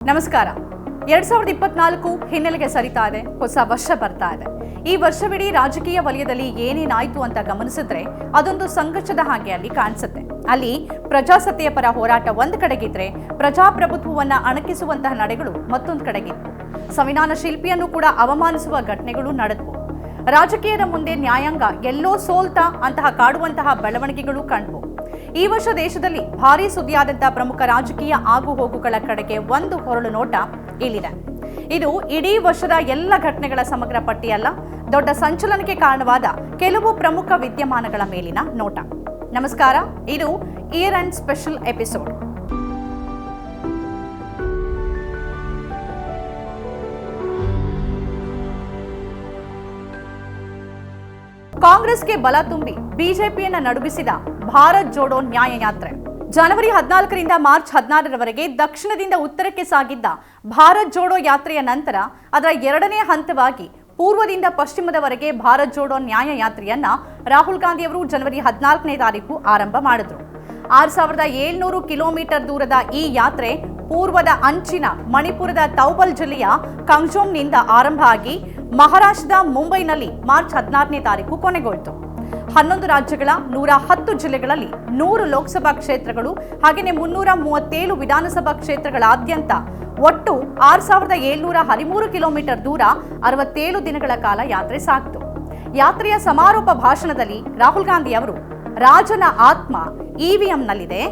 ನಮಸ್ಕಾರ. 2024 ಹಿನ್ನೆಲೆಗೆ ಸರಿತಾ ಇದೆ. ಹೊಸ ವರ್ಷ ಬರ್ತಾ ಇದೆ. ಈ ವರ್ಷವಿಡೀ ರಾಜಕೀಯ ವಲಯದಲ್ಲಿ ಏನೇನಾಯ್ತು ಅಂತ ಗಮನಿಸಿದ್ರೆ ಅದೊಂದು ಸಂಘರ್ಷದ ಹಾಗೆ ಅಲ್ಲಿ ಕಾಣಿಸುತ್ತೆ. ಅಲ್ಲಿ ಪ್ರಜಾಸತ್ತೆಯ ಪರ ಹೋರಾಟ ಒಂದು ಕಡೆಗಿದ್ರೆ, ಪ್ರಜಾಪ್ರಭುತ್ವವನ್ನ ಅಣಕಿಸುವಂತಹ ನಡೆಗಳು ಮತ್ತೊಂದು ಕಡೆಗಿದ್ವು. ಸಂವಿಧಾನ ಶಿಲ್ಪಿಯನ್ನು ಕೂಡ ಅವಮಾನಿಸುವ ಘಟನೆಗಳು ನಡೆದವು. ರಾಜಕೀಯದ ಮುಂದೆ ನ್ಯಾಯಾಂಗ ಎಲ್ಲೋ ಸೋಲ್ತಾ ಅಂತಹ ಕಾಡುವಂತಹ ಬೆಳವಣಿಗೆಗಳು ಕಂಡವು. ಈ ವರ್ಷ ದೇಶದಲ್ಲಿ ಭಾರೀ ಸುದ್ದಿಯಾದಂತಹ ಪ್ರಮುಖ ರಾಜಕೀಯ ಆಗು ಹೋಗುಗಳ ಕಡೆಗೆ ಒಂದು ಹೊರಳು ನೋಟ ಇಲ್ಲಿದೆ. ಇದು ಇಡೀ ವರ್ಷದ ಎಲ್ಲ ಘಟನೆಗಳ ಸಮಗ್ರ ಪಟ್ಟಿಯಲ್ಲ, ದೊಡ್ಡ ಸಂಚಲನಕ್ಕೆ ಕಾರಣವಾದ ಕೆಲವು ಪ್ರಮುಖ ವಿದ್ಯಮಾನಗಳ ಮೇಲಿನ ನೋಟ. ನಮಸ್ಕಾರ, ಇದು ಇಯರ್ ಅಂಡ್ ಸ್ಪೆಷಲ್ ಎಪಿಸೋಡ್. ಕಾಂಗ್ರೆಸ್ಗೆ ಬಲ ತುಂಬಿ ಬಿಜೆಪಿಯನ್ನ ನಡುಗಿಸಿದ ಭಾರತ್ ಜೋಡೋ ನ್ಯಾಯ ಯಾತ್ರೆ. ಜನವರಿ 14ರಿಂದ ಮಾರ್ಚ್ 16ರವರೆಗೆ ದಕ್ಷಿಣದಿಂದ ಉತ್ತರಕ್ಕೆ ಸಾಗಿದ್ದ ಭಾರತ್ ಜೋಡೋ ಯಾತ್ರೆಯ ನಂತರ ಅದರ ಎರಡನೇ ಹಂತವಾಗಿ ಪೂರ್ವದಿಂದ ಪಶ್ಚಿಮದವರೆಗೆ ಭಾರತ್ ಜೋಡೋ ನ್ಯಾಯ ಯಾತ್ರೆಯನ್ನ ರಾಹುಲ್ ಗಾಂಧಿ ಅವರು ಜನವರಿ 14ನೇ ತಾರೀಕು ಆರಂಭ ಮಾಡಿದ್ರು. 6700 ಕಿಲೋಮೀಟರ್ ದೂರದ ಈ ಯಾತ್ರೆ ಪೂರ್ವದ ಅಂಚಿನ ಮಣಿಪುರದ ತೌಬಲ್ ಜಿಲ್ಲೆಯ ಕಂಗ್ಜೋಂನಿಂದ ಆರಂಭ ಆಗಿ ಮಹಾರಾಷ್ಟ್ರದ ಮುಂಬೈನಲ್ಲಿ ಮಾರ್ಚ್ 16ನೇ ತಾರೀಕು ಕೊನೆಗೊಳ್ತು. 11 ರಾಜ್ಯಗಳ 110 ಜಿಲ್ಲೆಗಳಲ್ಲಿ 100 ಲೋಕಸಭಾ ಕ್ಷೇತ್ರಗಳು ಹಾಗೆಯೇ 337 ವಿಧಾನಸಭಾ ಕ್ಷೇತ್ರಗಳಾದ್ಯಂತ ಒಟ್ಟು 6713 ಕಿಲೋಮೀಟರ್ ದೂರ 67 ದಿನಗಳ ಕಾಲ ಯಾತ್ರೆ ಸಾಗಿತು. ಯಾತ್ರೆಯ ಸಮಾರೋಪ ಭಾಷಣದಲ್ಲಿ ರಾಹುಲ್ ಗಾಂಧಿ ಅವರು ರಾಜನ ಆತ್ಮ ಇವಿಎಂನಲ್ಲಿದೆ.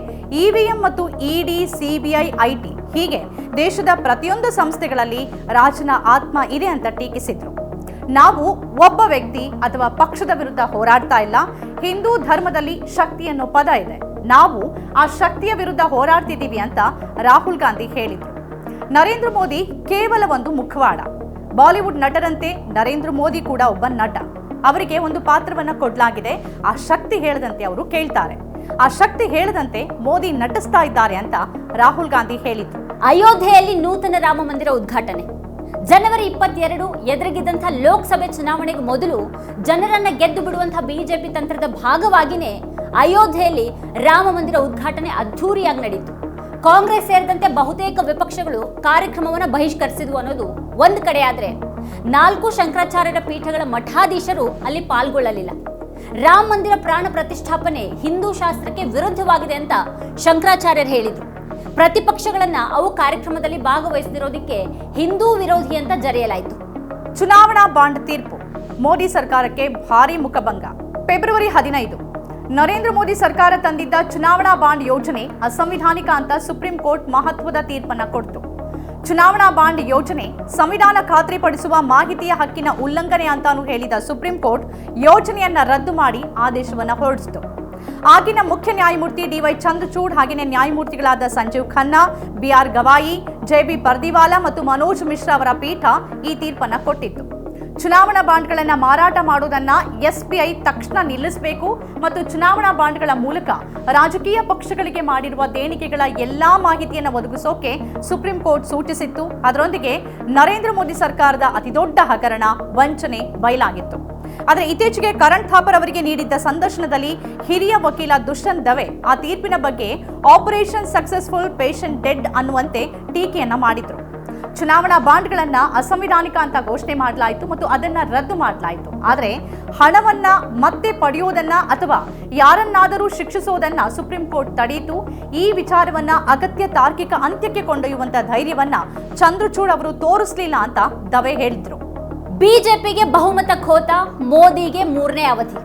ಇವಿಎಂ ಮತ್ತು ಇಡಿ, ಸಿಬಿಐ, ಐಟಿ ಹೀಗೆ ದೇಶದ ಪ್ರತಿಯೊಂದು ಸಂಸ್ಥೆಗಳಲ್ಲಿ ರಾಜನ ಆತ್ಮ ಇದೆ ಅಂತ ಟೀಕಿಸಿದ್ರು. ನಾವು ಒಬ್ಬ ವ್ಯಕ್ತಿ ಅಥವಾ ಪಕ್ಷದ ವಿರುದ್ಧ ಹೋರಾಡ್ತಾ ಇಲ್ಲ. ಹಿಂದೂ ಧರ್ಮದಲ್ಲಿ ಶಕ್ತಿ ಅನ್ನೋ ಪದ ಇದೆ. ನಾವು ಆ ಶಕ್ತಿಯ ವಿರುದ್ಧ ಹೋರಾಡ್ತಿದ್ದೀವಿ ಅಂತ ರಾಹುಲ್ ಗಾಂಧಿ ಹೇಳಿದ್ರು. ನರೇಂದ್ರ ಮೋದಿ ಕೇವಲ ಒಂದು ಮುಖವಾಡ. ಬಾಲಿವುಡ್ ನಟರಂತೆ ನರೇಂದ್ರ ಮೋದಿ ಕೂಡ ಒಬ್ಬ ನಟ. ಅವರಿಗೆ ಒಂದು ಪಾತ್ರವನ್ನ ಕೊಡಲಾಗಿದೆ. ಆ ಶಕ್ತಿ ಹೇಳದಂತೆ ಅವರು ಕೇಳ್ತಾರೆ. ಆ ಶಕ್ತಿ ಹೇಳದಂತೆ ಮೋದಿ ನಟಿಸ್ತಾ ಇದ್ದಾರೆ ಅಂತ ರಾಹುಲ್ ಗಾಂಧಿ ಹೇಳಿದ್ರು. ಅಯೋಧ್ಯೆಯಲ್ಲಿ ನೂತನ ರಾಮ ಮಂದಿರ ಉದ್ಘಾಟನೆ. ಜನವರಿ 22 ಎದುರಿಗಿದ್ದಂತಹ ಲೋಕಸಭೆ ಚುನಾವಣೆಗೆ ಮೊದಲು ಜನರನ್ನ ಗೆದ್ದು ಬಿಡುವಂತಹ ಬಿಜೆಪಿ ತಂತ್ರದ ಭಾಗವಾಗಿನೇ ಅಯೋಧ್ಯೆಯಲ್ಲಿ ರಾಮ ಮಂದಿರ ಉದ್ಘಾಟನೆ ಅದ್ಧೂರಿಯಾಗಿ ನಡೆಯಿತು. ಕಾಂಗ್ರೆಸ್ ಸೇರಿದಂತೆ ಬಹುತೇಕ ವಿಪಕ್ಷಗಳು ಕಾರ್ಯಕ್ರಮವನ್ನು ಬಹಿಷ್ಕರಿಸಿದ್ವು ಅನ್ನೋದು ಒಂದು ಕಡೆ ಆದ್ರೆ, 4 ಶಂಕರಾಚಾರ್ಯರ ಪೀಠಗಳ ಮಠಾಧೀಶರು ಅಲ್ಲಿ ಪಾಲ್ಗೊಳ್ಳಲಿಲ್ಲ. ರಾಮ ಮಂದಿರ ಪ್ರಾಣ ಪ್ರತಿಷ್ಠಾಪನೆ ಹಿಂದೂ ಶಾಸ್ತ್ರಕ್ಕೆ ವಿರುದ್ಧವಾಗಿದೆ ಅಂತ ಶಂಕರಾಚಾರ್ಯರು ಹೇಳಿದ್ರು. ಪ್ರತಿಪಕ್ಷಗಳನ್ನ ಅವು ಕಾರ್ಯಕ್ರಮದಲ್ಲಿ ಭಾಗವಹಿಸದಿರೋದಕ್ಕೆ ಹಿಂದೂ ವಿರೋಧಿ ಅಂತ ಜರೆಯಲಾಯಿತು. ಚುನಾವಣಾ ಬಾಂಡ್ ತೀರ್ಪು ಮೋದಿ ಸರ್ಕಾರಕ್ಕೆ ಭಾರಿ ಮುಖಭಂಗ. ಫೆಬ್ರವರಿ 15 ನರೇಂದ್ರ ಮೋದಿ ಸರ್ಕಾರ ತಂದಿದ್ದ ಚುನಾವಣಾ ಬಾಂಡ್ ಯೋಜನೆ ಅಸಂವಿಧಾನಿಕ ಅಂತ ಸುಪ್ರೀಂ ಕೋರ್ಟ್ ಮಹತ್ವದ ತೀರ್ಪನ್ನ ಕೊಡ್ತು. ಚುನಾವಣಾ ಬಾಂಡ್ ಯೋಜನೆ ಸಂವಿಧಾನ ಖಾತ್ರಿಪಡಿಸುವ ಮಾಹಿತಿಯ ಹಕ್ಕಿನ ಉಲ್ಲಂಘನೆ ಅಂತಾನು ಹೇಳಿದ ಸುಪ್ರೀಂ ಕೋರ್ಟ್ ಯೋಜನೆಯನ್ನ ರದ್ದು ಮಾಡಿ ಆದೇಶವನ್ನ ಹೊರಡಿಸಿತು. ಆಗಿನ ಮುಖ್ಯ ನ್ಯಾಯಮೂರ್ತಿ ಡಿವೈ ಚಂದ್ರಚೂಡ್ ಹಾಗೆಯೇ ನ್ಯಾಯಮೂರ್ತಿಗಳಾದ ಸಂಜೀವ್ ಖನ್ನಾ, ಬಿಆರ್ ಗವಾಯಿ, ಜೆಬಿ ಪರ್ದಿವಾಲಾ ಮತ್ತು ಮನೋಜ್ ಮಿಶ್ರಾ ಅವರ ಪೀಠ ಈ ತೀರ್ಪನ್ನ ಕೊಟ್ಟಿತ್ತು. ಚುನಾವಣಾ ಬಾಂಡ್ಗಳನ್ನ ಮಾರಾಟ ಮಾಡುವುದನ್ನ ಎಸ್ಬಿಐ ತಕ್ಷಣ ನಿಲ್ಲಿಸಬೇಕು ಮತ್ತು ಚುನಾವಣಾ ಬಾಂಡ್ಗಳ ಮೂಲಕ ರಾಜಕೀಯ ಪಕ್ಷಗಳಿಗೆ ಮಾಡಿರುವ ದೇಣಿಗೆಗಳ ಎಲ್ಲಾ ಮಾಹಿತಿಯನ್ನು ಒದಗಿಸೋಕೆ ಸುಪ್ರೀಂ ಕೋರ್ಟ್ ಸೂಚಿಸಿತ್ತು. ಅದರೊಂದಿಗೆ ನರೇಂದ್ರ ಮೋದಿ ಸರ್ಕಾರದ ಅತಿದೊಡ್ಡ ಹಗರಣ, ವಂಚನೆ ಬಯಲಾಗಿತ್ತು. ಆದರೆ ಇತ್ತೀಚೆಗೆ ಕರಣ್ ಥಾಪರ್ ಅವರಿಗೆ ನೀಡಿದ್ದ ಸಂದರ್ಶನದಲ್ಲಿ ಹಿರಿಯ ವಕೀಲ ದುಷ್ಯಂತ್ ದವೆ ಆ ತೀರ್ಪಿನ ಬಗ್ಗೆ ಆಪರೇಷನ್ ಸಕ್ಸಸ್ಫುಲ್ ಪೇಷಂಟ್ ಡೆಡ್ ಅನ್ನುವಂತೆ ಟೀಕೆಯನ್ನ ಮಾಡಿದ್ರು. ಚುನಾವಣಾ ಬಾಂಡ್ಗಳನ್ನ ಅಸಂವಿಧಾನಿಕ ಅಂತ ಘೋಷಣೆ ಮಾಡಲಾಯಿತು ಮತ್ತು ಅದನ್ನ ರದ್ದು ಮಾಡಲಾಯಿತು. ಆದರೆ ಹಣವನ್ನ ಮತ್ತೆ ಪಡೆಯುವುದನ್ನ ಅಥವಾ ಯಾರನ್ನಾದರೂ ಶಿಕ್ಷಿಸುವುದನ್ನ ಸುಪ್ರೀಂ ಕೋರ್ಟ್ ತಡೆಯಿತು. ಈ ವಿಚಾರವನ್ನ ಅಗತ್ಯ ತಾರ್ಕಿಕ ಅಂತ್ಯಕ್ಕೆ ಕೊಂಡೊಯ್ಯುವಂತ ಧೈರ್ಯವನ್ನ ಚಂದ್ರಚೂಡ್ ಅವರು ತೋರಿಸಲಿಲ್ಲ ಅಂತ ದವೆ ಹೇಳಿದ್ರು. ಬಿಜೆಪಿಗೆ ಬಹುಮತ ಖೋತ, ಮೋದಿಗೆ 3ನೇ ಅವಧಿ.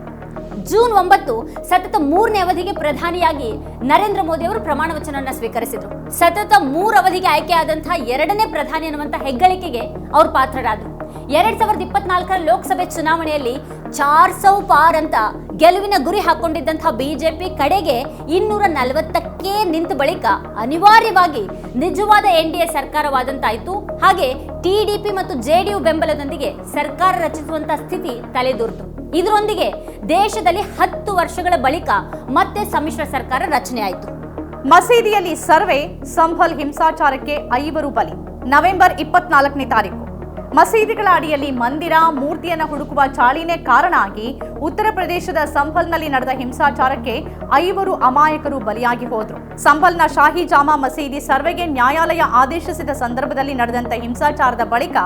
ಜೂನ್ 9 ಸತತ 3ನೇ ಅವಧಿಗೆ ಪ್ರಧಾನಿಯಾಗಿ ನರೇಂದ್ರ ಮೋದಿ ಅವರು ಪ್ರಮಾಣ ವಚನವನ್ನ ಸ್ವೀಕರಿಸಿದ್ರು. ಸತತ 3 ಅವಧಿಗೆ ಆಯ್ಕೆಯಾದಂತಹ 2ನೇ ಪ್ರಧಾನಿ ಅನ್ನುವಂಥ ಹೆಗ್ಗಳಿಕೆಗೆ ಅವರು ಪಾತ್ರರಾದರು. 2024ರ ಲೋಕಸಭೆ ಚುನಾವಣೆಯಲ್ಲಿ 400 ಪಾರ್ ಅಂತ ಗೆಲುವಿನ ಗುರಿ ಹಾಕೊಂಡಿದ್ದಂತಹ ಬಿಜೆಪಿ ಕಡೆಗೆ 240ಕ್ಕೆ ನಿಂತ ಬಳಿಕ ಅನಿವಾರ್ಯವಾಗಿ ನಿಜವಾದ ಎನ್ಡಿಎ ಸರ್ಕಾರವಾದಂತಾಯಿತು. ಹಾಗೆ ಟಿಡಿಪಿ ಮತ್ತು ಜೆಡಿಯು ಬೆಂಬಲದೊಂದಿಗೆ ಸರ್ಕಾರ ರಚಿಸುವಂತ ಸ್ಥಿತಿ ತಲೆದೂರ್ತು. ಇದರೊಂದಿಗೆ ದೇಶದಲ್ಲಿ 10 ವರ್ಷಗಳ ಬಳಿಕ ಮತ್ತೆ ಸಮ್ಮಿಶ್ರ ಸರ್ಕಾರ ರಚನೆ ಆಯಿತು. ಮಸೀದಿಯಲ್ಲಿ ಸರ್ವೆ, ಸಂಭಲ್ ಹಿಂಸಾಚಾರಕ್ಕೆ 5 ಬಲಿ. ನವೆಂಬರ್ 24ನೇ ತಾರೀಕು ಮಸೀದಿಗಳ ಅಡಿಯಲ್ಲಿ ಮಂದಿರ ಮೂರ್ತಿಯನ್ನು ಹುಡುಕುವ ಚಾಳಿನೇ ಕಾರಣ ಆಗಿ ಉತ್ತರ ಪ್ರದೇಶದ ಸಂಭಲ್ನಲ್ಲಿ ನಡೆದ ಹಿಂಸಾಚಾರಕ್ಕೆ 5 ಅಮಾಯಕರು ಬಲಿಯಾಗಿ ಹೋದ್ರು. ಸಂಭಲ್ನ ಶಾಹಿ ಜಾಮಾ ಮಸೀದಿ ಸರ್ವೆಗೆ ನ್ಯಾಯಾಲಯ ಆದೇಶಿಸಿದ ಸಂದರ್ಭದಲ್ಲಿ ನಡೆದಂತ ಹಿಂಸಾಚಾರದ ಬಳಿಕ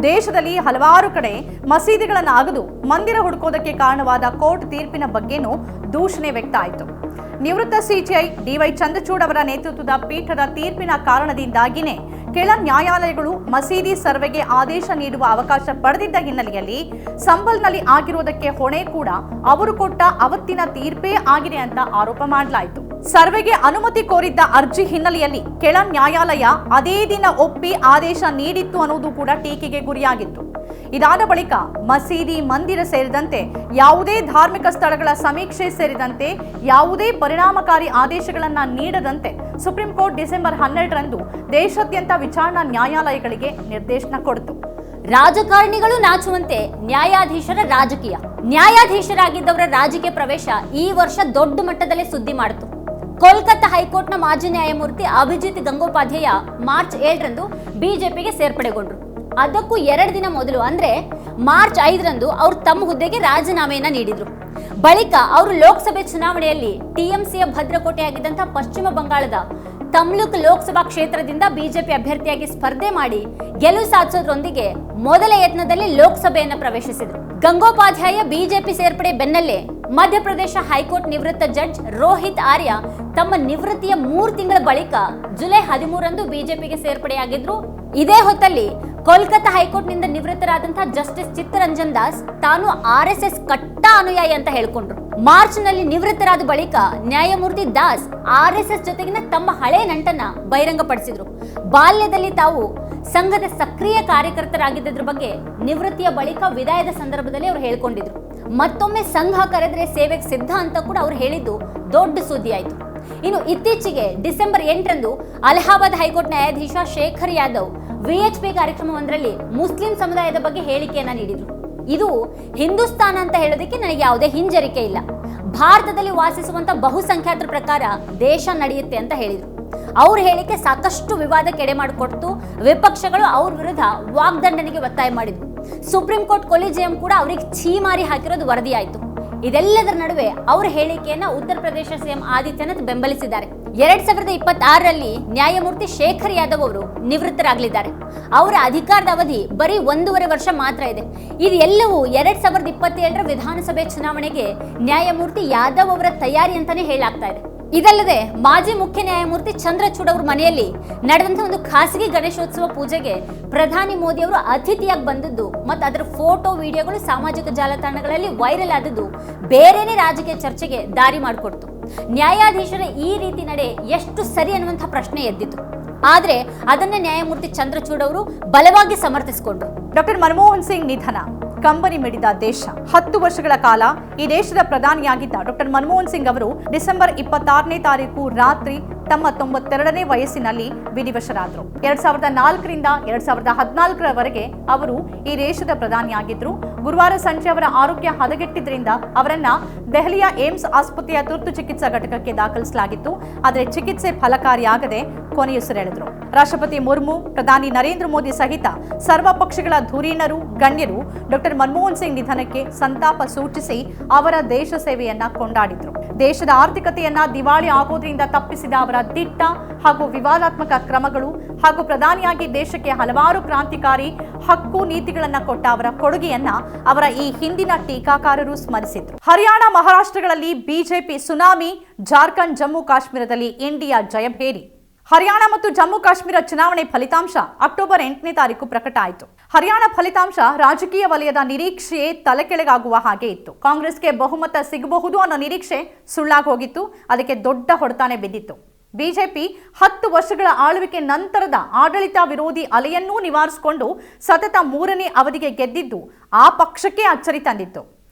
ದೇಶದಲ್ಲಿ ಹಲವಾರು ಕಡೆ ಮಸೀದಿಗಳನ್ನು ಅಗೆದು ಮಂದಿರ ಹುಡುಕೋದಕ್ಕೆ ಕಾರಣವಾದ ಕೋರ್ಟ್ ತೀರ್ಪಿನ ಬಗ್ಗೆನೂ ದೂಷಣೆ ವ್ಯಕ್ತ ಆಯಿತು. ನಿವೃತ್ತ ಸಿಜೆಐ ಡಿವೈ ಚಂದ್ರಚೂಡ್ ಅವರ ನೇತೃತ್ವದ ಪೀಠದ ತೀರ್ಪಿನ ಕಾರಣದಿಂದಾಗಿಯೇ ಕೆಳ ನ್ಯಾಯಾಲಯಗಳು ಮಸೀದಿ ಸರ್ವೆಗೆ ಆದೇಶ ನೀಡುವ ಅವಕಾಶ ಪಡೆದಿದ್ದ ಹಿನ್ನೆಲೆಯಲ್ಲಿ ಸಂಭಲ್ನಲ್ಲಿ ಆಗಿರುವುದಕ್ಕೆ ಹೊಣೆ ಕೂಡ ಅವರು ಕೊಟ್ಟ ಅವತ್ತಿನ ತೀರ್ಪೇ ಆಗಿದೆ ಅಂತ ಆರೋಪ ಮಾಡಲಾಯಿತು. ಸರ್ವೆಗೆ ಅನುಮತಿ ಕೋರಿದ್ದ ಅರ್ಜಿ ಹಿನ್ನೆಲೆಯಲ್ಲಿ ಕೆಳ ನ್ಯಾಯಾಲಯ ಅದೇ ದಿನ ಒಪ್ಪಿ ಆದೇಶ ನೀಡಿತ್ತು ಅನ್ನೋದು ಕೂಡ ಟೀಕೆಗೆ ಗುರಿಯಾಗಿತ್ತು. ಇದಾದ ಬಳಿಕ ಮಸೀದಿ ಮಂದಿರ ಸೇರಿದಂತೆ ಯಾವುದೇ ಧಾರ್ಮಿಕ ಸ್ಥಳಗಳ ಸಮೀಕ್ಷೆ ಸೇರಿದಂತೆ ಯಾವುದೇ ಪರಿಣಾಮಕಾರಿ ಆದೇಶಗಳನ್ನ ನೀಡದಂತೆ ಸುಪ್ರೀಂ ಕೋರ್ಟ್ ಡಿಸೆಂಬರ್ 12ರಂದು ದೇಶಾದ್ಯಂತ ವಿಚಾರಣಾ ನ್ಯಾಯಾಲಯಗಳಿಗೆ ನಿರ್ದೇಶನ ಕೊಡಿತು. ರಾಜಕಾರಣಿಗಳು ನಾಚುವಂತೆ ನ್ಯಾಯಾಧೀಶರ ರಾಜಕೀಯ. ನ್ಯಾಯಾಧೀಶರಾಗಿದ್ದವರ ರಾಜಕೀಯ ಪ್ರವೇಶ ಈ ವರ್ಷ ದೊಡ್ಡ ಮಟ್ಟದಲ್ಲೇ ಸುದ್ದಿ ಮಾಡಿತು. ಕೋಲ್ಕತ್ತಾ ಹೈಕೋರ್ಟ್ನ ಮಾಜಿ ನ್ಯಾಯಮೂರ್ತಿ ಅಭಿಜಿತ್ ಗಂಗೋಪಾಧ್ಯಾಯ ಮಾರ್ಚ್ 7ರಂದು ಬಿಜೆಪಿಗೆ ಸೇರ್ಪಡೆಗೊಂಡರು. ಅದಕ್ಕೂ 2 ದಿನ ಮೊದಲು ಅಂದ್ರೆ ಮಾರ್ಚ್ 5ರಂದು ಅವರು ತಮ್ಮ ಹುದ್ದೆಗೆ ರಾಜೀನಾಮೆಯನ್ನ ನೀಡಿದ್ರು. ಬಳಿಕ ಅವರು ಲೋಕಸಭೆ ಚುನಾವಣೆಯಲ್ಲಿ ಟಿಎಂಸಿಯ ಭದ್ರಕೋಟೆಯಾಗಿದ್ದಂತಹ ಪಶ್ಚಿಮ ಬಂಗಾಳದ ತಮ್ಲುಕ್ ಲೋಕಸಭಾ ಕ್ಷೇತ್ರದಿಂದ ಬಿಜೆಪಿ ಅಭ್ಯರ್ಥಿಯಾಗಿ ಸ್ಪರ್ಧೆ ಮಾಡಿ ಗೆಲುವು ಸಾಧಿಸೋದ್ರೊಂದಿಗೆ ಮೊದಲ ಯತ್ನದಲ್ಲಿ ಲೋಕಸಭೆಯನ್ನು ಪ್ರವೇಶಿಸಿದರು. ಗಂಗೋಪಾಧ್ಯಾಯ ಬಿಜೆಪಿ ಸೇರ್ಪಡೆ ಬೆನ್ನಲ್ಲೇ ಮಧ್ಯಪ್ರದೇಶ ಹೈಕೋರ್ಟ್ ನಿವೃತ್ತ ಜಡ್ಜ್ ರೋಹಿತ್ ಆರ್ಯ ತಮ್ಮ ನಿವೃತ್ತಿಯ 3 ತಿಂಗಳ ಬಳಿಕ ಜುಲೈ 13ರಂದು ಬಿಜೆಪಿಗೆ ಸೇರ್ಪಡೆಯಾಗಿದ್ರು. ಇದೇ ಹೊತ್ತಲ್ಲಿ ಕೋಲ್ಕತ್ತಾ ಹೈಕೋರ್ಟ್ನಿಂದ ನಿವೃತ್ತರಾದಂತಹ ಜಸ್ಟಿಸ್ ಚಿತ್ತರಂಜನ್ ದಾಸ್ ತಾನು RSS ಕಟ್ಟ ಅನುಯಾಯಿ ಅಂತ ಹೇಳ್ಕೊಂಡ್ರು. ಮಾರ್ಚ್ನಲ್ಲಿ ನಿವೃತ್ತರಾದ ಬಳಿಕ ನ್ಯಾಯಮೂರ್ತಿ ದಾಸ್ RSS ಜೊತೆಗಿನ ತಮ್ಮ ಹಳೆ ನಂಟನ್ನ ಬಹಿರಂಗಪಡಿಸಿದ್ರು. ಬಾಲ್ಯದಲ್ಲಿ ತಾವು ಸಂಘದ ಸಕ್ರಿಯ ಕಾರ್ಯಕರ್ತರಾಗಿದ್ದದ್ರ ಬಗ್ಗೆ ನಿವೃತ್ತಿಯ ಬಳಿಕ ವಿದಾಯದ ಸಂದರ್ಭದಲ್ಲಿ ಅವರು ಹೇಳ್ಕೊಂಡಿದ್ರು. ಮತ್ತೊಮ್ಮೆ ಸಂಘ ಕರೆದ್ರೆ ಸೇವೆಗೆ ಸಿದ್ಧ ಅಂತ ಕೂಡ ಅವರು ಹೇಳಿದ್ದು ದೊಡ್ಡ ಸುದ್ದಿ ಆಯಿತು. ಇನ್ನು ಇತ್ತೀಚೆಗೆ ಡಿಸೆಂಬರ್ 8ರಂದು ಅಲಹಾಬಾದ್ ಹೈಕೋರ್ಟ್ ನ್ಯಾಯಾಧೀಶ ಶೇಖರ್ ಯಾದವ್ VHP ಕಾರ್ಯಕ್ರಮವೊಂದರಲ್ಲಿ ಮುಸ್ಲಿಂ ಸಮುದಾಯದ ಬಗ್ಗೆ ಹೇಳಿಕೆಯನ್ನ ನೀಡಿದ್ರು. ಇದು ಹಿಂದೂಸ್ತಾನ ಅಂತ ಹೇಳೋದಕ್ಕೆ ನನಗೆ ಯಾವುದೇ ಹಿಂಜರಿಕೆ ಇಲ್ಲ. ಭಾರತದಲ್ಲಿ ವಾಸಿಸುವಂತ ಬಹುಸಂಖ್ಯಾತರ ಪ್ರಕಾರ ದೇಶ ನಡೆಯುತ್ತೆ ಅಂತ ಹೇಳಿದ್ರು. ಅವ್ರ ಹೇಳಿಕೆ ಸಾಕಷ್ಟು ವಿವಾದಕ್ಕೆ ಎಡೆ ಮಾಡಿಕೊಡ್ತು. ವಿಪಕ್ಷಗಳು ಅವ್ರ ವಿರುದ್ಧ ವಾಗ್ದಂಡನೆಗೆ ಒತ್ತಾಯ ಮಾಡಿದ್ರು. ಸುಪ್ರೀಂ ಕೋರ್ಟ್ ಕೊಲಿಜಿಯಂ ಕೂಡ ಅವರಿಗೆ ಛೀಮಾರಿ ಹಾಕಿರೋದು ವರದಿಯಾಯಿತು. ಇದೆಲ್ಲದರ ನಡುವೆ ಅವರ ಹೇಳಿಕೆಯನ್ನ ಉತ್ತರ ಪ್ರದೇಶ ಸಿಎಂ ಆದಿತ್ಯನಾಥ್ ಬೆಂಬಲಿಸಿದ್ದಾರೆ. 2026ರಲ್ಲಿ ನ್ಯಾಯಮೂರ್ತಿ ಶೇಖರ್ ಯಾದವ್ ಅವರು ನಿವೃತ್ತರಾಗಲಿದ್ದಾರೆ. ಅವರ ಅಧಿಕಾರದ ಅವಧಿ ಬರೀ 1.5 ವರ್ಷ ಮಾತ್ರ ಇದೆ. ಇದು ಎಲ್ಲವೂ 2027ರ ವಿಧಾನಸಭೆ ಚುನಾವಣೆಗೆ ನ್ಯಾಯಮೂರ್ತಿ ಯಾದವ್ ಅವರ ತಯಾರಿ ಅಂತಾನೆ ಹೇಳಲಾಗ್ತಾ ಇದೆ. ಇದಲ್ಲದೆ ಮಾಜಿ ಮುಖ್ಯ ನ್ಯಾಯಮೂರ್ತಿ ಚಂದ್ರಚೂಡ್ ಅವರ ಮನೆಯಲ್ಲಿ ನಡೆದಂತಹ ಒಂದು ಖಾಸಗಿ ಗಣೇಶೋತ್ಸವ ಪೂಜೆಗೆ ಪ್ರಧಾನಿ ಮೋದಿ ಅವರು ಅತಿಥಿಯಾಗಿ ಬಂದದ್ದು ಮತ್ತು ಅದರ ಫೋಟೋ ವಿಡಿಯೋಗಳು ಸಾಮಾಜಿಕ ಜಾಲತಾಣಗಳಲ್ಲಿ ವೈರಲ್ ಆದದ್ದು ಬೇರೆನೇ ರಾಜಕೀಯ ಚರ್ಚೆಗೆ ದಾರಿ ಮಾಡಿಕೊಡ್ತು. ನ್ಯಾಯಾಧೀಶರ ಈ ರೀತಿ ನಡೆ ಎಷ್ಟು ಸರಿ ಅನ್ನುವಂತಹ ಪ್ರಶ್ನೆ ಎದ್ದಿತು. ಆದ್ರೆ ಅದನ್ನ ನ್ಯಾಯಮೂರ್ತಿ ಚಂದ್ರಚೂಡ್ ಅವರು ಬಲವಾಗಿ ಸಮರ್ಥಿಸಿಕೊಂಡ್ರು. ಡಾಕ್ಟರ್ ಮನಮೋಹನ್ ಸಿಂಗ್ ನಿಧನ ಕಂಬನಿ ಮಿಡಿದ ದೇಶ. 10 ವರ್ಷಗಳ ಕಾಲ ಈ ದೇಶದ ಪ್ರಧಾನಿಯಾಗಿದ್ದ ಡಾಕ್ಟರ್ ಮನಮೋಹನ್ ಸಿಂಗ್ ಅವರು ಡಿಸೆಂಬರ್ 26ನೇ ತಾರೀಕು ರಾತ್ರಿ ತಮ್ಮ 92ನೇ ವಯಸ್ಸಿನಲ್ಲಿ ವಿಧಿವಶರಾದರು. 2004ರಿಂದ 2014ರವರೆಗೆ ಅವರು ಈ ದೇಶದ ಪ್ರಧಾನಿಯಾಗಿದ್ರು. ಗುರುವಾರ ಸಂಜೆ ಅವರ ಆರೋಗ್ಯ ಹದಗೆಟ್ಟಿದ್ರಿಂದ ಅವರನ್ನ ದೆಹಲಿಯ ಏಮ್ಸ್ ಆಸ್ಪತ್ರೆಯ ತುರ್ತು ಚಿಕಿತ್ಸಾ ಘಟಕಕ್ಕೆ ದಾಖಲಿಸಲಾಗಿತ್ತು. ಆದರೆ ಚಿಕಿತ್ಸೆ ಫಲಕಾರಿಯಾಗದೆ ಕೊನೆಯುಸಿರೆಳೆದರು. ರಾಷ್ಟ್ರಪತಿ ಮುರ್ಮು, ಪ್ರಧಾನಿ ನರೇಂದ್ರ ಮೋದಿ ಸಹಿತ ಸರ್ವ ಪಕ್ಷಗಳ ಧುರೀಣರು, ಗಣ್ಯರು ಡಾಕ್ಟರ್ ಮನಮೋಹನ್ ಸಿಂಗ್ ನಿಧನಕ್ಕೆ ಸಂತಾಪ ಸೂಚಿಸಿ ಅವರ ದೇಶ ಸೇವೆಯನ್ನ ಕೊಂಡಾಡಿದ್ರು. ದೇಶದ ಆರ್ಥಿಕತೆಯನ್ನ ದಿವಾಳಿ ಆಗೋದ್ರಿಂದ ತಪ್ಪಿಸಿದ ಅವರ ದಿಟ್ಟ ಹಾಗೂ ವಿವಾದಾತ್ಮಕ ಕ್ರಮಗಳು ಹಾಗೂ ಪ್ರಧಾನಿಯಾಗಿ ದೇಶಕ್ಕೆ ಹಲವಾರು ಕ್ರಾಂತಿಕಾರಿ ಹಕ್ಕು ನೀತಿಗಳನ್ನ ಕೊಟ್ಟ ಅವರ ಕೊಡುಗೆಯನ್ನ ಅವರ ಈ ಹಿಂದಿನ ಟೀಕಾಕಾರರು ಸ್ಮರಿಸಿದ್ರು. ಹರಿಯಾಣ, ಮಹಾರಾಷ್ಟ್ರಗಳಲ್ಲಿ ಬಿಜೆಪಿ ಸುನಾಮಿ, ಜಾರ್ಖಂಡ್, ಜಮ್ಮು ಕಾಶ್ಮೀರದಲ್ಲಿ ಇಂಡಿಯಾ ಜಯಭೇರಿ. ಹರಿಯಾಣ ಮತ್ತು ಜಮ್ಮು ಕಾಶ್ಮೀರ ಚುನಾವಣೆ ಫಲಿತಾಂಶ ಅಕ್ಟೋಬರ್ 8ನೇ ತಾರೀಕು ಪ್ರಕಟ ಆಯಿತು. ಹರಿಯಾಣ ಫಲಿತಾಂಶ ರಾಜಕೀಯ ವಲಯದ ನಿರೀಕ್ಷೆಯೇ ತಲೆಕೆಳಗಾಗುವ ಹಾಗೆ ಇತ್ತು. ಕಾಂಗ್ರೆಸ್ಗೆ ಬಹುಮತ ಸಿಗಬಹುದು ಅನ್ನೋ ನಿರೀಕ್ಷೆ ಸುಳ್ಳಾಗಿ ಹೋಗಿತ್ತು. ಅದಕ್ಕೆ ದೊಡ್ಡ ಹೊಡೆತಾನೆ ಬಿದ್ದಿತ್ತು. ಬಿಜೆಪಿ 10 ವರ್ಷಗಳ ಆಳ್ವಿಕೆ ನಂತರದ ಆಡಳಿತ ವಿರೋಧಿ ಅಲೆಯನ್ನೂ ನಿವಾರಿಸಿಕೊಂಡು ಸತತ 3ನೇ ಅವಧಿಗೆ ಗೆದ್ದಿದ್ದು ಆ ಪಕ್ಷಕ್ಕೆ ಅಚ್ಚರಿ ತಂದಿತ್ತು.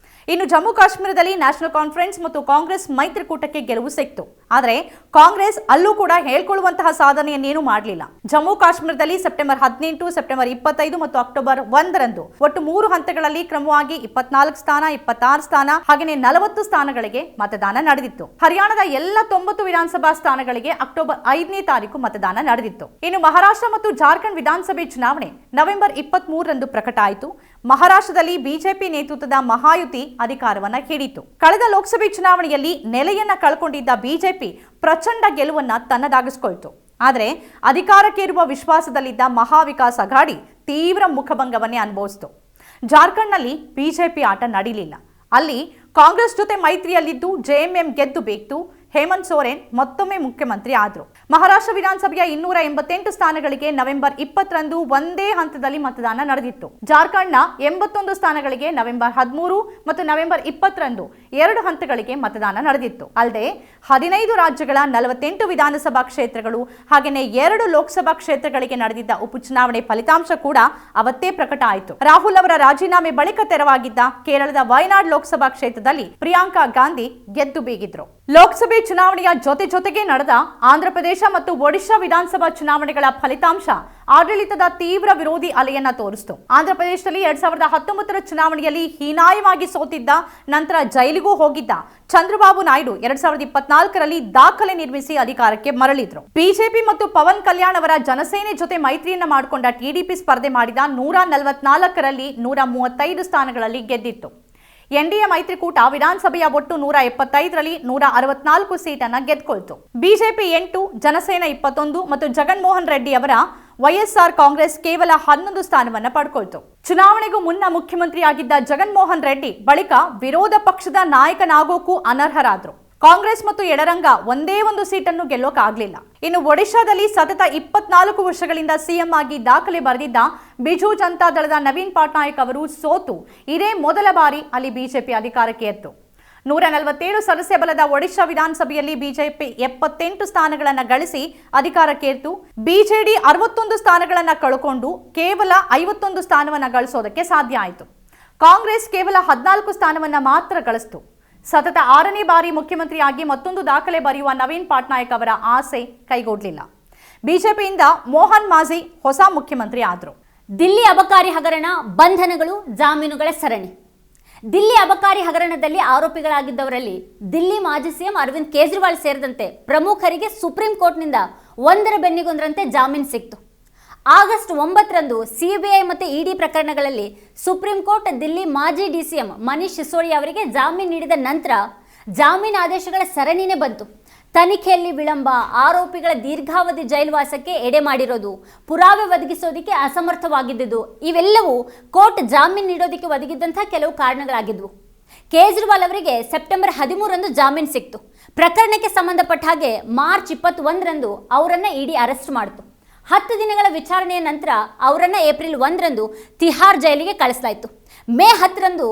ಇನ್ನು ಜಮ್ಮು ಕಾಶ್ಮೀರದಲ್ಲಿ ನ್ಯಾಷನಲ್ ಕಾನ್ಫರೆನ್ಸ್ ಮತ್ತು ಕಾಂಗ್ರೆಸ್ ಮೈತ್ರಿಕೂಟಕ್ಕೆ ಗೆಲುವು ಸಿಕ್ತು. ಆದರೆ ಕಾಂಗ್ರೆಸ್ ಅಲ್ಲೂ ಕೂಡ ಹೇಳ್ಕೊಳ್ಳುವಂತಹ ಸಾಧನೆಯನ್ನೇನು ಮಾಡಲಿಲ್ಲ. ಜಮ್ಮು ಕಾಶ್ಮೀರದಲ್ಲಿ ಸೆಪ್ಟೆಂಬರ್ 18, ಸೆಪ್ಟೆಂಬರ್ 25 ಮತ್ತು ಅಕ್ಟೋಬರ್ 1ರಂದು ಒಟ್ಟು 3 ಹಂತಗಳಲ್ಲಿ ಕ್ರಮವಾಗಿ 24 ಸ್ಥಾನ, 26 ಸ್ಥಾನ ಹಾಗೆಯೇ 40 ಸ್ಥಾನಗಳಿಗೆ ಮತದಾನ ನಡೆದಿತ್ತು. ಹರಿಯಾಣದ ಎಲ್ಲ 90 ವಿಧಾನಸಭಾ ಸ್ಥಾನಗಳಿಗೆ ಅಕ್ಟೋಬರ್ 5ನೇ ತಾರೀಕು ಮತದಾನ ನಡೆದಿತ್ತು. ಇನ್ನು ಮಹಾರಾಷ್ಟ್ರ ಮತ್ತು ಜಾರ್ಖಂಡ್ ವಿಧಾನಸಭೆ ಚುನಾವಣೆ ನವೆಂಬರ್ 23ರಂದು ಪ್ರಕಟ ಆಯಿತು. ಮಹಾರಾಷ್ಟ್ರದಲ್ಲಿ ಬಿಜೆಪಿ ನೇತೃತ್ವದ ಮಹಾಯುತಿ ಅಧಿಕಾರವನ್ನ ಹಿಡಿತು. ಕಳೆದ ಲೋಕಸಭೆ ಚುನಾವಣೆಯಲ್ಲಿ ನೆಲೆಯನ್ನ ಕಳ್ಕೊಂಡಿದ್ದ ಬಿಜೆಪಿ ಪ್ರಚಂಡ ಗೆಲುವನ್ನ ತನ್ನದಾಗಿಸಿಕೊಳ್ತು. ಆದರೆ ಅಧಿಕಾರಕ್ಕೆ ಇರುವ ವಿಶ್ವಾಸದಲ್ಲಿದ್ದ ಮಹಾವಿಕಾಸ್ ಅಘಾಡಿ ತೀವ್ರ ಮುಖಭಂಗವನ್ನೇ ಅನುಭವಿಸಿತು. ಜಾರ್ಖಂಡ್ನಲ್ಲಿ ಬಿಜೆಪಿ ಆಟ ನಡೀಲಿಲ್ಲ. ಅಲ್ಲಿ ಕಾಂಗ್ರೆಸ್ ಜೊತೆ ಮೈತ್ರಿಯಲ್ಲಿದ್ದು ಜೆಎಂಎಂ ಗೆದ್ದು ಬೇಕಿತ್ತು. ಹೇಮಂತ್ ಸೋರೆನ್ ಮತ್ತೊಮ್ಮೆ ಮುಖ್ಯಮಂತ್ರಿ ಆದರು. ಮಹಾರಾಷ್ಟ್ರ ವಿಧಾನಸಭೆಯ 288 ಸ್ಥಾನಗಳಿಗೆ ನವೆಂಬರ್ 20ರಂದು ಒಂದೇ ಹಂತದಲ್ಲಿ ಮತದಾನ ನಡೆದಿತ್ತು. ಜಾರ್ಖಂಡ್ನ 81 ಸ್ಥಾನಗಳಿಗೆ ನವೆಂಬರ್ 13 ಮತ್ತು ನವೆಂಬರ್ 20ರಂದು 2 ಹಂತಗಳಿಗೆ ಮತದಾನ ನಡೆದಿತ್ತು. ಅಲ್ಲದೆ 15 ರಾಜ್ಯಗಳ 48 ವಿಧಾನಸಭಾ ಕ್ಷೇತ್ರಗಳು ಹಾಗೆಯೇ 2 ಲೋಕಸಭಾ ಕ್ಷೇತ್ರಗಳಿಗೆ ನಡೆದಿದ್ದ ಉಪಚುನಾವಣೆ ಫಲಿತಾಂಶ ಕೂಡ ಅವತ್ತೇ ಪ್ರಕಟ ಆಯಿತು. ರಾಹುಲ್ ಅವರ ರಾಜೀನಾಮೆ ಬಳಿಕ ತೆರವಾಗಿದ್ದ ಕೇರಳದ ವಯನಾಡ್ ಲೋಕಸಭಾ ಕ್ಷೇತ್ರದಲ್ಲಿ ಪ್ರಿಯಾಂಕಾ ಗಾಂಧಿ ಗೆದ್ದು ಬೀಗಿದ್ರು. ಲೋಕಸಭೆ ಚುನಾವಣೆಯ ಜೊತೆಗೆ ನಡೆದ ಆಂಧ್ರಪ್ರದೇಶ ಮತ್ತು ಒಡಿಶಾ ವಿಧಾನಸಭಾ ಚುನಾವಣೆಗಳ ಫಲಿತಾಂಶ ಆಡಳಿತದ ತೀವ್ರ ವಿರೋಧಿ ಅಲೆಯನ್ನ ತೋರಿಸಿತು. ಆಂಧ್ರಪ್ರದೇಶದಲ್ಲಿ 2019ರ ಚುನಾವಣೆಯಲ್ಲಿ ಹೀನಾಯವಾಗಿ ಸೋತಿದ್ದ ನಂತರ ಜೈಲಿಗೂ ಹೋಗಿದ್ದ ಚಂದ್ರಬಾಬು ನಾಯ್ಡು 2024ರಲ್ಲಿ ದಾಖಲೆ ನಿರ್ಮಿಸಿ ಅಧಿಕಾರಕ್ಕೆ ಮರಳಿದ್ರು. ಬಿಜೆಪಿ ಮತ್ತು ಪವನ್ ಕಲ್ಯಾಣ್ ಅವರ ಜನಸೇನೆ ಜೊತೆ ಮೈತ್ರಿಯನ್ನ ಮಾಡಿಕೊಂಡ ಟಿಡಿಪಿ ಸ್ಪರ್ಧೆ ಮಾಡಿದ 144ರಲ್ಲಿ 135 ಸ್ಥಾನಗಳಲ್ಲಿ ಗೆದ್ದಿತ್ತು. ಎನ್ಡಿಎ ಮೈತ್ರಿಕೂಟ ವಿಧಾನಸಭೆಯ ಒಟ್ಟು 175ರಲ್ಲಿ 164 ಸೀಟನ್ನು ಗೆದ್ಕೊಳ್ತು. ಬಿಜೆಪಿ 8, ಜನಸೇನಾ 21 ಮತ್ತು ಜಗನ್ಮೋಹನ್ ರೆಡ್ಡಿ ಅವರ ವೈಎಸ್ಆರ್ ಕಾಂಗ್ರೆಸ್ ಕೇವಲ 11 ಸ್ಥಾನವನ್ನು ಪಡ್ಕೊಳ್ತು. ಚುನಾವಣೆಗೂ ಮುನ್ನ ಮುಖ್ಯಮಂತ್ರಿಯಾಗಿದ್ದ ಜಗನ್ಮೋಹನ್ ರೆಡ್ಡಿ ಬಳಿಕ ವಿರೋಧ ಪಕ್ಷದ ನಾಯಕನಾಗೋಕ್ಕೂ ಅನರ್ಹರಾದ್ರು. ಕಾಂಗ್ರೆಸ್ ಮತ್ತು ಎಡರಂಗ ಒಂದೇ ಒಂದು ಸೀಟನ್ನು ಗೆಲ್ಲೋಕಾಗ್ಲಿಲ್ಲ. ಇನ್ನು ಒಡಿಶಾದಲ್ಲಿ ಸತತ 24 ವರ್ಷಗಳಿಂದ ಸಿಎಂ ಆಗಿ ದಾಖಲೆ ಬರೆದಿದ್ದ ಬಿಜು ಜನತಾ ದಳದ ನವೀನ್ ಪಟ್ನಾಯಕ್ ಅವರು ಸೋತು ಇದೇ ಮೊದಲ ಬಾರಿ ಅಲ್ಲಿ ಬಿಜೆಪಿ ಅಧಿಕಾರಕ್ಕೆ ಎತ್ತು. 147 ಸದಸ್ಯ ಬಲದ ಒಡಿಶಾ ವಿಧಾನಸಭೆಯಲ್ಲಿ ಬಿಜೆಪಿ 78 ಸ್ಥಾನಗಳನ್ನು ಗಳಿಸಿ ಅಧಿಕಾರಕ್ಕೇರ್ತು. ಬಿಜೆಡಿ 61 ಸ್ಥಾನಗಳನ್ನು ಕಳ್ಕೊಂಡು ಕೇವಲ 51 ಸ್ಥಾನವನ್ನು ಗಳಿಸೋದಕ್ಕೆ ಸಾಧ್ಯ ಆಯಿತು. ಕಾಂಗ್ರೆಸ್ ಕೇವಲ 14 ಸ್ಥಾನವನ್ನು ಮಾತ್ರ ಗಳಿಸಿತು. ಸತತ 6ನೇ ಬಾರಿ ಮುಖ್ಯಮಂತ್ರಿಯಾಗಿ ಮತ್ತೊಂದು ದಾಖಲೆ ಬರೆಯುವ ನವೀನ್ ಪಟ್ನಾಯಕ್ ಅವರ ಆಸೆ ಕೈಗೂಡಲಿಲ್ಲ. ಬಿಜೆಪಿಯಿಂದ ಮೋಹನ್ ಮಾಝಿ ಹೊಸ ಮುಖ್ಯಮಂತ್ರಿ ಆದರು. ದಿಲ್ಲಿ ಅಬಕಾರಿ ಹಗರಣ, ಬಂಧನಗಳು, ಜಾಮೀನುಗಳ ಸರಣಿ. ದಿಲ್ಲಿ ಅಬಕಾರಿ ಹಗರಣದಲ್ಲಿ ಆರೋಪಿಗಳಾಗಿದ್ದವರಲ್ಲಿ ದಿಲ್ಲಿ ಮಾಜಿ ಸಿಎಂ ಅರವಿಂದ್ ಕೇಜ್ರಿವಾಲ್ ಸೇರಿದಂತೆ ಪ್ರಮುಖರಿಗೆ ಸುಪ್ರೀಂ ಕೋರ್ಟ್ನಿಂದ ಒಂದರ ಬೆನ್ನಿಗೊಂದರಂತೆ ಜಾಮೀನು ಸಿಕ್ತು. ಆಗಸ್ಟ್ 9ರಂದು ಸಿಬಿಐ ಮತ್ತು ಇಡಿ ಪ್ರಕರಣಗಳಲ್ಲಿ ಸುಪ್ರೀಂ ಕೋರ್ಟ್ ದಿಲ್ಲಿ ಮಾಜಿ ಡಿಸಿಎಂ ಮನೀಶ್ ಸಿಸೋಡಿಯಾ ಅವರಿಗೆ ಜಾಮೀನು ನೀಡಿದ ನಂತರ ಜಾಮೀನು ಆದೇಶಗಳ ಸರಣಿನೇ ಬಂತು. ತನಿಖೆಯಲ್ಲಿ ವಿಳಂಬ, ಆರೋಪಿಗಳ ದೀರ್ಘಾವಧಿ ಜೈಲುವಾಸಕ್ಕೆ ಎಡೆ ಮಾಡಿರೋದು, ಪುರಾವೆ ಒದಗಿಸೋದಕ್ಕೆ ಅಸಮರ್ಥವಾಗಿದ್ದುದು ಇವೆಲ್ಲವೂ ಕೋರ್ಟ್ ಜಾಮೀನು ನೀಡೋದಕ್ಕೆ ಒದಗಿದ್ದಂಥ ಕೆಲವು ಕಾರಣಗಳಾಗಿದ್ವು. ಕೇಜ್ರಿವಾಲ್ ಅವರಿಗೆ ಸೆಪ್ಟೆಂಬರ್ 13ರಂದು ಜಾಮೀನು ಸಿಕ್ತು. ಪ್ರಕರಣಕ್ಕೆ ಸಂಬಂಧಪಟ್ಟ ಹಾಗೆ ಮಾರ್ಚ್ 21ರಂದು ಅವರನ್ನು ಇಡಿ ಅರೆಸ್ಟ್ ಮಾಡಿತು. 10 ದಿನಗಳ ವಿಚಾರಣೆಯ ನಂತರ ಅವರನ್ನು ಏಪ್ರಿಲ್ 1ರಂದು ತಿಹಾರ್ ಜೈಲಿಗೆ ಕಳಿಸಲಾಯಿತು. ಮೇ 10ರಂದು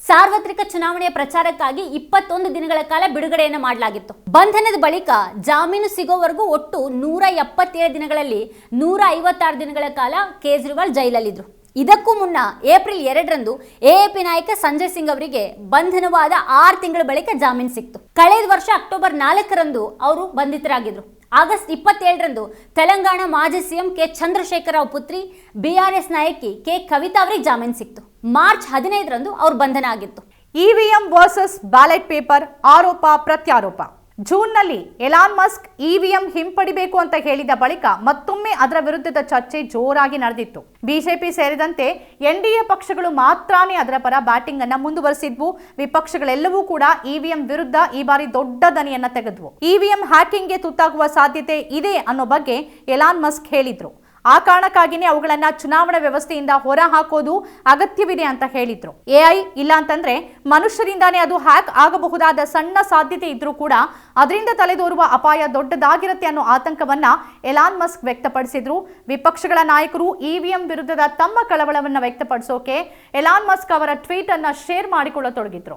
ಸಾರ್ವತ್ರಿಕ ಚುನಾವಣೆಯ ಪ್ರಚಾರಕ್ಕಾಗಿ 21 ದಿನಗಳ ಕಾಲ ಬಿಡುಗಡೆಯನ್ನು ಮಾಡಲಾಗಿತ್ತು. ಬಂಧನದ ಬಳಿಕ ಜಾಮೀನು ಸಿಗೋವರೆಗೂ ಒಟ್ಟು 177 ದಿನಗಳಲ್ಲಿ 156 ದಿನಗಳ ಕಾಲ ಕೇಜ್ರಿವಾಲ್ ಜೈಲಲ್ಲಿದ್ದರು. ಇದಕ್ಕೂ ಮುನ್ನ ಏಪ್ರಿಲ್ 2ರಂದು ಎಎಪಿ ನಾಯಕ ಸಂಜಯ್ ಸಿಂಗ್ ಅವರಿಗೆ ಬಂಧನವಾದ 6 ತಿಂಗಳ ಬಳಿಕ ಜಾಮೀನು ಸಿಕ್ತು. ಕಳೆದ ವರ್ಷ ಅಕ್ಟೋಬರ್ 4ರಂದು ಅವರು ಬಂಧಿತರಾಗಿದ್ದರು. ಆಗಸ್ಟ್ 27ರಂದು ತೆಲಂಗಾಣ ಮಾಜಿ ಸಿಎಂ ಕೆ ಚಂದ್ರಶೇಖರ್ ರಾವ್ ಪುತ್ರಿ ಬಿಆರ್ಎಸ್ ನಾಯಕಿ ಕೆ ಕವಿತಾ ಅವರಿಗೆ ಜಾಮೀನು ಸಿಕ್ತು. ಮಾರ್ಚ್ 15ರಂದು ಅವರು ಬಂಧನ ಆಗಿತ್ತು. ಇವಿಎಂ ವರ್ಸಸ್ ಬ್ಯಾಲೆಟ್ ಪೇಪರ್ ಆರೋಪ ಪ್ರತ್ಯಾರೋಪ. ಜೂನ್ನಲ್ಲಿ ಎಲಾನ್ ಮಸ್ಕ್ ಇವಿಎಂ ಹಿಂಪಡಿಬೇಕು ಅಂತ ಹೇಳಿದ ಬಳಿಕ ಮತ್ತೊಮ್ಮೆ ಅದರ ವಿರುದ್ಧದ ಚರ್ಚೆ ಜೋರಾಗಿ ನಡೆದಿತ್ತು. ಬಿಜೆಪಿ ಸೇರಿದಂತೆ ಎನ್ಡಿಎ ಪಕ್ಷಗಳು ಮಾತ್ರನೇ ಅದರ ಪರ ಬ್ಯಾಟಿಂಗ್ ಅನ್ನ ಮುಂದುವರೆಸಿದ್ವು. ವಿಪಕ್ಷಗಳೆಲ್ಲವೂ ಕೂಡ ಇವಿಎಂ ವಿರುದ್ಧ ಈ ಬಾರಿ ದೊಡ್ಡ ದನಿಯನ್ನ ತೆಗೆದ್ವು. ಇವಿಎಂ ಹ್ಯಾಕಿಂಗ್ಗೆ ತುತ್ತಾಗುವ ಸಾಧ್ಯತೆ ಇದೆ ಅನ್ನೋ ಬಗ್ಗೆ ಎಲಾನ್ ಮಸ್ಕ್ ಹೇಳಿದ್ರು. ಆ ಕಾರಣಕ್ಕಾಗಿನೇ ಅವುಗಳನ್ನ ಚುನಾವಣಾ ವ್ಯವಸ್ಥೆಯಿಂದ ಹೊರ ಹಾಕೋದು ಅಗತ್ಯವಿದೆ ಅಂತ ಹೇಳಿದ್ರು. ಎಐ ಇಲ್ಲ ಅಂತಂದ್ರೆ ಮನುಷ್ಯರಿಂದಾನೇ ಅದು ಹ್ಯಾಕ್ ಆಗಬಹುದಾದ ಸಣ್ಣ ಸಾಧ್ಯತೆ ಇದ್ರೂ ಕೂಡ ಅದರಿಂದ ತಲೆದೋರುವ ಅಪಾಯ ದೊಡ್ಡದಾಗಿರುತ್ತೆ ಅನ್ನೋ ಆತಂಕವನ್ನ ಎಲಾನ್ ಮಸ್ಕ್ ವ್ಯಕ್ತಪಡಿಸಿದ್ರು. ವಿಪಕ್ಷಗಳ ನಾಯಕರು ಇವಿಎಂ ವಿರುದ್ಧದ ತಮ್ಮ ಕಳವಳವನ್ನ ವ್ಯಕ್ತಪಡಿಸೋಕೆ ಎಲಾನ್ ಮಸ್ಕ್ ಅವರ ಟ್ವೀಟ್ ಅನ್ನ ಶೇರ್ ಮಾಡಿಕೊಳ್ಳತೊಡಗಿದ್ರು.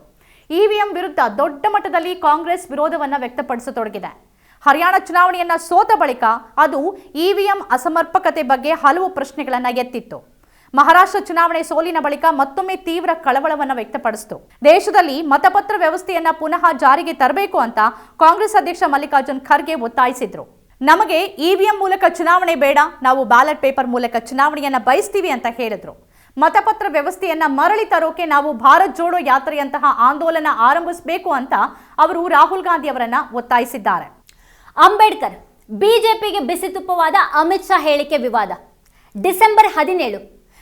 ಇವಿಎಂ ವಿರುದ್ಧ ದೊಡ್ಡ ಮಟ್ಟದಲ್ಲಿ ಕಾಂಗ್ರೆಸ್ ವಿರೋಧವನ್ನ ವ್ಯಕ್ತಪಡಿಸತೊಡಗಿದೆ. ಹರಿಯಾಣ ಚುನಾವಣೆಯನ್ನ ಸೋತ ಬಳಿಕ ಅದು ಇವಿಎಂ ಅಸಮರ್ಪಕತೆ ಬಗ್ಗೆ ಹಲವು ಪ್ರಶ್ನೆಗಳನ್ನ ಎತ್ತಿತ್ತು. ಮಹಾರಾಷ್ಟ್ರ ಚುನಾವಣೆ ಸೋಲಿನ ಬಳಿಕ ಮತ್ತೊಮ್ಮೆ ತೀವ್ರ ಕಳವಳವನ್ನು ವ್ಯಕ್ತಪಡಿಸಿತು. ದೇಶದಲ್ಲಿ ಮತಪತ್ರ ವ್ಯವಸ್ಥೆಯನ್ನ ಪುನಃ ಜಾರಿಗೆ ತರಬೇಕು ಅಂತ ಕಾಂಗ್ರೆಸ್ ಅಧ್ಯಕ್ಷ ಮಲ್ಲಿಕಾರ್ಜುನ್ ಖರ್ಗೆ ಒತ್ತಾಯಿಸಿದ್ರು. ನಮಗೆ ಇವಿಎಂ ಮೂಲಕ ಚುನಾವಣೆ ಬೇಡ, ನಾವು ಬ್ಯಾಲೆಟ್ ಪೇಪರ್ ಮೂಲಕ ಚುನಾವಣೆಯನ್ನ ಬಯಸ್ತೀವಿ ಅಂತ ಹೇಳಿದ್ರು. ಮತಪತ್ರ ವ್ಯವಸ್ಥೆಯನ್ನ ಮರಳಿ ತರೋಕೆ ನಾವು ಭಾರತ್ ಜೋಡೋ ಯಾತ್ರೆಯಂತಹ ಆಂದೋಲನ ಆರಂಭಿಸಬೇಕು ಅಂತ ಅವರು ರಾಹುಲ್ ಗಾಂಧಿ ಅವರನ್ನ ಒತ್ತಾಯಿಸಿದ್ದಾರೆ. ಅಂಬೇಡ್ಕರ್ ಬಿಜೆಪಿಗೆ ಬಿಸಿ ತುಪ್ಪವಾದ ಅಮಿತ್ ಶಾ ಹೇಳಿಕೆ ವಿವಾದ. ಡಿಸೆಂಬರ್ 17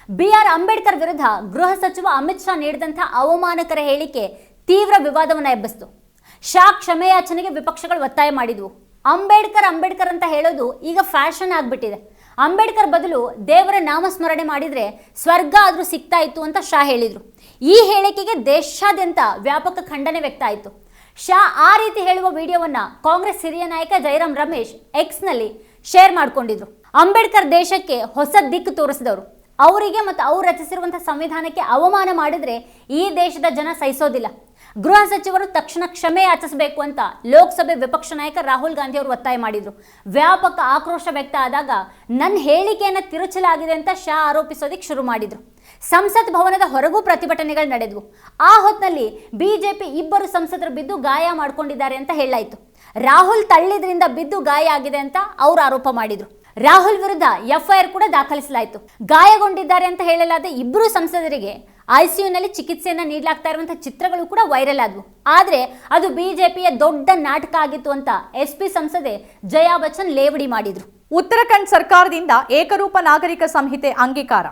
ಬಿಆರ್ ಅಂಬೇಡ್ಕರ್ ವಿರುದ್ಧ ಗೃಹ ಸಚಿವ ಅಮಿತ್ ಶಾ ನೀಡಿದಂತಹ ಅವಮಾನಕರ ಹೇಳಿಕೆ ತೀವ್ರ ವಿವಾದವನ್ನು ಎಬ್ಬಿಸಿತು. ಶಾ ಕ್ಷಮೆಯಾಚನೆಗೆ ವಿಪಕ್ಷಗಳು ಒತ್ತಾಯ ಮಾಡಿದ್ವು. ಅಂಬೇಡ್ಕರ್ ಅಂತ ಹೇಳೋದು ಈಗ ಫ್ಯಾಷನ್ ಆಗ್ಬಿಟ್ಟಿದೆ. ಅಂಬೇಡ್ಕರ್ ಬದಲು ದೇವರ ನಾಮಸ್ಮರಣೆ ಮಾಡಿದ್ರೆ ಸ್ವರ್ಗ ಆದ್ರೂ ಸಿಗ್ತಾ ಇತ್ತು ಅಂತ ಶಾ ಹೇಳಿದ್ರು. ಈ ಹೇಳಿಕೆಗೆ ದೇಶಾದ್ಯಂತ ವ್ಯಾಪಕ ಖಂಡನೆ ವ್ಯಕ್ತ ಆಯಿತು. ಶಾ ಆ ರೀತಿ ಹೇಳುವ ವಿಡಿಯೋವನ್ನ ಕಾಂಗ್ರೆಸ್ ಹಿರಿಯ ನಾಯಕ ಜೈರಾಮ್ ರಮೇಶ್ ಎಕ್ಸ್ನಲ್ಲಿ ಶೇರ್ ಮಾಡಿಕೊಂಡಿದ್ರು. ಅಂಬೇಡ್ಕರ್ ದೇಶಕ್ಕೆ ಹೊಸ ದಿಕ್ಕು ತೋರಿಸಿದವರು. ಅವರಿಗೆ ಮತ್ತು ಅವರು ರಚಿಸಿರುವಂತಹ ಸಂವಿಧಾನಕ್ಕೆ ಅವಮಾನ ಮಾಡಿದ್ರೆ ಈ ದೇಶದ ಜನ ಸಹಿಸೋದಿಲ್ಲ. ಗೃಹ ಸಚಿವರು ತಕ್ಷಣ ಕ್ಷಮೆ ಯಾಚಿಸಬೇಕು ಅಂತ ಲೋಕಸಭೆ ವಿಪಕ್ಷ ನಾಯಕ ರಾಹುಲ್ ಗಾಂಧಿ ಅವರು ಒತ್ತಾಯ ಮಾಡಿದ್ರು. ವ್ಯಾಪಕ ಆಕ್ರೋಶ ವ್ಯಕ್ತ ಆದಾಗ ನನ್ನ ಹೇಳಿಕೆಯನ್ನು ತಿರುಚಲಾಗಿದೆ ಅಂತ ಶಾ ಆರೋಪಿಸೋದಕ್ಕೆ ಶುರು ಮಾಡಿದ್ರು. ಸಂಸತ್ ಭವನದ ಹೊರಗೂ ಪ್ರತಿಭಟನೆಗಳು ನಡೆದವು. ಆ ಹೊತ್ತಿನಲ್ಲಿ ಬಿಜೆಪಿ 2 ಸಂಸದರು ಬಿದ್ದು ಗಾಯ ಮಾಡಿಕೊಂಡಿದ್ದಾರೆ ಅಂತ ಹೇಳಲಾಯಿತು. ರಾಹುಲ್ ತಳ್ಳಿದ್ರಿಂದ ಬಿದ್ದು ಗಾಯ ಆಗಿದೆ ಅಂತ ಅವರು ಆರೋಪ ಮಾಡಿದ್ರು. ರಾಹುಲ್ ವಿರುದ್ಧ ಎಫ್ಐಆರ್ ಕೂಡ ದಾಖಲಿಸಲಾಯಿತು. ಗಾಯಗೊಂಡಿದ್ದಾರೆ ಅಂತ ಹೇಳಲಾದ 2 ಸಂಸದರಿಗೆ ಐಸಿಯುನಲ್ಲಿ ಚಿಕಿತ್ಸೆಯನ್ನ ನೀಡಲಾಗ್ತಾ ಇರುವಂತಹ ಚಿತ್ರಗಳು ಕೂಡ ವೈರಲ್ ಆದವು. ಆದರೆ ಅದು ಬಿಜೆಪಿಯ ದೊಡ್ಡ ನಾಟಕ ಆಗಿತ್ತು ಅಂತ ಎಸ್ಪಿ ಸಂಸದೆ ಜಯಾ ಬಚ್ಚನ್ ಲೇವಡಿ ಮಾಡಿದ್ರು. ಉತ್ತರಾಖಂಡ್ ಸರ್ಕಾರದಿಂದ ಏಕರೂಪ ನಾಗರಿಕ ಸಂಹಿತೆ ಅಂಗೀಕಾರ.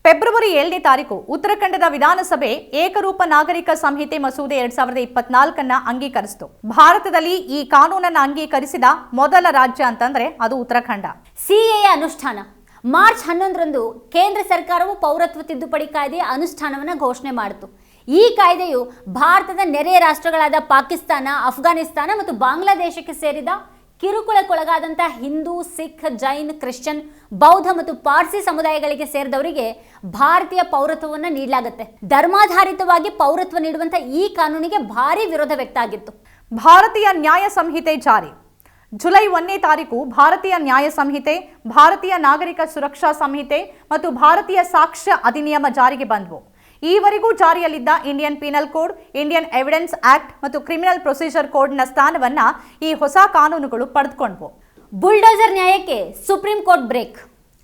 ಫೆಬ್ರವರಿ 7ನೇ ತಾರೀಕು ಉತ್ತರಾಖಂಡದ ವಿಧಾನಸಭೆ ಏಕರೂಪ ನಾಗರಿಕ ಸಂಹಿತೆ ಮಸೂದೆ 2024 ಅಂಗೀಕರಿಸಿತು. ಭಾರತದಲ್ಲಿ ಈ ಕಾನೂನನ್ನು ಅಂಗೀಕರಿಸಿದ ಮೊದಲ ರಾಜ್ಯ ಅಂತಂದ್ರೆ ಅದು ಉತ್ತರಾಖಂಡ. ಸಿಎಎ ಅನುಷ್ಠಾನ. ಮಾರ್ಚ್ 11ರಂದು ಕೇಂದ್ರ ಸರ್ಕಾರವು ಪೌರತ್ವ ತಿದ್ದುಪಡಿ ಕಾಯ್ದೆಯ ಅನುಷ್ಠಾನವನ್ನು ಘೋಷಣೆ ಮಾಡಿತು. ಈ ಕಾಯ್ದೆಯು ಭಾರತದ ನೆರೆಯ ರಾಷ್ಟ್ರಗಳಾದ ಪಾಕಿಸ್ತಾನ, ಅಫ್ಘಾನಿಸ್ತಾನ ಮತ್ತು ಬಾಂಗ್ಲಾದೇಶಕ್ಕೆ ಸೇರಿದ ಕಿರುಕುಳಕ್ಕೊಳಗಾದಂತಹ ಹಿಂದೂ, ಸಿಖ್, ಜೈನ್, ಕ್ರಿಶ್ಚಿಯನ್, ಬೌದ್ಧ ಮತ್ತು ಪಾರ್ಸಿ ಸಮುದಾಯಗಳಿಗೆ ಸೇರಿದವರಿಗೆ ಭಾರತೀಯ ಪೌರತ್ವವನ್ನು ನೀಡಲಾಗುತ್ತೆ. ಧರ್ಮಾಧಾರಿತವಾಗಿ ಪೌರತ್ವ ನೀಡುವಂತಹ ಈ ಕಾನೂನಿಗೆ ಭಾರಿ ವಿರೋಧ ವ್ಯಕ್ತ ಆಗಿತ್ತು. ಭಾರತೀಯ ನ್ಯಾಯ ಸಂಹಿತೆ ಜಾರಿ. ಜುಲೈ 1ನೇ ತಾರೀಕು ಭಾರತೀಯ ನ್ಯಾಯ ಸಂಹಿತೆ, ಭಾರತೀಯ ನಾಗರಿಕ ಸುರಕ್ಷಾ ಸಂಹಿತೆ ಮತ್ತು ಭಾರತೀಯ ಸಾಕ್ಷ್ಯ ಅಧಿನಿಯಮ ಜಾರಿಗೆ ಬಂದವು. ಈವರೆಗೂ ಜಾರಿಯಲ್ಲಿದ್ದ Indian penal code, Indian evidence act ಮತ್ತು ಕ್ರಿಮಿನಲ್ ಪ್ರೊಸೀಜರ್ ಕೋಡ್ನ ಸ್ಥಾನವನ್ನ ಈ ಹೊಸ ಕಾನೂನುಗಳು ಪಡೆದುಕೊಂಡವು. ಬುಲ್ಡೋಜರ್ ನ್ಯಾಯಕ್ಕೆ ಸುಪ್ರೀಂ ಕೋರ್ಟ್ ಬ್ರೇಕ್.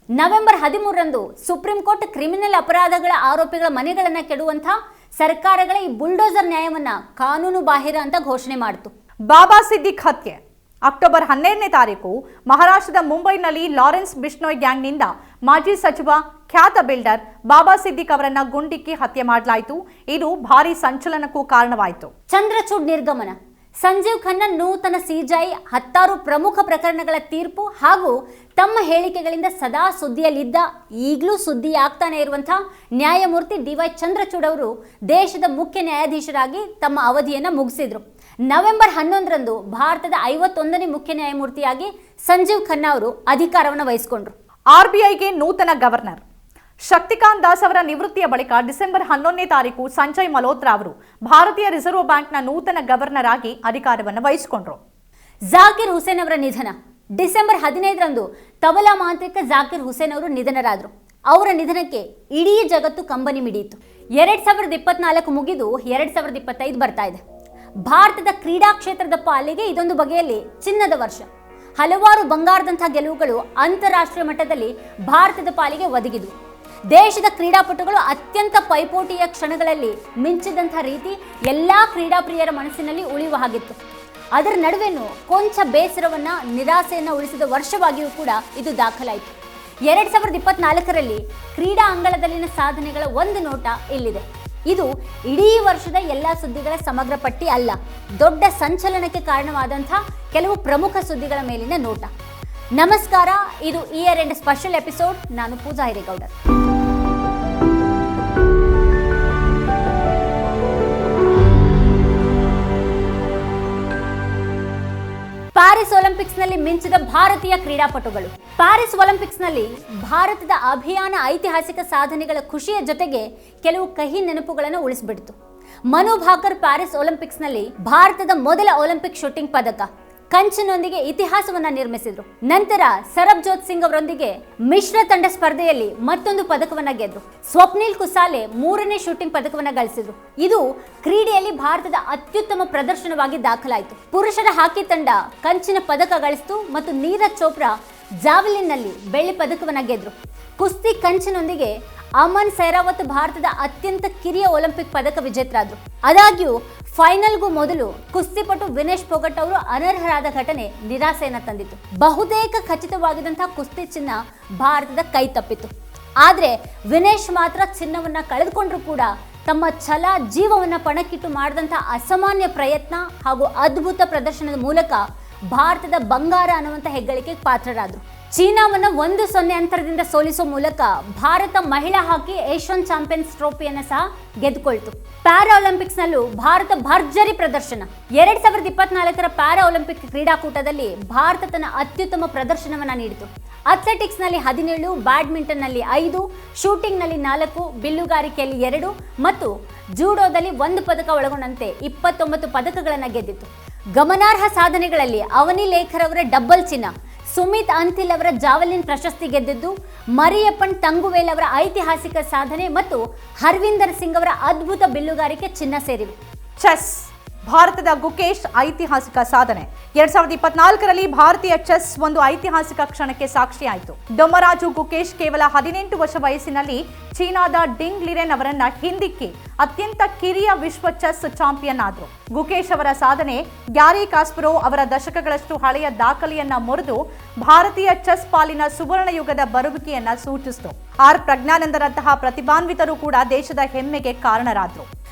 ನವೆಂಬರ್ 13ರಂದು ಸುಪ್ರೀಂ ಕೋರ್ಟ್ ಕ್ರಿಮಿನಲ್ ಅಪರಾಧಗಳ ಆರೋಪಿಗಳ ಮನೆಗಳನ್ನು ಕೆಡುವಂತಹ ಸರ್ಕಾರಗಳ ಈ ಬುಲ್ಡೋಜರ್ ನ್ಯಾಯವನ್ನ ಕಾನೂನು ಬಾಹಿರ ಅಂತ ಘೋಷಣೆ ಮಾಡಿತು. ಬಾಬಾ ಸಿದ್ದಿಕ್ ಹತ್ಯೆ. ಅಕ್ಟೋಬರ್ 12ನೇ ತಾರೀಕು ಮಹಾರಾಷ್ಟ್ರದ ಮುಂಬೈನಲ್ಲಿ ಲಾರೆನ್ಸ್ ಬಿಷ್ಣೋಯ್ ಗ್ಯಾಂಗ್ನಿಂದ ಮಾಜಿ ಸಚಿವ, ಖ್ಯಾತ ಬಿಲ್ಡರ್ ಬಾಬಾ ಸಿದ್ದಿಕ್ ಅವರನ್ನ ಗುಂಡಿಕ್ಕಿ ಹತ್ಯೆ ಮಾಡಲಾಯಿತು. ಇದು ಭಾರಿ ಸಂಚಲನಕ್ಕೂ ಕಾರಣವಾಯಿತು. ಚಂದ್ರಚೂಡ್ ನಿರ್ಗಮನ. ಸಂಜೀವ್ ಖನ್ನಾ ನೂತನ ಸಿಜೈ 10 ಪ್ರಮುಖ ಪ್ರಕರಣಗಳ ತೀರ್ಪು ಹಾಗೂ ತಮ್ಮ ಹೇಳಿಕೆಗಳಿಂದ ಸದಾ ಸುದ್ದಿಯಲ್ಲಿದ್ದ, ಈಗಲೂ ಸುದ್ದಿ ಆಗ್ತಾನೆ ಇರುವಂತಹ ನ್ಯಾಯಮೂರ್ತಿ ಡಿವೈ ಚಂದ್ರಚೂಡ್ ಅವರು ದೇಶದ ಮುಖ್ಯ ನ್ಯಾಯಾಧೀಶರಾಗಿ ತಮ್ಮ ಅವಧಿಯನ್ನು ಮುಗಿಸಿದ್ರು. ನವೆಂಬರ್ 11ರಂದು ಭಾರತದ 51ನೇ ಮುಖ್ಯ ನ್ಯಾಯಮೂರ್ತಿಯಾಗಿ ಸಂಜೀವ್ ಖನ್ನಾ ಅವರು ಅಧಿಕಾರವನ್ನು ವಹಿಸಿಕೊಂಡ್ರು. ಆರ್ಬಿಐಗೆ ನೂತನ ಗವರ್ನರ್. ಶಕ್ತಿಕಾಂತ್ ದಾಸ್ ಅವರ ನಿವೃತ್ತಿಯ ಬಳಿಕ ಡಿಸೆಂಬರ್ 11ನೇ ತಾರೀಕು ಸಂಜಯ್ ಮಲ್ಹೋತ್ರಾ ಅವರು ಭಾರತೀಯ ರಿಸರ್ವ್ ಬ್ಯಾಂಕ್ನ ನೂತನ ಗವರ್ನರ್ ಆಗಿ ಅಧಿಕಾರವನ್ನು ವಹಿಸಿಕೊಂಡ್ರು. ಜಾಕಿರ್ ಹುಸೇನ್ ಅವರ ನಿಧನ. ಡಿಸೆಂಬರ್ 15ರಂದು ತಬಲಾ ಮಾಂತ್ರಿಕ ಜಾಕಿರ್ ಹುಸೇನ್ ಅವರು ನಿಧನರಾದರು. ಅವರ ನಿಧನಕ್ಕೆ ಇಡೀ ಜಗತ್ತು ಕಂಬನಿ ಮಿಡಿಯಿತು. 2024 ಮುಗಿದು 2025 ಬರ್ತಾ ಇದೆ. ಭಾರತದ ಕ್ರೀಡಾ ಕ್ಷೇತ್ರದ ಪಾಲಿಗೆ ಇದೊಂದು ಬಗೆಯಲ್ಲಿ ಚಿನ್ನದ ವರ್ಷ. ಹಲವಾರು ಬಂಗಾರದಂತಹ ಗೆಲುವುಗಳು ಅಂತಾರಾಷ್ಟ್ರೀಯ ಮಟ್ಟದಲ್ಲಿ ಭಾರತದ ಪಾಲಿಗೆ ಒದಗಿದವು. ದೇಶದ ಕ್ರೀಡಾಪಟುಗಳು ಅತ್ಯಂತ ಪೈಪೋಟಿಯ ಕ್ಷಣಗಳಲ್ಲಿ ಮಿಂಚಿದಂತಹ ರೀತಿ ಎಲ್ಲ ಕ್ರೀಡಾಪ್ರಿಯರ ಮನಸ್ಸಿನಲ್ಲಿ ಉಳಿಯುವ ಹಾಗಿತ್ತು. ಅದರ ನಡುವೆನೂ ಕೊಂಚ ಬೇಸರವನ್ನ, ನಿರಾಸೆಯನ್ನು ಉಳಿಸಿದ ವರ್ಷವಾಗಿಯೂ ಕೂಡ ಇದು ದಾಖಲಾಯಿತು. 2024ರಲ್ಲಿ ಕ್ರೀಡಾ ಅಂಗಳದಲ್ಲಿನ ಸಾಧನೆಗಳ ಒಂದು ನೋಟ ಇಲ್ಲಿದೆ. ಇದು ಇಡೀ ವರ್ಷದ ಎಲ್ಲ ಸುದ್ದಿಗಳ ಸಮಗ್ರ ಪಟ್ಟಿ ಅಲ್ಲ, ದೊಡ್ಡ ಸಂಚಲನಕ್ಕೆ ಕಾರಣವಾದಂಥ ಕೆಲವು ಪ್ರಮುಖ ಸುದ್ದಿಗಳ ಮೇಲಿನ ನೋಟ. ನಮಸ್ಕಾರ, ಇದು ಇಯರ್ ಎಂಡ್ ಸ್ಪೆಷಲ್ ಎಪಿಸೋಡ್. ನಾನು ಪೂಜಾ ಹಿರೇಗೌಡರ್. ಪ್ಯಾರಿಸ್ ಒಲಿಂಪಿಕ್ಸ್ನಲ್ಲಿ ಮಿಂಚಿದ ಭಾರತೀಯ ಕ್ರೀಡಾಪಟುಗಳು. ಪ್ಯಾರಿಸ್ ಒಲಿಂಪಿಕ್ಸ್ನಲ್ಲಿ ಭಾರತದ ಅಭಿಯಾನ ಐತಿಹಾಸಿಕ ಸಾಧನೆಗಳ ಖುಷಿಯ ಜೊತೆಗೆ ಕೆಲವು ಕಹಿ ನೆನಪುಗಳನ್ನು ಉಳಿಸಿಬಿಡ್ತು. ಮನು ಭಾಕರ್ ಪ್ಯಾರಿಸ್ ಒಲಿಂಪಿಕ್ಸ್ನಲ್ಲಿ ಭಾರತದ ಮೊದಲ ಒಲಿಂಪಿಕ್ ಶೂಟಿಂಗ್ ಪದಕ, ಕಂಚಿನೊಂದಿಗೆ ಇತಿಹಾಸವನ್ನ ನಿರ್ಮಿಸಿದ್ರು. ನಂತರ ಸರಬ್ಜೋತ್ ಸಿಂಗ್ ಅವರೊಂದಿಗೆ ಮಿಶ್ರ ತಂಡ ಸ್ಪರ್ಧೆಯಲ್ಲಿ ಮತ್ತೊಂದು ಪದಕವನ್ನ ಗೆದ್ರು. ಸ್ವಪ್ನಿಲ್ ಕುಸಾಲೆ 3ನೇ ಶೂಟಿಂಗ್ ಪದಕವನ್ನ ಗಳಿಸಿದ್ರು. ಇದು ಕ್ರೀಡೆಯಲ್ಲಿ ಭಾರತದ ಅತ್ಯುತ್ತಮ ಪ್ರದರ್ಶನವಾಗಿ ದಾಖಲಾಯಿತು. ಪುರುಷರ ಹಾಕಿ ತಂಡ ಕಂಚಿನ ಪದಕ ಗಳಿಸಿತು ಮತ್ತು ನೀರಜ್ ಚೋಪ್ರಾ ಜಾವೆಲಿನ್ ನಲ್ಲಿ ಬೆಳ್ಳಿ ಪದಕವನ್ನ ಗೆದ್ರು. ಕುಸ್ತಿ ಕಂಚಿನೊಂದಿಗೆ ಅಮನ್ ಸೈರಾವತ್ ಭಾರತದ ಅತ್ಯಂತ ಕಿರಿಯ ಒಲಿಂಪಿಕ್ ಪದಕ ವಿಜೇತರಾದ್ರು. ಆದಾಗ್ಯೂ ಫೈನಲ್ಗೂ ಮೊದಲು ಕುಸ್ತಿಪಟು ವಿನೇಶ್ ಫೋಗಟ್ ಅವರು ಅನರ್ಹರಾದ ಘಟನೆ ನಿರಾಸೆಯನ್ನ ತಂದಿತ್ತು. ಬಹುತೇಕ ಖಚಿತವಾಗಿದ್ದಂತಹ ಕುಸ್ತಿ ಚಿನ್ನ ಭಾರತದ ಕೈ ತಪ್ಪಿತ್ತು. ಆದ್ರೆ ವಿನೇಶ್ ಮಾತ್ರ ಚಿನ್ನವನ್ನ ಕಳೆದುಕೊಂಡ್ರು ಕೂಡ ತಮ್ಮ ಛಲ ಜೀವವನ್ನ ಪಣಕ್ಕಿಟ್ಟು ಮಾಡಿದಂತಹ ಅಸಾಮಾನ್ಯ ಪ್ರಯತ್ನ ಹಾಗೂ ಅದ್ಭುತ ಪ್ರದರ್ಶನದ ಮೂಲಕ ಭಾರತದ ಬಂಗಾರ ಅನ್ನುವಂಥ ಹೆಗ್ಗಳಿಕೆಗೆ ಪಾತ್ರರಾದರು. ಚೀನಾವನ್ನು 1-0 ಅಂತರದಿಂದ ಸೋಲಿಸುವ ಮೂಲಕ ಭಾರತ ಮಹಿಳಾ ಹಾಕಿ ಏಷ್ಯನ್ ಚಾಂಪಿಯನ್ಸ್ ಟ್ರೋಫಿಯನ್ನು ಸಹ ಗೆದ್ದುಕೊಳ್ತು. ಪ್ಯಾರಾ ಒಲಿಂಪಿಕ್ಸ್ ನಲ್ಲೂ ಭಾರತ ಭರ್ಜರಿ ಪ್ರದರ್ಶನ. 2024ರ ಪ್ಯಾರಾ ಒಲಿಂಪಿಕ್ ಕ್ರೀಡಾಕೂಟದಲ್ಲಿ ಭಾರತ ತನ್ನ ಅತ್ಯುತ್ತಮ ಪ್ರದರ್ಶನವನ್ನ ನೀಡಿತು. ಅಥ್ಲೆಟಿಕ್ಸ್ ನಲ್ಲಿ 17, ಬ್ಯಾಡ್ಮಿಂಟನ್ ನಲ್ಲಿ 5, ಶೂಟಿಂಗ್ ನಲ್ಲಿ 4, ಬಿಲ್ಲುಗಾರಿಕೆಯಲ್ಲಿ 2 ಮತ್ತು ಜೂಡೋದಲ್ಲಿ 1 ಪದಕ ಒಳಗೊಂಡಂತೆ 29 ಪದಕಗಳನ್ನು ಗೆದ್ದಿತ್ತು. ಗಮನಾರ್ಹ ಸಾಧನೆಗಳಲ್ಲಿ ಅವನಿ ಲೇಖರ್ ಅವರ ಡಬ್ಬಲ್ ಚಿನ್ನ, ಸುಮಿತ್ ಅಂತಿಲ್ ಅವರ ಜಾವೆಲಿನ್ ಪ್ರಶಸ್ತಿ ಗೆದ್ದಿದ್ದು, ಮರಿಯಪ್ಪನ್ ತಂಗುವೇಲ್ ಅವರ ಐತಿಹಾಸಿಕ ಸಾಧನೆ ಮತ್ತು ಹರ್ವಿಂದರ್ ಸಿಂಗ್ ಅವರ ಅದ್ಭುತ ಬಿಲ್ಲುಗಾರಿಕೆ ಚಿನ್ನ ಸೇರಿವೆ. ಚೆಸ್ ಭಾರತದ ಗುಕೇಶ್ ಐತಿಹಾಸಿಕ ಸಾಧನೆ. 2024ರಲ್ಲಿ ಭಾರತೀಯ ಚೆಸ್ ಒಂದು ಐತಿಹಾಸಿಕ ಕ್ಷಣಕ್ಕೆ ಸಾಕ್ಷಿಯಾಯಿತು. ಡೊಮ್ಮರಾಜು ಗುಕೇಶ್ ಕೇವಲ 18 ವರ್ಷ ವಯಸ್ಸಿನಲ್ಲಿ ಚೀನಾದ ಡಿಂಗ್ ಲಿರೆನ್ ಅವರನ್ನ ಹಿಂದಿಕ್ಕಿ ಅತ್ಯಂತ ಕಿರಿಯ ವಿಶ್ವ ಚೆಸ್ ಚಾಂಪಿಯನ್ ಆದರು. ಗುಕೇಶ್ ಅವರ ಸಾಧನೆ ಗ್ಯಾರಿ ಕಾಸ್ಪರೋವ್ ಅವರ ದಶಕಗಳಷ್ಟು ಹಳೆಯ ದಾಖಲೆಯನ್ನ ಮುರಿದು ಭಾರತೀಯ ಚೆಸ್ ಪಾಲಿನ ಸುವರ್ಣ ಯುಗದ ಬರುವಿಕೆಯನ್ನ ಸೂಚಿಸಿತು. ಆರ್ ಪ್ರಜ್ಞಾನಂದರಂತಹ ಪ್ರತಿಭಾನ್ವಿತರು ಕೂಡ ದೇಶದ ಹೆಮ್ಮೆಗೆ ಕಾರಣರಾದರು.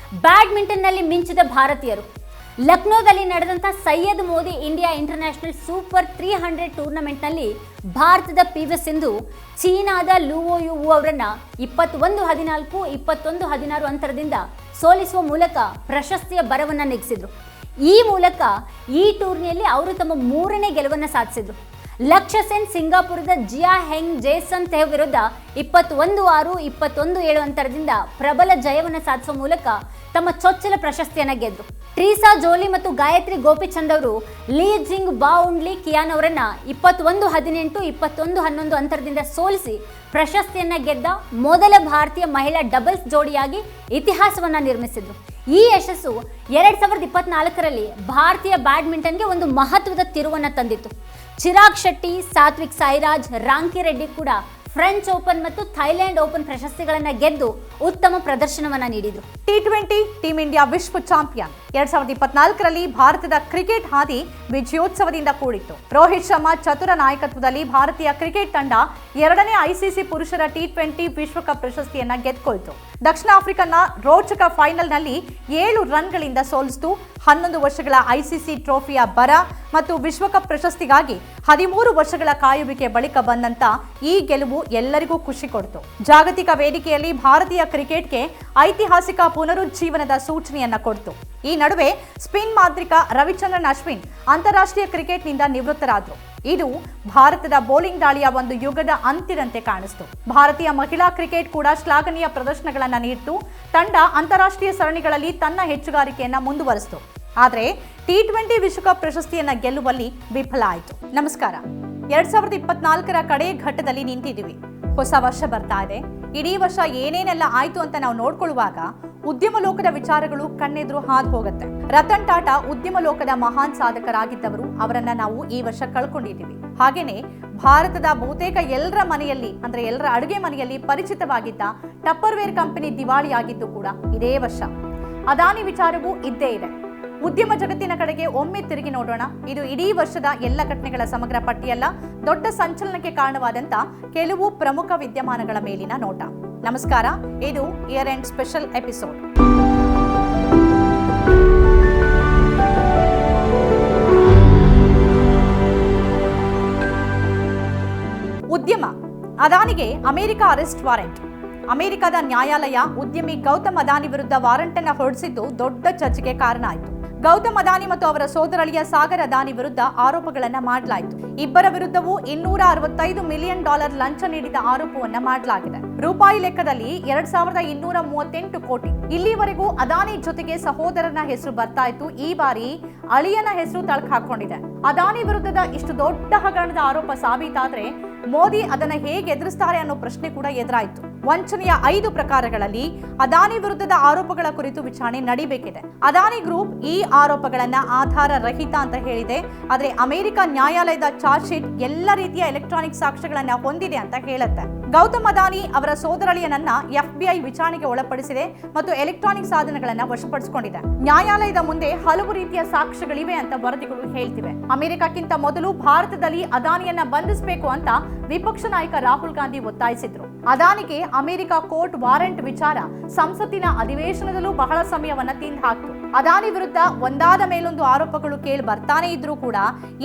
ಬ್ಯಾಡ್ಮಿಂಟನ್ ನಲ್ಲಿ ಮಿಂಚಿದ ಭಾರತೀಯರು. ಲಕ್ನೋದಲ್ಲಿ ನಡೆದಂಥ Syed Modi India international super 300 ಟೂರ್ನಮೆಂಟ್ನಲ್ಲಿ ಭಾರತದ ಪಿ.ವಿ. ಸಿಂಧು ಚೀನಾದ ಲುವೋ ಯು ಅವರನ್ನ 21-14, 21-16 ಅಂತರದಿಂದ ಸೋಲಿಸುವ ಮೂಲಕ ಪ್ರಶಸ್ತಿಯ ಬರವನ್ನ ನೆಗೆಸಿದ್ರು. ಈ ಮೂಲಕ ಈ ಟೂರ್ನಿಯಲ್ಲಿ ಅವರು ತಮ್ಮ 3ನೇ ಗೆಲುವನ್ನು ಸಾಧಿಸಿದ್ರು. ಲಕ್ಷ್ಯ ಸೆನ್ ಸಿಂಗಾಪುರದ ಜಿಯಾ ಹೆಂಗ್ ಜೇಸನ್ ತೆಹ್ ವಿರುದ್ಧ 21-6, 21-7 ಅಂತರದಿಂದ ಪ್ರಬಲ ಜಯವನ್ನು ಸಾಧಿಸುವ ಮೂಲಕ ತಮ್ಮ ಚೊಚ್ಚಲ ಪ್ರಶಸ್ತಿಯನ್ನು ಗೆದ್ರು. ಟ್ರೀಸಾ ಜೋಲಿ ಮತ್ತು ಗಾಯತ್ರಿ ಗೋಪಿಚಂದ್ ಅವರು ಲೀ ಜಿಂಗ್ ಬಾವುಂಡ್ಲಿ ಕಿಯಾನ್ ಅವರನ್ನ 21-18, 21-11 ಅಂತರದಿಂದ ಸೋಲಿಸಿ ಪ್ರಶಸ್ತಿಯನ್ನ ಗೆದ್ದ ಮೊದಲ ಭಾರತೀಯ ಮಹಿಳಾ ಡಬಲ್ಸ್ ಜೋಡಿಯಾಗಿ ಇತಿಹಾಸವನ್ನ ನಿರ್ಮಿಸಿದ್ರು. ಈ ಯಶಸ್ಸು 2024ರಲ್ಲಿ ಭಾರತೀಯ ಬ್ಯಾಡ್ಮಿಂಟನ್ಗೆ ಒಂದು ಮಹತ್ವದ ತಿರುವನ್ನ ತಂದಿತ್ತು. ಚಿರಾಗ್ ಶೆಟ್ಟಿ, ಸಾತ್ವಿಕ್ ಸಾಯಿರಾಜ್, ರಾಂಕಿ ರೆಡ್ಡಿ ಕೂಡ ಫ್ರೆಂಚ್ ಓಪನ್ ಮತ್ತು ಥೈಲ್ಯಾಂಡ್ ಓಪನ್ ಪ್ರಶಸ್ತಿಗಳನ್ನು ಗೆದ್ದು ಉತ್ತಮ ಪ್ರದರ್ಶನವನ್ನ ನೀಡಿದರು. T20 ಟೀಂ ಇಂಡಿಯಾ ವಿಶ್ವ ಚಾಂಪಿಯನ್. 2024ರಲ್ಲಿ ಭಾರತದ ಕ್ರಿಕೆಟ್ ಹಾದಿ ವಿಜಯೋತ್ಸವದಿಂದ ಕೂಡಿತ್ತು. ರೋಹಿತ್ ಶರ್ಮಾ ಚತುರ ನಾಯಕತ್ವದಲ್ಲಿ ಭಾರತೀಯ ಕ್ರಿಕೆಟ್ ತಂಡ 2ನೇ ICC ಪುರುಷರ T20 ವಿಶ್ವಕಪ್ ಪ್ರಶಸ್ತಿಯನ್ನ ಗೆದ್ದುಕೊಳ್ತು. ದಕ್ಷಿಣ ಆಫ್ರಿಕನ್ನ ರೋಚಕ ಫೈನಲ್ನಲ್ಲಿ 7 ರನ್ಗಳಿಂದ ಸೋಲಿಸಿತು. 11 ವರ್ಷಗಳ ICC ಟ್ರೋಫಿಯ ಬರ ಮತ್ತು ವಿಶ್ವಕಪ್ ಪ್ರಶಸ್ತಿಗಾಗಿ 13 ವರ್ಷಗಳ ಕಾಯುವಿಕೆ ಬಳಿಕ ಬಂದಂತ ಈ ಗೆಲುವು ಎಲ್ಲರಿಗೂ ಖುಷಿ ಕೊಡ್ತು. ಜಾಗತಿಕ ವೇದಿಕೆಯಲ್ಲಿ ಭಾರತೀಯ ಕ್ರಿಕೆಟ್ಗೆ ಐತಿಹಾಸಿಕ ಪುನರುಜ್ಜೀವನದ ಸೂಚನೆಯನ್ನ ಕೊಡ್ತು. ಈ ನಡುವೆ ಸ್ಪಿನ್ ಮಾಂತ್ರಿಕ ರವಿಚಂದ್ರನ್ ಅಶ್ವಿನ್ ಅಂತಾರಾಷ್ಟ್ರೀಯ ಕ್ರಿಕೆಟ್ನಿಂದ ನಿವೃತ್ತರಾದರು. ಇದು ಭಾರತದ ಬೌಲಿಂಗ್ ದಾಳಿಯ ಒಂದು ಯುಗದ ಅಂತ್ಯದಂತೆ ಕಾಣಿಸ್ತು. ಭಾರತೀಯ ಮಹಿಳಾ ಕ್ರಿಕೆಟ್ ಕೂಡ ಶ್ಲಾಘನೀಯ ಪ್ರದರ್ಶನಗಳನ್ನು ನೀಡಿತು. ತಂಡ ಅಂತಾರಾಷ್ಟ್ರೀಯ ಸರಣಿಗಳಲ್ಲಿ ತನ್ನ ಹೆಚ್ಚುಗಾರಿಕೆಯನ್ನ ಮುಂದುವರಿಸಿತು. ಆದರೆ T20 ವಿಶ್ವಕಪ್ ಪ್ರಶಸ್ತಿಯನ್ನ ಗೆಲ್ಲುವಲ್ಲಿ ವಿಫಲ ಆಯಿತು. ನಮಸ್ಕಾರ. 2024ರ ಕಡೆ ಘಟ್ಟದಲ್ಲಿ ನಿಂತಿದ್ದೀವಿ. ಹೊಸ ವರ್ಷ ಬರ್ತಾ ಇದೆ. ಇಡೀ ವರ್ಷ ಏನೇನೆಲ್ಲ ಆಯ್ತು ಅಂತ ನಾವು ನೋಡ್ಕೊಳ್ಳುವಾಗ ಉದ್ಯಮ ಲೋಕದ ವಿಚಾರಗಳು ಕಣ್ಣೆದುರು ಹಾದು ಹೋಗುತ್ತೆ. ರತನ್ ಟಾಟಾ ಉದ್ಯಮ ಲೋಕದ ಮಹಾನ್ ಸಾಧಕರಾಗಿದ್ದವರು. ಅವರನ್ನ ನಾವು ಈ ವರ್ಷ ಕಳ್ಕೊಂಡಿದ್ದೀವಿ. ಹಾಗೇನೆ ಭಾರತದ ಬಹುತೇಕ ಎಲ್ಲರ ಮನೆಯಲ್ಲಿ ಅಂದ್ರೆ ಎಲ್ಲರ ಅಡುಗೆ ಮನೆಯಲ್ಲಿ ಪರಿಚಿತವಾಗಿದ್ದ ಟಪ್ಪರ್ವೇರ್ ಕಂಪನಿ ದಿವಾಳಿಯಾಗಿದ್ದು ಕೂಡ ಇದೇ ವರ್ಷ. ಅದಾನಿ ವಿಚಾರವೂ ಇದ್ದೇ ಇದೆ. ಉದ್ಯಮ ಜಗತ್ತಿನ ಕಡೆಗೆ ಒಮ್ಮೆ ತಿರುಗಿ ನೋಡೋಣ. ಇದು ಇಡೀ ವರ್ಷದ ಎಲ್ಲ ಘಟನೆಗಳ ಸಮಗ್ರ ಪಟ್ಟಿಯಲ್ಲ, ದೊಡ್ಡ ಸಂಚಲನಕ್ಕೆ ಕಾರಣವಾದಂತ ಕೆಲವು ಪ್ರಮುಖ ವಿದ್ಯಮಾನಗಳ ಮೇಲಿನ ನೋಟ. ನಮಸ್ಕಾರ, ಇದು ಇಯರ್ ಎಂಡ್ ಸ್ಪೆಷಲ್ ಎಪಿಸೋಡ್. ಉದ್ಯಮ. ಅದಾನಿಗೆ ಅಮೆರಿಕ ಅರೆಸ್ಟ್ ವಾರೆಂಟ್. ಅಮೆರಿಕದ ನ್ಯಾಯಾಲಯ ಉದ್ಯಮಿ ಗೌತಮ್ ಅದಾನಿ ವಿರುದ್ಧ ವಾರೆಂಟ್ ಅನ್ನು ಹೊರಡಿಸಿದ್ದು ದೊಡ್ಡ ಚರ್ಚೆಗೆ ಕಾರಣ ಆಯಿತು. ಗೌತಮ್ ಅದಾನಿ ಮತ್ತು ಅವರ ಸೋದರಳಿಯ ಸಾಗರ್ ಅದಾನಿ ವಿರುದ್ಧ ಆರೋಪಗಳನ್ನ ಮಾಡಲಾಯಿತು. ಇಬ್ಬರ ವಿರುದ್ಧವೂ $265 ಮಿಲಿಯನ್ ಲಂಚ ನೀಡಿದ ಆರೋಪವನ್ನ ಮಾಡಲಾಗಿದೆ. ರೂಪಾಯಿ ಲೆಕ್ಕದಲ್ಲಿ 2238 ಕೋಟಿ. ಇಲ್ಲಿವರೆಗೂ ಅದಾನಿ ಜೊತೆಗೆ ಸಹೋದರನ ಹೆಸರು ಬರ್ತಾ ಇತ್ತು. ಈ ಬಾರಿ ಅಳಿಯನ ಹೆಸರು ತಳಕು ಹಾಕೊಂಡಿದೆ. ಅದಾನಿ ವಿರುದ್ಧದ ಇಷ್ಟು ದೊಡ್ಡ ಹಗರಣದ ಆರೋಪ ಸಾಬೀತಾದ್ರೆ ಮೋದಿ ಅದನ್ನ ಹೇಗೆ ಎದುರಿಸ್ತಾರೆ ಅನ್ನೋ ಪ್ರಶ್ನೆ ಕೂಡ ಎದುರಾಯಿತು. ವಂಚನೆಯ 5 ಪ್ರಕಾರಗಳಲ್ಲಿ ಅದಾನಿ ವಿರುದ್ಧದ ಆರೋಪಗಳ ಕುರಿತು ವಿಚಾರಣೆ ನಡೀಬೇಕಿದೆ. ಅದಾನಿ ಗ್ರೂಪ್ ಈ ಆರೋಪಗಳನ್ನ ಆಧಾರ ರಹಿತ ಅಂತ ಹೇಳಿದೆ. ಆದರೆ ಅಮೆರಿಕ ನ್ಯಾಯಾಲಯದ ಚಾರ್ಜ್ ಶೀಟ್ ಎಲ್ಲ ರೀತಿಯ ಎಲೆಕ್ಟ್ರಾನಿಕ್ ಸಾಕ್ಷ್ಯಗಳನ್ನ ಹೊಂದಿದೆ ಅಂತ ಹೇಳುತ್ತೆ. ಗೌತಮ್ ಅದಾನಿ ಅವರ ಸೋದರಳಿಯನನ್ನ FBI ವಿಚಾರಣೆಗೆ ಒಳಪಡಿಸಿದೆ ಮತ್ತು ಎಲೆಕ್ಟ್ರಾನಿಕ್ ಸಾಧನಗಳನ್ನ ವಶಪಡಿಸಿಕೊಂಡಿದೆ. ನ್ಯಾಯಾಲಯದ ಮುಂದೆ ಹಲವು ರೀತಿಯ ಸಾಕ್ಷ್ಯಗಳಿವೆ ಅಂತ ವರದಿಗಳು ಹೇಳ್ತಿವೆ. ಅಮೆರಿಕಕ್ಕಿಂತ ಮೊದಲು ಭಾರತದಲ್ಲಿ ಅದಾನಿಯನ್ನ ಬಂಧಿಸಬೇಕು ಅಂತ ವಿಪಕ್ಷ ನಾಯಕ ರಾಹುಲ್ ಗಾಂಧಿ ಒತ್ತಾಯಿಸಿದ್ರು. ಅದಾನಿಗೆ ಅಮೆರಿಕ ಕೋರ್ಟ್ ವಾರೆಂಟ್ ವಿಚಾರ ಸಂಸತ್ತಿನ ಅಧಿವೇಶನದಲ್ಲೂ ಬಹಳ ಸಮಯವನ್ನ ತಿಂದು ಹಾಕ್ತು. ಅದಾನಿ ವಿರುದ್ಧ ಒಂದಾದ ಮೇಲೊಂದು ಆರೋಪಗಳು ಕೇಳಿ ಬರ್ತಾನೆ ಇದ್ರೂ ಕೂಡ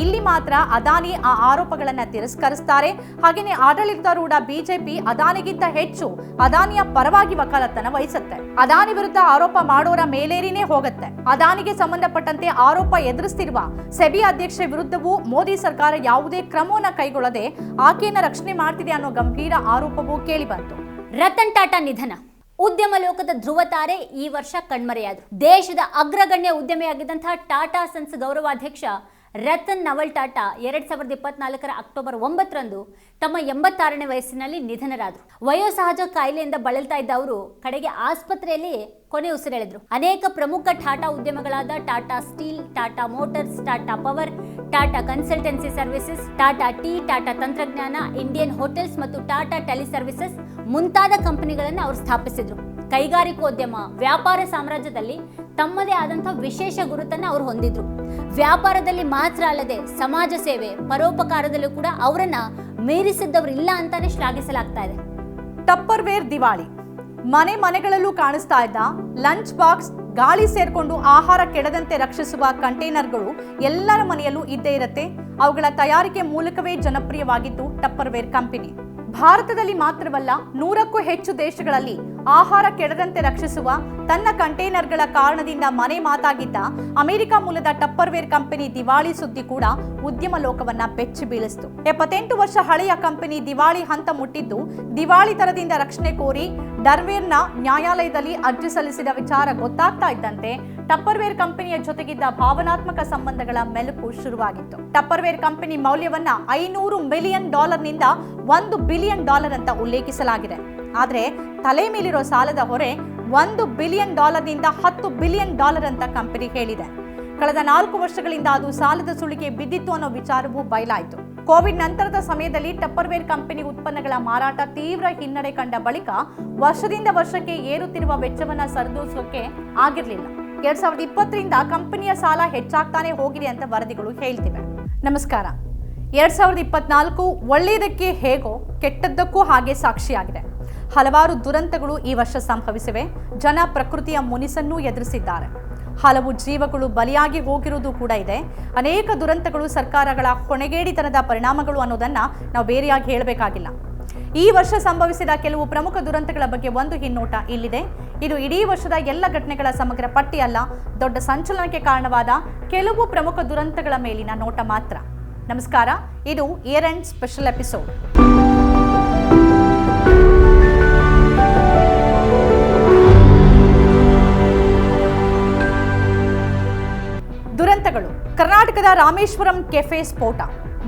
ಇಲ್ಲಿ ಮಾತ್ರ ಅದಾನಿ ಆ ಆರೋಪಗಳನ್ನ ತಿರಸ್ಕರಿಸ್ತಾರೆ. ಹಾಗೇನೆ ಆಡಳಿತಾರೂಢ ಬಿಜೆಪಿ ಅದಾನಿಗಿಂತ ಹೆಚ್ಚು ಅದಾನಿಯ ಪರವಾಗಿ ವಕಾಲತ್ತನ್ನ ವಹಿಸುತ್ತೆ. ಅದಾನಿ ವಿರುದ್ಧ ಆರೋಪ ಮಾಡೋರ ಮೇಲೇರಿನೇ ಹೋಗುತ್ತೆ. ಅದಾನಿಗೆ ಸಂಬಂಧಪಟ್ಟಂತೆ ಆರೋಪ ಎದುರಿಸ್ತಿರುವ ಸೆಬಿ ಅಧ್ಯಕ್ಷೆ ವಿರುದ್ಧವೂ ಮೋದಿ ಸರ್ಕಾರ ಯಾವುದೇ ಕ್ರಮವನ್ನ ಕೈಗೊಳ್ಳದೆ ಆಕೆಯನ್ನ ರಕ್ಷಣೆ ಮಾಡ್ತಿದೆ ಅನ್ನೋ ಗಂಭೀರ ಆರೋಪವೂ ಕೇಳಿ ಬಂತು. ರತನ್ ಟಾಟಾ ನಿಧನ. ಉದ್ಯಮ ಲೋಕದ ಧ್ರುವ ತಾರೆ ಈ ವರ್ಷ ಕಣ್ಮರೆಯಾದರು. ದೇಶದ ಅಗ್ರಗಣ್ಯ ಉದ್ಯಮಿಯಾಗಿದ್ದಂತಹ ಟಾಟಾ ಸನ್ಸ್ ಗೌರವಾಧ್ಯಕ್ಷ ರತನ್ ನವಲ್ ಟಾಟಾ 2024 ಅಕ್ಟೋಬರ್ 9ರಂದು ತಮ್ಮ 86ನೇ ವಯಸ್ಸಿನಲ್ಲಿ ನಿಧನರಾದರು. ವಯೋಸಹಜ ಕಾಯಿಲೆಯಿಂದ ಬಳಲ್ತಾ ಇದ್ದ ಅವರು ಕಡೆಗೆ ಆಸ್ಪತ್ರೆಯಲ್ಲಿ ಕೊನೆ ಉಸಿರೆಳೆದ್ರು. ಅನೇಕ ಪ್ರಮುಖ ಟಾಟಾ ಉದ್ಯಮಗಳಾದ Tata steel, Tata motors, Tata power, Tata consultancy services, Tata tea, Tata ತಂತ್ರಜ್ಞಾನ, ಇಂಡಿಯನ್ ಹೋಟೆಲ್ಸ್ ಮತ್ತು ಟಾಟಾ ಟೆಲಿ ಸರ್ವಿಸಸ್ ಮುಂತಾದ ಕಂಪನಿಗಳನ್ನು ಅವರು ಸ್ಥಾಪಿಸಿದ್ರು. ಕೈಗಾರಿಕೋದ್ಯಮ, ವ್ಯಾಪಾರ ಸಾಮ್ರಾಜ್ಯದಲ್ಲಿ ತಮ್ಮದೇ ಆದಂತಹ ವಿಶೇಷ ಗುರುತನ್ನ ಅವರು ಹೊಂದಿದ್ರು. ವ್ಯಾಪಾರದಲ್ಲಿ ಮಾತ್ರ ಅಲ್ಲದೆ ಸಮಾಜ ಸೇವೆ, ಪರೋಪಕಾರದಲ್ಲೂ ಕೂಡ ಅವರನ್ನ ಮೀರಿಸಿದ್ದವರು ಇಲ್ಲ ಅಂತಾನೆ ಶ್ಲಾಘಿಸಲಾಗ್ತಾ ಇದೆ. ಟಪ್ಪರ್ವೇರ್ ದಿವಾಳಿ. ಮನೆಗಳಲ್ಲೂ ಕಾಣಿಸ್ತಾ ಇದ್ದ ಲಂಚ್ ಬಾಕ್ಸ್, ಗಾಳಿ ಸೇರ್ಕೊಂಡು ಆಹಾರ ಕೆಡದಂತೆ ರಕ್ಷಿಸುವ ಕಂಟೈನರ್ಗಳು ಎಲ್ಲರ ಮನೆಯಲ್ಲೂ ಇದ್ದೇ ಇರುತ್ತೆ. ಅವುಗಳ ತಯಾರಿಕೆ ಮೂಲಕವೇ ಜನಪ್ರಿಯವಾಗಿದ್ದು ಟಪ್ಪರ್ವೇರ್ ಕಂಪನಿ. ಭಾರತದಲ್ಲಿ ಮಾತ್ರವಲ್ಲ 100ಕ್ಕೂ ಹೆಚ್ಚು ದೇಶಗಳಲ್ಲಿ ಆಹಾರ ಕೆಡದಂತೆ ರಕ್ಷಿಸುವ ತನ್ನ ಕಂಟೈನರ್ಗಳ ಕಾರಣದಿಂದ ಮನೆ ಮಾತಾಗಿದ್ದ ಅಮೆರಿಕ ಮೂಲದ ಟಪ್ಪರ್ವೇರ್ ಕಂಪನಿ ದಿವಾಳಿ ಸುದ್ದಿ ಕೂಡ ಉದ್ಯಮ ಲೋಕವನ್ನ ಬೆಚ್ಚಿ ಬೀಳಿಸಿತು. 78 ವರ್ಷ ಹಳೆಯ ಕಂಪನಿ ದಿವಾಳಿ ಹಂತ ಮುಟ್ಟಿದ್ದು, ದಿವಾಳಿ ತರದಿಂದ ರಕ್ಷಣೆ ಕೋರಿ ಡರ್ವೇರ್ನ ನ್ಯಾಯಾಲಯದಲ್ಲಿ ಅರ್ಜಿ ಸಲ್ಲಿಸಿದ ವಿಚಾರ ಗೊತ್ತಾಗ್ತಾ ಇದ್ದಂತೆ ಟಪ್ಪರ್ವೇರ್ ಕಂಪನಿಯ ಜೊತೆಗಿದ್ದ ಭಾವನಾತ್ಮಕ ಸಂಬಂಧಗಳ ಮೆಲುಕು ಶುರುವಾಗಿತ್ತು. ಟಪ್ಪರ್ವೇರ್ ಕಂಪನಿ ಮೌಲ್ಯವನ್ನ $500 ಮಿಲಿಯನ್ ನಿಂದ $1 ಬಿಲಿಯನ್ ಅಂತ ಉಲ್ಲೇಖಿಸಲಾಗಿದೆ. ಆದರೆ ತಲೆ ಮೇಲಿರೋ ಸಾಲದ ಹೊರೆ $1 ಬಿಲಿಯನ್ ನಿಂದ $10 ಬಿಲಿಯನ್ ಅಂತ ಕಂಪನಿ ಹೇಳಿದೆ. ಕಳೆದ 4 ವರ್ಷಗಳಿಂದ ಅದು ಸಾಲದ ಸುಳಿಗೆ ಬಿದ್ದಿತ್ತು ಅನ್ನೋ ವಿಚಾರವೂ ಬಯಲಾಯಿತು. ಕೋವಿಡ್ ನಂತರದ ಸಮಯದಲ್ಲಿ ಟಪ್ಪರ್ವೇರ್ ಕಂಪನಿ ಉತ್ಪನ್ನಗಳ ಮಾರಾಟ ತೀವ್ರ ಹಿನ್ನಡೆ ಕಂಡ ಬಳಿಕ ವರ್ಷದಿಂದ ವರ್ಷಕ್ಕೆ ಏರುತ್ತಿರುವ ವೆಚ್ಚವನ್ನ ಸರಿದೂಗಿಸೋಕೆ ಆಗಿರಲಿಲ್ಲ. 2020ರಿಂದ ಕಂಪನಿಯ ಸಾಲ ಹೆಚ್ಚಾಗ್ತಾನೆ ಹೋಗಿದೆ ಅಂತ ವರದಿಗಳು ಹೇಳ್ತಿವೆ. ನಮಸ್ಕಾರ. 2024 ಒಳ್ಳೆಯದಕ್ಕೆ ಹೇಗೋ ಕೆಟ್ಟದ್ದಕ್ಕೂ ಹಾಗೆ ಸಾಕ್ಷಿಯಾಗಿದೆ. ಹಲವಾರು ದುರಂತಗಳು ಈ ವರ್ಷ ಸಂಭವಿಸಿವೆ. ಜನ ಪ್ರಕೃತಿಯ ಮುನಿಸನ್ನೂ ಎದುರಿಸಿದ್ದಾರೆ. ಹಲವು ಜೀವಗಳು ಬಲಿಯಾಗಿ ಹೋಗಿರುವುದು ಕೂಡ ಇದೆ. ಅನೇಕ ದುರಂತಗಳು ಸರ್ಕಾರಗಳ ಹೊಣೆಗೇಡಿತನದ ಪರಿಣಾಮಗಳು ಅನ್ನೋದನ್ನ ನಾವು ಬೇರೆಯಾಗಿ ಹೇಳಬೇಕಾಗಿಲ್ಲ. ಈ ವರ್ಷ ಸಂಭವಿಸಿದ ಕೆಲವು ಪ್ರಮುಖ ದುರಂತಗಳ ಬಗ್ಗೆ ಒಂದು ಹಿನ್ನೋಟ ಇಲ್ಲಿದೆ. ಇದು ಇಡೀ ವರ್ಷದ ಎಲ್ಲ ಘಟನೆಗಳ ಸಮಗ್ರ ಪಟ್ಟಿ ಅಲ್ಲ, ದೊಡ್ಡ ಸಂಚಲನಕ್ಕೆ ಕಾರಣವಾದ ಕೆಲವು ಪ್ರಮುಖ ದುರಂತಗಳ ಮೇಲಿನ ನೋಟ ಮಾತ್ರ. ನಮಸ್ಕಾರ, ಇದು ಇಯರ್ ಎಂಡ್ ಸ್ಪೆಷಲ್ ಎಪಿಸೋಡ್. ದುರಂತಗಳು. ಕರ್ನಾಟಕದ ರಾಮೇಶ್ವರಂ ಕೆಫೆ ಸ್ಫೋಟ.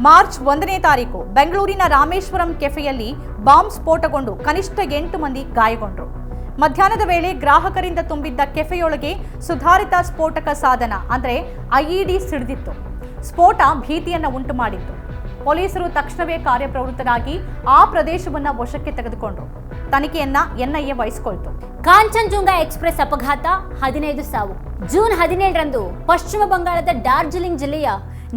ಮಾರ್ಚ್ 1ನೇ ತಾರೀಕು ಬೆಂಗಳೂರಿನ ರಾಮೇಶ್ವರಂ ಕೆಫೆಯಲ್ಲಿ ಬಾಂಬ್ ಸ್ಫೋಟಗೊಂಡು ಕನಿಷ್ಠ 8 ಮಂದಿ ಗಾಯಗೊಂಡರು. ಮಧ್ಯಾಹ್ನದ ವೇಳೆ ಗ್ರಾಹಕರಿಂದ ತುಂಬಿದ್ದ ಕೆಫೆಯೊಳಗೆ ಸುಧಾರಿತ ಸ್ಫೋಟಕ ಸಾಧನ ಅಂದರೆ IED ಸಿಡಿದಿತ್ತು. ಸ್ಫೋಟ ಭೀತಿಯನ್ನು ಉಂಟು ಮಾಡಿತ್ತು. ಪೊಲೀಸರು ತಕ್ಷಣವೇ ಕಾರ್ಯಪ್ರವೃತ್ತರಾಗಿ ಆ ಪ್ರದೇಶವನ್ನು ವಶಕ್ಕೆ ತೆಗೆದುಕೊಂಡರು. ತನಿಖೆಯನ್ನ NIA ವಹಿಸಿಕೊಳ್ತು. ಕಾಂಚನಜುಂಗ ಎಕ್ಸ್ಪ್ರೆಸ್ ಅಪಘಾತ, 15 ಸಾವು. ಜೂನ್ 17ರಂದು ಪಶ್ಚಿಮ ಬಂಗಾಳದ ಡಾರ್ಜಿಲಿಂಗ್ ಜಿಲ್ಲೆಯ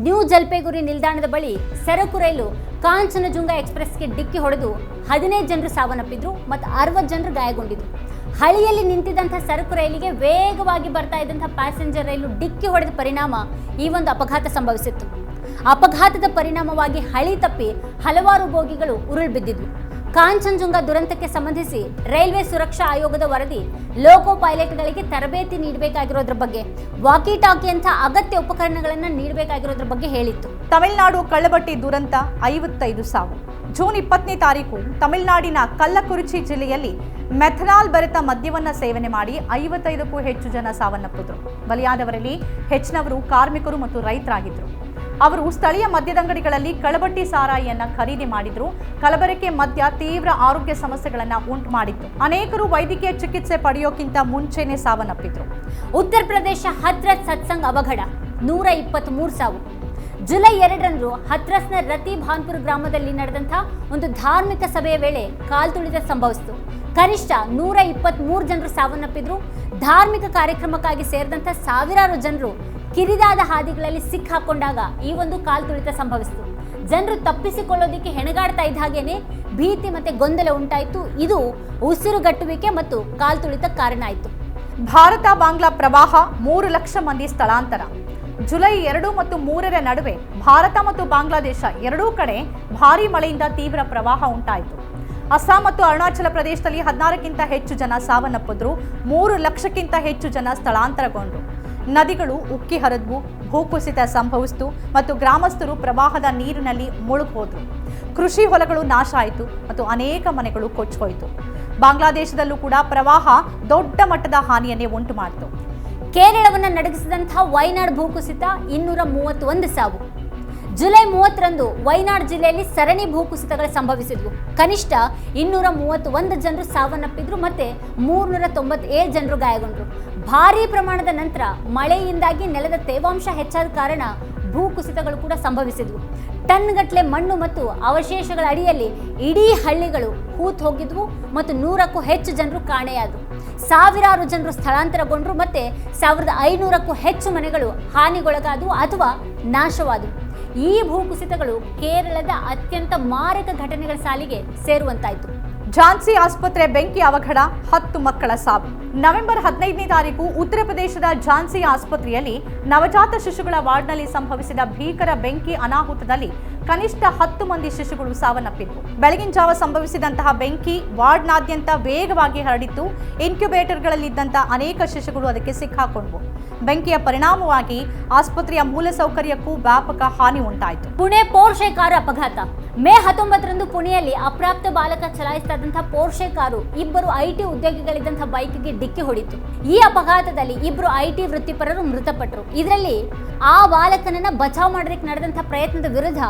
ನ್ಯೂ ಜಲ್ಪೈಗುರಿ ನಿಲ್ದಾಣದ ಬಳಿ ಸರಕು ರೈಲು ಕಾಂಚನಜುಂಗ ಎಕ್ಸ್ಪ್ರೆಸ್ಗೆ ಡಿಕ್ಕಿ ಹೊಡೆದು 15 ಜನರು ಸಾವನ್ನಪ್ಪಿದ್ರು ಮತ್ತು 60 ಜನರು ಗಾಯಗೊಂಡಿದ್ರು. ಹಳಿಯಲ್ಲಿ ನಿಂತಿದ್ದಂಥ ಸರಕು ರೈಲಿಗೆ ವೇಗವಾಗಿ ಬರ್ತಾ ಇದ್ದಂಥ ಪ್ಯಾಸೆಂಜರ್ ರೈಲು ಡಿಕ್ಕಿ ಹೊಡೆದ ಪರಿಣಾಮ ಈ ಒಂದು ಅಪಘಾತ ಸಂಭವಿಸಿತ್ತು. ಅಪಘಾತದ ಪರಿಣಾಮವಾಗಿ ಹಳಿ ತಪ್ಪಿ ಹಲವಾರು ಬೋಗಿಗಳು ಉರುಳು ಬಿದ್ದಿದ್ವು. ಕಾಂಚನಜುಂಗ ದುರಂತಕ್ಕೆ ಸಂಬಂಧಿಸಿ ರೈಲ್ವೆ ಸುರಕ್ಷಾ ಆಯೋಗದ ವರದಿ ಲೋಕೋ ಪೈಲಟ್ಗಳಿಗೆ ತರಬೇತಿ ನೀಡಬೇಕಾಗಿರೋದ್ರ ಬಗ್ಗೆ, ವಾಕಿ ಟಾಕಿ ಅಂತ ಅಗತ್ಯ ಉಪಕರಣಗಳನ್ನು ನೀಡಬೇಕಾಗಿರೋದ್ರ ಬಗ್ಗೆ ಹೇಳಿತ್ತು. ತಮಿಳುನಾಡು ಕಳ್ಳಬಟ್ಟಿ ದುರಂತ 55 ಸಾವು. ಜೂನ್ 20ನೇ ತಾರೀಕು ತಮಿಳುನಾಡಿನ ಕಲ್ಲಕುರಿಚಿ ಜಿಲ್ಲೆಯಲ್ಲಿ ಮೆಥನಾಲ್ ಬೆರೆತ ಮದ್ಯವನ್ನ ಸೇವನೆ ಮಾಡಿ 55ಕ್ಕೂ ಹೆಚ್ಚು ಜನ ಸಾವನ್ನಪ್ಪಿದ್ರು. ಬಲಿಯಾದವರಲ್ಲಿ ಹೆಚ್ಚಿನವರು ಕಾರ್ಮಿಕರು ಮತ್ತು ರೈತರಾಗಿದ್ರು. ಅವರು ಸ್ಥಳೀಯ ಮದ್ಯದಂಗಡಿಗಳಲ್ಲಿ ಕಳ್ಳಬಟ್ಟಿ ಸಾರಾಯಿಯನ್ನ ಖರೀದಿ ಮಾಡಿದ್ರು. ಕಲಬೆರಕೆ ಮದ್ಯ ತೀವ್ರ ಆರೋಗ್ಯ ಸಮಸ್ಯೆಗಳನ್ನ ಉಂಟು ಮಾಡಿತ್ತು. ಅನೇಕರು ವೈದ್ಯಕೀಯ ಚಿಕಿತ್ಸೆ ಪಡೆಯೋಕ್ಕಿಂತ ಮುಂಚೆನೆ ಸಾವನ್ನಪ್ಪಿದ್ರು. ಉತ್ತರ ಪ್ರದೇಶ ಹತ್ರಾಸ್ ಸತ್ಸಂಗ್ ಅವಘಡ 123 ಸಾವು. ಜುಲೈ 2ರಂದು ಹತ್ರಾಸ್ನ ರತಿ ಭಾನ್ಪುರ್ ಗ್ರಾಮದಲ್ಲಿ ನಡೆದಂಥ ಒಂದು ಧಾರ್ಮಿಕ ಸಭೆಯ ವೇಳೆ ಕಾಲ್ತುಳಿತ ಸಂಭವಿಸಿತು. ಕನಿಷ್ಠ 123 ಜನರು ಸಾವನ್ನಪ್ಪಿದ್ರು. ಧಾರ್ಮಿಕ ಕಾರ್ಯಕ್ರಮಕ್ಕಾಗಿ ಸೇರಿದಂಥ ಸಾವಿರಾರು ಜನರು ಕಿರಿದಾದ ಹಾದಿಗಳಲ್ಲಿ ಸಿಕ್ಕಾಕೊಂಡಾಗ ಈ ಒಂದು ಕಾಲ್ತುಳಿತ ಸಂಭವಿಸಿತು. ಜನರು ತಪ್ಪಿಸಿಕೊಳ್ಳೋದಕ್ಕೆ ಹೆಣಗಾಡ್ತಾ ಇದ್ದ ಹಾಗೇನೆ ಭೀತಿ ಮತ್ತೆ ಗೊಂದಲ ಉಂಟಾಯಿತು. ಇದು ಉಸಿರುಗಟ್ಟುವಿಕೆ ಮತ್ತು ಕಾಲ್ತುಳಿತ ಕಾರಣ ಆಯಿತು. ಭಾರತ ಬಾಂಗ್ಲಾ ಪ್ರವಾಹ 3 ಲಕ್ಷ ಮಂದಿ ಸ್ಥಳಾಂತರ. ಜುಲೈ 2 ಮತ್ತು 3ರ ನಡುವೆ ಭಾರತ ಮತ್ತು ಬಾಂಗ್ಲಾದೇಶ ಎರಡೂ ಕಡೆ ಭಾರೀ ಮಳೆಯಿಂದ ತೀವ್ರ ಪ್ರವಾಹ ಉಂಟಾಯಿತು. ಅಸ್ಸಾಂ ಮತ್ತು ಅರುಣಾಚಲ ಪ್ರದೇಶದಲ್ಲಿ 16ಕ್ಕಿಂತ ಹೆಚ್ಚು ಜನ ಸಾವನ್ನಪ್ಪಿದ್ರು. 3 ಲಕ್ಷಕ್ಕಿಂತ ಹೆಚ್ಚು ಜನ ಸ್ಥಳಾಂತರಗೊಂಡರು. ನದಿಗಳು ಉಕ್ಕಿ ಹರಿದ್ವು, ಭೂಕುಸಿತ ಸಂಭವಿಸಿತು ಮತ್ತು ಗ್ರಾಮಸ್ಥರು ಪ್ರವಾಹದ ನೀರಿನಲ್ಲಿ ಮುಳುಗೋದ್ರು. ಕೃಷಿ ಹೊಲಗಳು ನಾಶ ಆಯಿತು ಮತ್ತು ಅನೇಕ ಮನೆಗಳು ಕೊಚ್ಚೋಯಿತು. ಬಾಂಗ್ಲಾದೇಶದಲ್ಲೂ ಕೂಡ ಪ್ರವಾಹ ದೊಡ್ಡ ಮಟ್ಟದ ಹಾನಿಯನ್ನೇ ಉಂಟು ಮಾಡಿತು. ಕೇರಳವನ್ನು ನಡಗಿಸಿದಂತಹ ವೈನಾಡ್ ಭೂಕುಸಿತ 231 ಸಾವು. ಜುಲೈ 30ರಂದು ವೈನಾಡ್ ಜಿಲ್ಲೆಯಲ್ಲಿ ಸರಣಿ ಭೂಕುಸಿತಗಳು ಸಂಭವಿಸಿದ್ವು. ಕನಿಷ್ಠ 231 ಜನರು ಸಾವನ್ನಪ್ಪಿದ್ರು ಮತ್ತೆ 397 ಜನರು ಗಾಯಗೊಂಡರು. ಭಾರೀ ಪ್ರಮಾಣದ ನಂತರ ಮಳೆಯಿಂದಾಗಿ ನೆಲದ ತೇವಾಂಶ ಹೆಚ್ಚಾದ ಕಾರಣ ಭೂಕುಸಿತಗಳು ಕೂಡ ಸಂಭವಿಸಿದ್ವು. ಟನ್ಗಟ್ಟಲೆ ಮಣ್ಣು ಮತ್ತು ಅವಶೇಷಗಳ ಅಡಿಯಲ್ಲಿ ಇಡೀ ಹಳ್ಳಿಗಳು ಹೂತು ಹೋಗಿದ್ವು ಮತ್ತು 100ಕ್ಕೂ ಹೆಚ್ಚು ಜನರು ಕಾಣೆಯಾದರು. ಸಾವಿರಾರು ಜನರು ಸ್ಥಳಾಂತರಗೊಂಡರು ಮತ್ತೆ 1500ಕ್ಕೂ ಹೆಚ್ಚು ಮನೆಗಳು ಹಾನಿಗೊಳಗಾದವು ಅಥವಾ ನಾಶವಾದವು. ಈ ಭೂಕುಸಿತಗಳು ಕೇರಳದ ಅತ್ಯಂತ ಮಾರಕ ಘಟನೆಗಳ ಸಾಲಿಗೆ ಸೇರುವಂತಾಯಿತು. ಝಾನ್ಸಿ ಆಸ್ಪತ್ರೆ ಬೆಂಕಿ ಅವಘಡ, 10 ಮಕ್ಕಳ ಸಾವು. ನವೆಂಬರ್ 15ನೇ ತಾರೀಕು ಉತ್ತರ ಪ್ರದೇಶದ ಝಾನ್ಸಿ ಆಸ್ಪತ್ರೆಯಲ್ಲಿ ನವಜಾತ ಶಿಶುಗಳ ವಾರ್ಡ್ನಲ್ಲಿ ಸಂಭವಿಸಿದ ಭೀಕರ ಬೆಂಕಿ ಅನಾಹುತದಲ್ಲಿ ಕನಿಷ್ಠ 10 ಮಂದಿ ಶಿಶುಗಳು ಸಾವನ್ನಪ್ಪಿದ್ವು. ಬೆಳಗಿನ ಜಾವ ಸಂಭವಿಸಿದಂತಹ ಬೆಂಕಿ ವಾರ್ಡ್ನಾದ್ಯಂತ ವೇಗವಾಗಿ ಹರಡಿತ್ತು. ಇನ್ಕ್ಯುಬೇಟರ್ಗಳಲ್ಲಿದ್ದಂಥ ಅನೇಕ ಶಿಶುಗಳು ಅದಕ್ಕೆ ಸಿಕ್ಕಾಕೊಂಡ್ವು. ಬೆಂಕಿಯ ಪರಿಣಾಮವಾಗಿ ಆಸ್ಪತ್ರೆಯ ಮೂಲಸೌಕರ್ಯಕ್ಕೂ ವ್ಯಾಪಕ ಹಾನಿ ಉಂಟಾಯಿತು. ಪುಣೆ ಪೋರ್ಷೆ ಕಾರು ಅಪಘಾತ. ಮೇ 19ರಂದು ಪುಣೆಯಲ್ಲಿ ಅಪ್ರಾಪ್ತ ಬಾಲಕ ಚಲಾಯಿಸ್ತಾ ಇದ್ದಂತಹ ಪೋರ್ಷೆ ಕಾರು 2 IT ಉದ್ಯೋಗಿಗಳಿದ್ದಂತಹ ಬೈಕ್ಗೆ ಡಿಕ್ಕಿ ಹೊಡಿತು. ಈ ಅಪಘಾತದಲ್ಲಿ 2 IT ವೃತ್ತಿಪರರು ಮೃತಪಟ್ಟರು. ಇದರಲ್ಲಿ ಆ ಬಾಲಕನನ್ನ ಬಚಾವ್ ಮಾಡೋದಕ್ಕೆ ನಡೆದಂತಹ ಪ್ರಯತ್ನದ ವಿರುದ್ಧ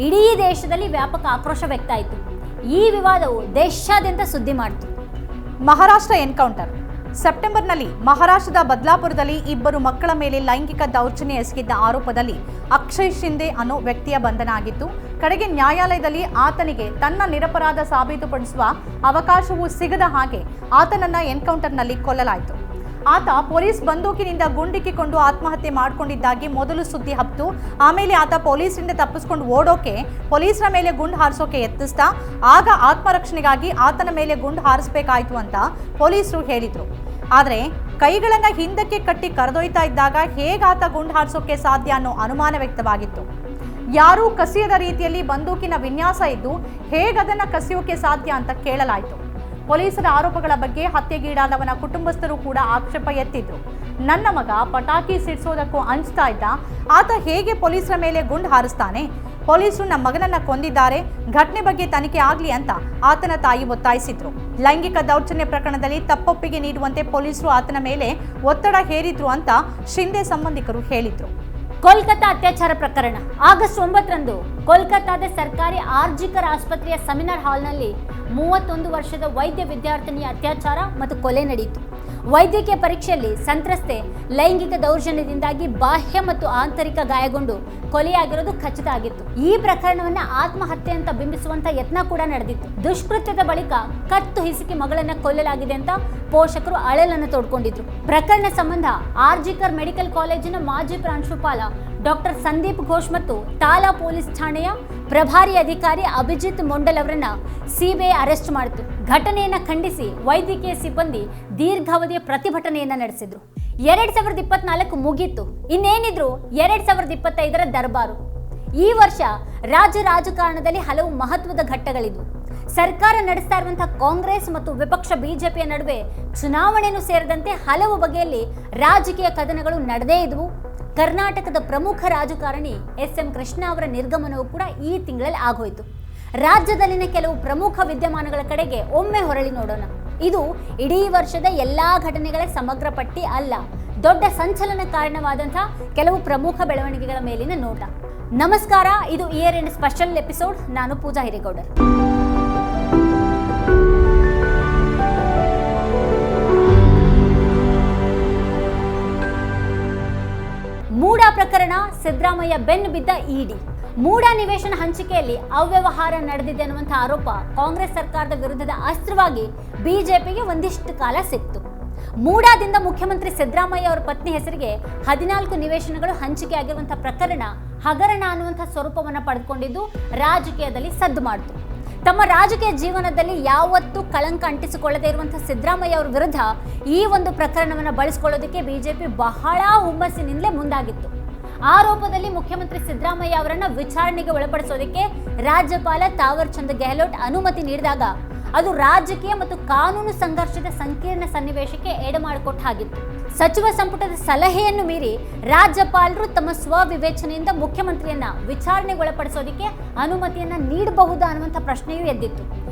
ಇಡೀ ದೇಶದಲ್ಲಿ ವ್ಯಾಪಕ ಆಕ್ರೋಶ ವ್ಯಕ್ತ ಆಯಿತು. ಈ ವಿವಾದವು ದೇಶಾದ್ಯಂತ ಸುದ್ದಿ ಮಾಡಿತು. ಮಹಾರಾಷ್ಟ್ರ ಎನ್ಕೌಂಟರ್. ಸೆಪ್ಟೆಂಬರ್ನಲ್ಲಿ ಮಹಾರಾಷ್ಟ್ರದ ಬದ್ಲಾಪುರದಲ್ಲಿ 2 ಮಕ್ಕಳ ಮೇಲೆ ಲೈಂಗಿಕ ದೌರ್ಜನ್ಯ ಎಸಗಿದ್ದ ಆರೋಪದಲ್ಲಿ ಅಕ್ಷಯ್ ಶಿಂದೆ ಅನ್ನೋ ವ್ಯಕ್ತಿಯ ಬಂಧನ ಆಗಿತ್ತು. ಕಡೆಗೆ ನ್ಯಾಯಾಲಯದಲ್ಲಿ ಆತನಿಗೆ ತನ್ನ ನಿರಪರಾಧ ಸಾಬೀತುಪಡಿಸುವ ಅವಕಾಶವೂ ಸಿಗದ ಹಾಗೆ ಆತನನ್ನ ಎನ್ಕೌಂಟರ್ನಲ್ಲಿ ಕೊಲ್ಲಲಾಯಿತು. ಆತ ಪೊಲೀಸ್ ಬಂದೂಕಿನಿಂದ ಗುಂಡಿಕ್ಕಿಕೊಂಡು ಆತ್ಮಹತ್ಯೆ ಮಾಡಿಕೊಂಡಿದ್ದಾಗಿ ಮೊದಲು ಸುದ್ದಿ ಹಬ್ಬಿತು. ಆಮೇಲೆ ಆತ ಪೊಲೀಸರಿಂದ ತಪ್ಪಿಸ್ಕೊಂಡು ಓಡೋಕೆ ಪೊಲೀಸರ ಮೇಲೆ ಗುಂಡು ಹಾರಿಸೋಕೆ ಯತ್ನಿಸ್ತಾ, ಆಗ ಆತ್ಮರಕ್ಷಣೆಗಾಗಿ ಆತನ ಮೇಲೆ ಗುಂಡು ಹಾರಿಸಬೇಕಾಯಿತು ಅಂತ ಪೊಲೀಸರು ಹೇಳಿದ್ರು. ಆದರೆ ಕೈಗಳನ್ನ ಹಿಂದಕ್ಕೆ ಕಟ್ಟಿ ಕರೆದೊಯ್ತಾ ಇದ್ದಾಗ ಹೇಗಾತ ಗುಂಡು ಹಾರಿಸೋಕೆ ಸಾಧ್ಯ ಅನ್ನೋ ಅನುಮಾನ ವ್ಯಕ್ತವಾಗಿತ್ತು. ಯಾರೂ ಕಸಿಯದ ರೀತಿಯಲ್ಲಿ ಬಂದೂಕಿನ ವಿನ್ಯಾಸ ಇದ್ದು ಹೇಗದನ್ನ ಕಸಿಯೋಕೆ ಸಾಧ್ಯ ಅಂತ ಕೇಳಲಾಯಿತು. ಪೊಲೀಸರ ಆರೋಪಗಳ ಬಗ್ಗೆ ಹತ್ಯೆಗೀಡಾದವನ ಕುಟುಂಬಸ್ಥರು ಕೂಡ ಆಕ್ಷೇಪ ಎತ್ತಿದ್ರು. ನನ್ನ ಮಗ ಪಟಾಕಿ ಸಿಡಿಸೋದಕ್ಕೂ ಅಂಜ್ತಾ ಇದ್ದ, ಆತ ಹೇಗೆ ಪೊಲೀಸರ ಮೇಲೆ ಗುಂಡು ಹಾರಿಸ್ತಾನೆ? ಪೊಲೀಸರು ನಮ್ಮ ಮಗನನ್ನ ಕೊಂದಿದ್ದಾರೆ, ಘಟನೆ ಬಗ್ಗೆ ತನಿಖೆ ಆಗ್ಲಿ ಅಂತ ಆತನ ತಾಯಿ ಒತ್ತಾಯಿಸಿದ್ರು. ಲೈಂಗಿಕ ದೌರ್ಜನ್ಯ ಪ್ರಕರಣದಲ್ಲಿ ತಪ್ಪೊಪ್ಪಿಗೆ ನೀಡುವಂತೆ ಪೊಲೀಸರು ಆತನ ಮೇಲೆ ಒತ್ತಡ ಹೇರಿದ್ರು ಅಂತ ಶಿಂದೆ ಸಂಬಂಧಿಕರು ಹೇಳಿದ್ರು. ಕೋಲ್ಕತ್ತಾ ಅತ್ಯಾಚಾರ ಪ್ರಕರಣ. ಆಗಸ್ಟ್ 9ರಂದು ಕೋಲ್ಕತ್ತಾದ ಸರ್ಕಾರಿ ಆರ್ಜಿಕರ್ ಆಸ್ಪತ್ರೆಯ ಸೆಮಿನಾರ್ ಹಾಲ್ನಲ್ಲಿ 31 ವರ್ಷದ ವೈದ್ಯ ವಿದ್ಯಾರ್ಥಿನಿಯ ಅತ್ಯಾಚಾರ ಮತ್ತು ಕೊಲೆ ನಡೆಯಿತು. ವೈದ್ಯಕೀಯ ಪರೀಕ್ಷೆಯಲ್ಲಿ ಸಂತ್ರಸ್ತೆ ಲೈಂಗಿಕ ದೌರ್ಜನ್ಯದಿಂದಾಗಿ ಬಾಹ್ಯ ಮತ್ತು ಆಂತರಿಕ ಗಾಯಗೊಂಡು ಕೊಲೆಯಾಗಿರೋದು ಖಚಿತ ಆಗಿತ್ತು. ಈ ಪ್ರಕರಣವನ್ನ ಆತ್ಮಹತ್ಯೆ ಅಂತ ಬಿಂಬಿಸುವಂತ ಯತ್ನ ಕೂಡ ನಡೆದಿತ್ತು. ದುಷ್ಕೃತ್ಯದ ಬಳಿಕ ಕತ್ತು ಹಿಸುಕಿ ಮಗಳನ್ನ ಕೊಲ್ಲಲಾಗಿದೆ ಅಂತ ಪೋಷಕರು ಅಳಲನ್ನು ತೋಡ್ಕೊಂಡಿದ್ರು. ಪ್ರಕರಣ ಸಂಬಂಧ ಆರ್ಜಿಕರ್ ಮೆಡಿಕಲ್ ಕಾಲೇಜಿನ ಮಾಜಿ ಪ್ರಾಂಶುಪಾಲ ಡಾಕ್ಟರ್ ಸಂದೀಪ್ ಘೋಷ್ ಮತ್ತು ತಾಲಾ ಪೊಲೀಸ್ ಠಾಣೆಯ ಪ್ರಭಾರಿ ಅಧಿಕಾರಿ ಅಭಿಜಿತ್ ಮೊಂಡಲ್ ಅವರನ್ನ ಸಿಬಿಐ ಅರೆಸ್ಟ್ ಮಾಡಿತು. ಘಟನೆಯನ್ನ ಖಂಡಿಸಿ ವೈದ್ಯಕೀಯ ಸಿಬ್ಬಂದಿ ದೀರ್ಘಾವಧಿಯ ಪ್ರತಿಭಟನೆಯನ್ನ ನಡೆಸಿದ್ರು. 2024 ಮುಗೀತು, ಇನ್ನೇನಿದ್ರು 2025ರ ದರ್ಬಾರು. ಈ ವರ್ಷ ರಾಜಕಾರಣದಲ್ಲಿ ಹಲವು ಮಹತ್ವದ ಘಟ್ಟಗಳಿದ್ವು. ಸರ್ಕಾರ ನಡೆಸ್ತಾ ಇರುವಂತಹ ಕಾಂಗ್ರೆಸ್ ಮತ್ತು ವಿಪಕ್ಷ ಬಿಜೆಪಿಯ ನಡುವೆ ಚುನಾವಣೆಯೂ ಸೇರಿದಂತೆ ಹಲವು ಬಗೆಯಲ್ಲಿ ರಾಜಕೀಯ ಕದನಗಳು ನಡೆದೇ ಇದ್ವು. ಕರ್ನಾಟಕದ ಪ್ರಮುಖ ರಾಜಕಾರಣಿ ಎಸ್.ಎಂ. ಕೃಷ್ಣ ಅವರ ನಿರ್ಗಮನವೂ ಕೂಡ ಈ ತಿಂಗಳಲ್ಲಿ ಆಗೋಯ್ತು. ರಾಜ್ಯದಲ್ಲಿನ ಕೆಲವು ಪ್ರಮುಖ ವಿದ್ಯಮಾನಗಳ ಕಡೆಗೆ ಒಮ್ಮೆ ಹೊರಳಿ ನೋಡೋಣ. ಇದು ಇಡೀ ವರ್ಷದ ಎಲ್ಲಾ ಘಟನೆಗಳ ಸಮಗ್ರ ಪಟ್ಟಿ ಅಲ್ಲ, ದೊಡ್ಡ ಸಂಚಲನ ಕಾರಣವಾದಂತಹ ಕೆಲವು ಪ್ರಮುಖ ಬೆಳವಣಿಗೆಗಳ ಮೇಲಿನ ನೋಟ. ನಮಸ್ಕಾರ, ಇದು ಇಯರ್ ಎಂಡ್ ಸ್ಪೆಷಲ್ ಎಪಿಸೋಡ್. ನಾನು ಪೂಜಾ ಹಿರೇಗೌಡರ್. ಮೂಡಾ ಪ್ರಕರಣ, ಸಿದ್ದರಾಮಯ್ಯ ಬೆನ್ನು ಬಿದ್ದ ಇಡಿ. ಮೂಡಾ ನಿವೇಶನ ಹಂಚಿಕೆಯಲ್ಲಿ ಅವ್ಯವಹಾರ ನಡೆದಿದೆ ಅನ್ನುವಂಥ ಆರೋಪ ಕಾಂಗ್ರೆಸ್ ಸರ್ಕಾರದ ವಿರುದ್ಧದ ಅಸ್ತ್ರವಾಗಿ ಬಿಜೆಪಿಗೆ ಒಂದಿಷ್ಟು ಕಾಲ ಸಿಕ್ತು. ಮೂಡಾದಿಂದ ಮುಖ್ಯಮಂತ್ರಿ ಸಿದ್ದರಾಮಯ್ಯ ಅವರ ಪತ್ನಿ ಹೆಸರಿಗೆ 14 ನಿವೇಶನಗಳು ಹಂಚಿಕೆ ಆಗಿರುವಂತಹ ಪ್ರಕರಣ ಹಗರಣ ಅನ್ನುವಂಥ ಸ್ವರೂಪವನ್ನು ಪಡೆದುಕೊಂಡಿದ್ದು ರಾಜಕೀಯದಲ್ಲಿ ಸದ್ದು ಮಾಡಿತು. ತಮ್ಮ ರಾಜಕೀಯ ಜೀವನದಲ್ಲಿ ಯಾವತ್ತೂ ಕಳಂಕ ಅಂಟಿಸಿಕೊಳ್ಳದೇ ಇರುವಂತಹ ಸಿದ್ದರಾಮಯ್ಯ ಅವರ ವಿರುದ್ಧ ಈ ಒಂದು ಪ್ರಕರಣವನ್ನು ಬಳಸಿಕೊಳ್ಳೋದಕ್ಕೆ ಬಿಜೆಪಿ ಬಹಳ ಹುಮ್ಮಸ್ಸಿನಿಂದಲೇ ಮುಂದಾಗಿತ್ತು. ಆರೋಪದಲ್ಲಿ ಮುಖ್ಯಮಂತ್ರಿ ಸಿದ್ದರಾಮಯ್ಯ ಅವರನ್ನ ವಿಚಾರಣೆಗೆ ಒಳಪಡಿಸೋದಕ್ಕೆ ರಾಜ್ಯಪಾಲ ತಾವರ್ ಚಂದ್ ಗೆಹ್ಲೋಟ್ ಅನುಮತಿ ನೀಡಿದಾಗ ಅದು ರಾಜಕೀಯ ಮತ್ತು ಕಾನೂನು ಸಂಘರ್ಷದ ಸಂಕೀರ್ಣ ಸನ್ನಿವೇಶಕ್ಕೆ ಎಡೆಮಾಡಿಕೊಟ್ಟ ಹಾಗಿತ್ತು. ಸಚಿವ ಸಂಪುಟದ ಸಲಹೆಯನ್ನು ಮೀರಿ ರಾಜ್ಯಪಾಲರು ತಮ್ಮ ಸ್ವವಿವೇಚನೆಯಿಂದ ಮುಖ್ಯಮಂತ್ರಿಯನ್ನ ವಿಚಾರಣೆಗೊಳಪಡಿಸೋದಕ್ಕೆ ಅನುಮತಿಯನ್ನ ನೀಡಬಹುದಾ ಅನ್ನುವಂಥ ಪ್ರಶ್ನೆಯೂ ಎದ್ದಿತ್ತು.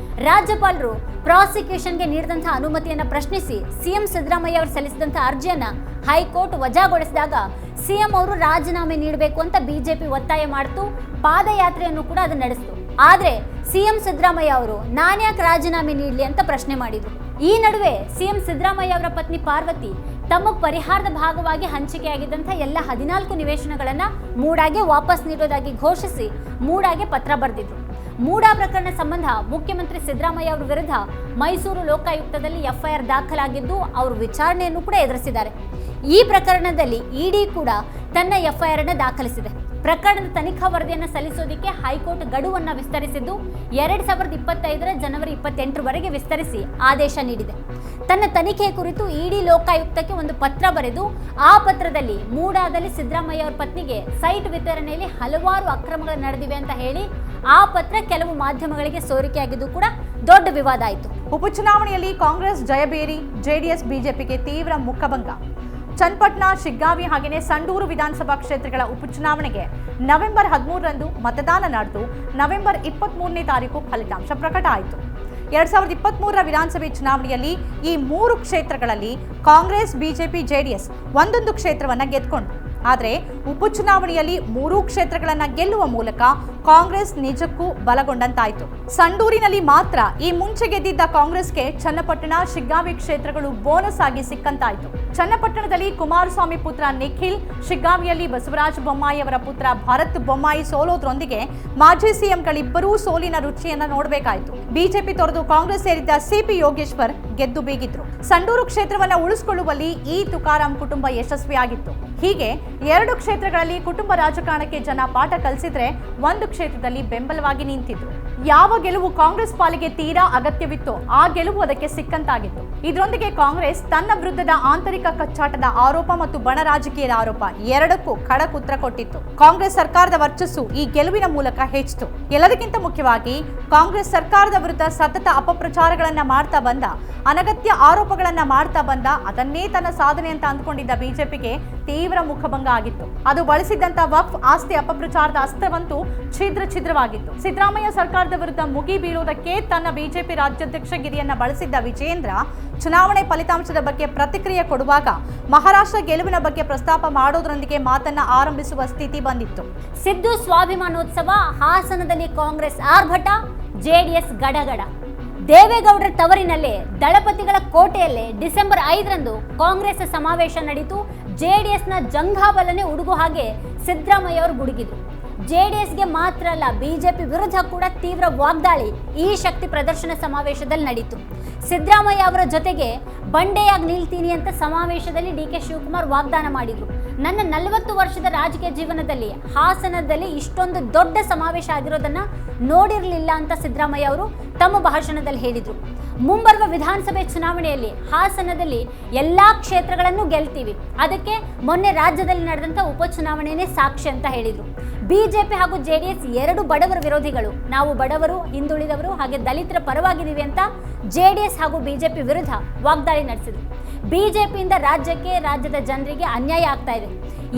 ರಾಜ್ಯಪಾಲರು ಪ್ರಾಸಿಕ್ಯೂಷನ್ಗೆ ನೀಡಿದಂತಹ ಅನುಮತಿಯನ್ನ ಪ್ರಶ್ನಿಸಿ ಸಿಎಂ ಸಿದ್ದರಾಮಯ್ಯ ಅವರು ಸಲ್ಲಿಸಿದಂತಹ ಅರ್ಜಿಯನ್ನ ಹೈಕೋರ್ಟ್ ವಜಾಗೊಳಿಸಿದಾಗ ಸಿಎಂ ಅವರು ರಾಜೀನಾಮೆ ನೀಡಬೇಕು ಅಂತ ಬಿಜೆಪಿ ಒತ್ತಾಯ ಮಾಡಿತು. ಪಾದಯಾತ್ರೆಯನ್ನು ಕೂಡ ಅದು ನಡೆಸಿತು. ಆದ್ರೆ ಸಿಎಂ ಸಿದ್ದರಾಮಯ್ಯ ಅವರು ನಾನ್ಯಾಕೆ ರಾಜೀನಾಮೆ ನೀಡಲಿ ಅಂತ ಪ್ರಶ್ನೆ ಮಾಡಿದ್ರು. ಈ ನಡುವೆ ಸಿಎಂ ಸಿದ್ದರಾಮಯ್ಯ ಅವರ ಪತ್ನಿ ಪಾರ್ವತಿ ತಮ್ಮ ಪರಿಹಾರದ ಭಾಗವಾಗಿ ಹಂಚಿಕೆಯಾಗಿದ್ದಂಥ ಎಲ್ಲ 14 ನಿವೇಶನಗಳನ್ನ ಮೂಡಾಗೆ ವಾಪಸ್ ನೀಡೋದಾಗಿ ಘೋಷಿಸಿ ಮೂಡಾಗೆ ಪತ್ರ ಬರೆದಿದ್ರು. ಮೂಡಾ ಪ್ರಕರಣ ಸಂಬಂಧ ಮುಖ್ಯಮಂತ್ರಿ ಸಿದ್ದರಾಮಯ್ಯ ಅವರ ವಿರುದ್ಧ ಮೈಸೂರು ಲೋಕಾಯುಕ್ತದಲ್ಲಿ ಎಫ್ಐಆರ್ ದಾಖಲಾಗಿದ್ದು ಅವರು ವಿಚಾರಣೆಯನ್ನು ಕೂಡ ಎದುರಿಸಿದ್ದಾರೆ. ಈ ಪ್ರಕರಣದಲ್ಲಿ ಇಡಿ ಕೂಡ ತನ್ನ ಎಫ್ಐಆರ್ ಅನ್ನು ದಾಖಲಿಸಿದೆ. ಪ್ರಕರಣದ ತನಿಖಾ ವರದಿಯನ್ನು ಸಲ್ಲಿಸೋದಕ್ಕೆ ಹೈಕೋರ್ಟ್ ಗಡುವನ್ನು ವಿಸ್ತರಿಸಿದ್ದು 2025ರ ಜನವರಿ 28ರವರೆಗೆ ವಿಸ್ತರಿಸಿ ಆದೇಶ ನೀಡಿದೆ. ತನ್ನ ತನಿಖೆ ಕುರಿತು ಇಡಿ ಲೋಕಾಯುಕ್ತಕ್ಕೆ ಒಂದು ಪತ್ರ ಬರೆದು ಆ ಪತ್ರದಲ್ಲಿ ಮೂಡಾದಲ್ಲಿ ಸಿದ್ದರಾಮಯ್ಯ ಅವರ ಪತ್ನಿಗೆ ಸೈಟ್ ವಿತರಣೆಯಲ್ಲಿ ಹಲವಾರು ಅಕ್ರಮಗಳು ನಡೆದಿವೆ ಅಂತ ಹೇಳಿ ಆ ಪತ್ರ ಕೆಲವು ಮಾಧ್ಯಮಗಳಿಗೆ ಸೋರಿಕೆಯಾಗಿದ್ದು ಕೂಡ ದೊಡ್ಡ ವಿವಾದ ಆಯಿತು. ಉಪಚುನಾವಣೆಯಲ್ಲಿ ಕಾಂಗ್ರೆಸ್ ಜಯಬೇರಿ, ಜೆಡಿಎಸ್ ಬಿಜೆಪಿಗೆ ತೀವ್ರ ಮುಖಭಂಗ. ಚನ್ನಪಟ್ಟಣ, ಶಿಗ್ಗಾವಿ ಹಾಗೆಯೇ ಸಂಡೂರು ವಿಧಾನಸಭಾ ಕ್ಷೇತ್ರಗಳ ಉಪಚುನಾವಣೆಗೆ ನವೆಂಬರ್ 13ರಂದು ಮತದಾನ ನಡೆದು ನವೆಂಬರ್ 23ನೇ ತಾರೀಕು ಫಲಿತಾಂಶ ಪ್ರಕಟ ಆಯಿತು. 2023ರ ವಿಧಾನಸಭೆ ಚುನಾವಣೆಯಲ್ಲಿ ಈ 3 ಕ್ಷೇತ್ರಗಳಲ್ಲಿ ಕಾಂಗ್ರೆಸ್, ಬಿಜೆಪಿ, ಜೆಡಿಎಸ್ ಒಂದೊಂದು ಕ್ಷೇತ್ರವನ್ನು ಗೆದ್ಕೊಂಡು, ಆದರೆ ಉಪಚುನಾವಣೆಯಲ್ಲಿ 3 ಕ್ಷೇತ್ರಗಳನ್ನು ಗೆಲ್ಲುವ ಮೂಲಕ ಕಾಂಗ್ರೆಸ್ ನಿಜಕ್ಕೂ ಬಲಗೊಂಡಂತಾಯಿತು. ಸಂಡೂರಿನಲ್ಲಿ ಮಾತ್ರ ಈ ಮುಂಚೆ ಗೆದ್ದಿದ್ದ ಕಾಂಗ್ರೆಸ್ಗೆ ಚನ್ನಪಟ್ಟಣ, ಶಿಗ್ಗಾವಿ ಕ್ಷೇತ್ರಗಳು ಬೋನಸ್ ಆಗಿ ಸಿಕ್ಕಂತಾಯಿತು. ಚನ್ನಪಟ್ಟಣದಲ್ಲಿ ಕುಮಾರಸ್ವಾಮಿ ಪುತ್ರ ನಿಖಿಲ್, ಶಿಗ್ಗಾವಿಯಲ್ಲಿ ಬಸವರಾಜ ಬೊಮ್ಮಾಯಿ ಅವರ ಪುತ್ರ ಭರತ್ ಬೊಮ್ಮಾಯಿ ಸೋಲೋದ್ರೊಂದಿಗೆ ಮಾಜಿ ಸಿಎಂಗಳಿಬ್ಬರೂ ಸೋಲಿನ ರುಚಿಯನ್ನ ನೋಡಬೇಕಾಯಿತು. ಬಿಜೆಪಿ ತೊರೆದು ಕಾಂಗ್ರೆಸ್ ಸೇರಿದ್ದ ಸಿಪಿ ಯೋಗೇಶ್ವರ್ ಗೆದ್ದು ಬೀಗಿದ್ರು. ಸಂಡೂರು ಕ್ಷೇತ್ರವನ್ನ ಉಳಿಸಿಕೊಳ್ಳುವಲ್ಲಿ ಈ ತುಕಾರಾಂ ಕುಟುಂಬ ಯಶಸ್ವಿಯಾಗಿತ್ತು. ಹೀಗೆ 2 ಕ್ಷೇತ್ರಗಳಲ್ಲಿ ಕುಟುಂಬ ರಾಜಕಾರಣಕ್ಕೆ ಜನ ಪಾಠ ಕಲಿಸಿದ್ರೆ 1 ಕ್ಷೇತ್ರದಲ್ಲಿ ಬೆಂಬಲವಾಗಿ ನಿಂತಿದ್ರು. ಯಾವ ಗೆಲುವು ಕಾಂಗ್ರೆಸ್ ಪಾಲಿಗೆ ತೀರಾ ಅಗತ್ಯವಿತ್ತೋ ಆ ಗೆಲುವು ಅದಕ್ಕೆ ಸಿಕ್ಕಂತಾಗಿತ್ತು. ಇದರೊಂದಿಗೆ ಕಾಂಗ್ರೆಸ್ ತನ್ನ ವಿರುದ್ಧದ ಆಂತರಿಕ ಕಚ್ಚಾಟದ ಆರೋಪ ಮತ್ತು ಬಣ ರಾಜಕೀಯದ ಆರೋಪ ಎರಡಕ್ಕೂ ಖಡಕ್ ಉತ್ತರ ಕೊಟ್ಟಿತ್ತು. ಕಾಂಗ್ರೆಸ್ ಸರ್ಕಾರದ ವರ್ಚಸ್ಸು ಈ ಗೆಲುವಿನ ಮೂಲಕ ಹೆಚ್ಚಿತು. ಎಲ್ಲದಕ್ಕಿಂತ ಮುಖ್ಯವಾಗಿ ಕಾಂಗ್ರೆಸ್ ಸರ್ಕಾರದ ವಿರುದ್ಧ ಸತತ ಅಪಪ್ರಚಾರಗಳನ್ನ ಮಾಡ್ತಾ ಬಂದ, ಅನಗತ್ಯ ಆರೋಪಗಳನ್ನ ಮಾಡ್ತಾ ಬಂದ, ಅದನ್ನೇ ತನ್ನ ಸಾಧನೆ ಅಂತ ಅಂದ್ಕೊಂಡಿದ್ದ ಬಿಜೆಪಿಗೆ ತೀವ್ರ ಮುಖಭಂಗ ಆಗಿತ್ತು. ಅದು ಬಳಸಿದ್ದಂತ ವಕ್ಫ್ ಆಸ್ತಿ ಅಪಪ್ರಚಾರದ ಅಸ್ತ್ರವಂತೂ ಛಿದ್ರವಾಗಿತ್ತು. ಸಿದ್ದರಾಮಯ್ಯ ಸರ್ಕಾರದ ವಿರುದ್ಧ ಮುಗಿ ಬೀಳುವುದಕ್ಕೆ ತನ್ನ ಬಿಜೆಪಿ ರಾಜ್ಯಾಧ್ಯಕ್ಷ ಗಿರಿಯನ್ನ ಬಳಸಿದ್ದ ವಿಜಯೇಂದ್ರ ಚುನಾವಣೆ ಫಲಿತಾಂಶದ ಬಗ್ಗೆ ಪ್ರತಿಕ್ರಿಯೆ ಕೊಡುವಾಗ ಮಹಾರಾಷ್ಟ್ರ ಗೆಲುವಿನ ಬಗ್ಗೆ ಪ್ರಸ್ತಾಪ ಮಾಡೋದ್ರೊಂದಿಗೆ ಮಾತನ್ನ ಆರಂಭಿಸುವ ಸ್ಥಿತಿ ಬಂದಿತ್ತು. ಸಿದ್ದು ಸ್ವಾಭಿಮಾನೋತ್ಸವ, ಹಾಸನದಲ್ಲಿ ಕಾಂಗ್ರೆಸ್ ಆರ್ಭಟ, ಜೆಡಿಎಸ್ ಗಡಗಡ. ದೇವೇಗೌಡರ ತವರಿನಲ್ಲೇ ದಳಪತಿಗಳ ಕೋಟೆಯಲ್ಲೇ ಡಿಸೆಂಬರ್ 5ರಂದು ಕಾಂಗ್ರೆಸ್ ಸಮಾವೇಶ ನಡೆಯಿತು. ಜೆಡಿಎಸ್ನ ಜಂಘಾಬಲನೆ ಉಡುಗು ಹಾಗೆ ಸಿದ್ದರಾಮಯ್ಯ ಅವರು ಗುಡುಗಿದ್ರು. ಜೆಡಿಎಸ್ಗೆ ಮಾತ್ರ ಅಲ್ಲ, ಬಿಜೆಪಿ ವಿರುದ್ಧ ಕೂಡ ತೀವ್ರ ವಾಗ್ದಾಳಿ ಈ ಶಕ್ತಿ ಪ್ರದರ್ಶನ ಸಮಾವೇಶದಲ್ಲಿ ನಡೆಯಿತು. ಸಿದ್ದರಾಮಯ್ಯ ಅವರ ಜೊತೆಗೆ ಬಂಡೆಯಾಗಿ ನಿಲ್ತೀನಿ ಅಂತ ಸಮಾವೇಶದಲ್ಲಿ ಡಿ ಕೆ ಶಿವಕುಮಾರ್ ವಾಗ್ದಾನ ಮಾಡಿದ್ರು. ನನ್ನ 40 ವರ್ಷದ ರಾಜಕೀಯ ಜೀವನದಲ್ಲಿ ಹಾಸನದಲ್ಲಿ ಇಷ್ಟೊಂದು ದೊಡ್ಡ ಸಮಾವೇಶ ಆಗಿರೋದನ್ನ ನೋಡಿರಲಿಲ್ಲ ಅಂತ ಸಿದ್ದರಾಮಯ್ಯ ಅವರು ತಮ್ಮ ಭಾಷಣದಲ್ಲಿ ಹೇಳಿದ್ರು. ಮುಂಬರುವ ವಿಧಾನಸಭೆ ಚುನಾವಣೆಯಲ್ಲಿ ಹಾಸನದಲ್ಲಿ ಎಲ್ಲಾ ಕ್ಷೇತ್ರಗಳನ್ನು ಗೆಲ್ತೀವಿ, ಅದಕ್ಕೆ ಮೊನ್ನೆ ರಾಜ್ಯದಲ್ಲಿ ನಡೆದಂತ ಉಪಚುನಾವಣೆನೇ ಸಾಕ್ಷಿ ಅಂತ ಹೇಳಿದ್ರು. ಬಿಜೆಪಿ ಹಾಗೂ ಜೆಡಿಎಸ್ ಎರಡು ಬಡವರ ವಿರೋಧಿಗಳು. ನಾವು ಬಡವರು, ಹಿಂದುಳಿದವರು ಹಾಗೆ ದಲಿತರ ಪರವಾಗಿದ್ದೀವಿ ಅಂತ ಜೆಡಿಎಸ್ ಹಾಗೂ ಬಿಜೆಪಿ ವಿರುದ್ಧ ವಾಗ್ದಾಳಿ ನಡೆಸಿದ್ರು. ಬಿಜೆಪಿಯಿಂದ ರಾಜ್ಯದ ಜನರಿಗೆ ಅನ್ಯಾಯ ಆಗ್ತಾ ಇದೆ.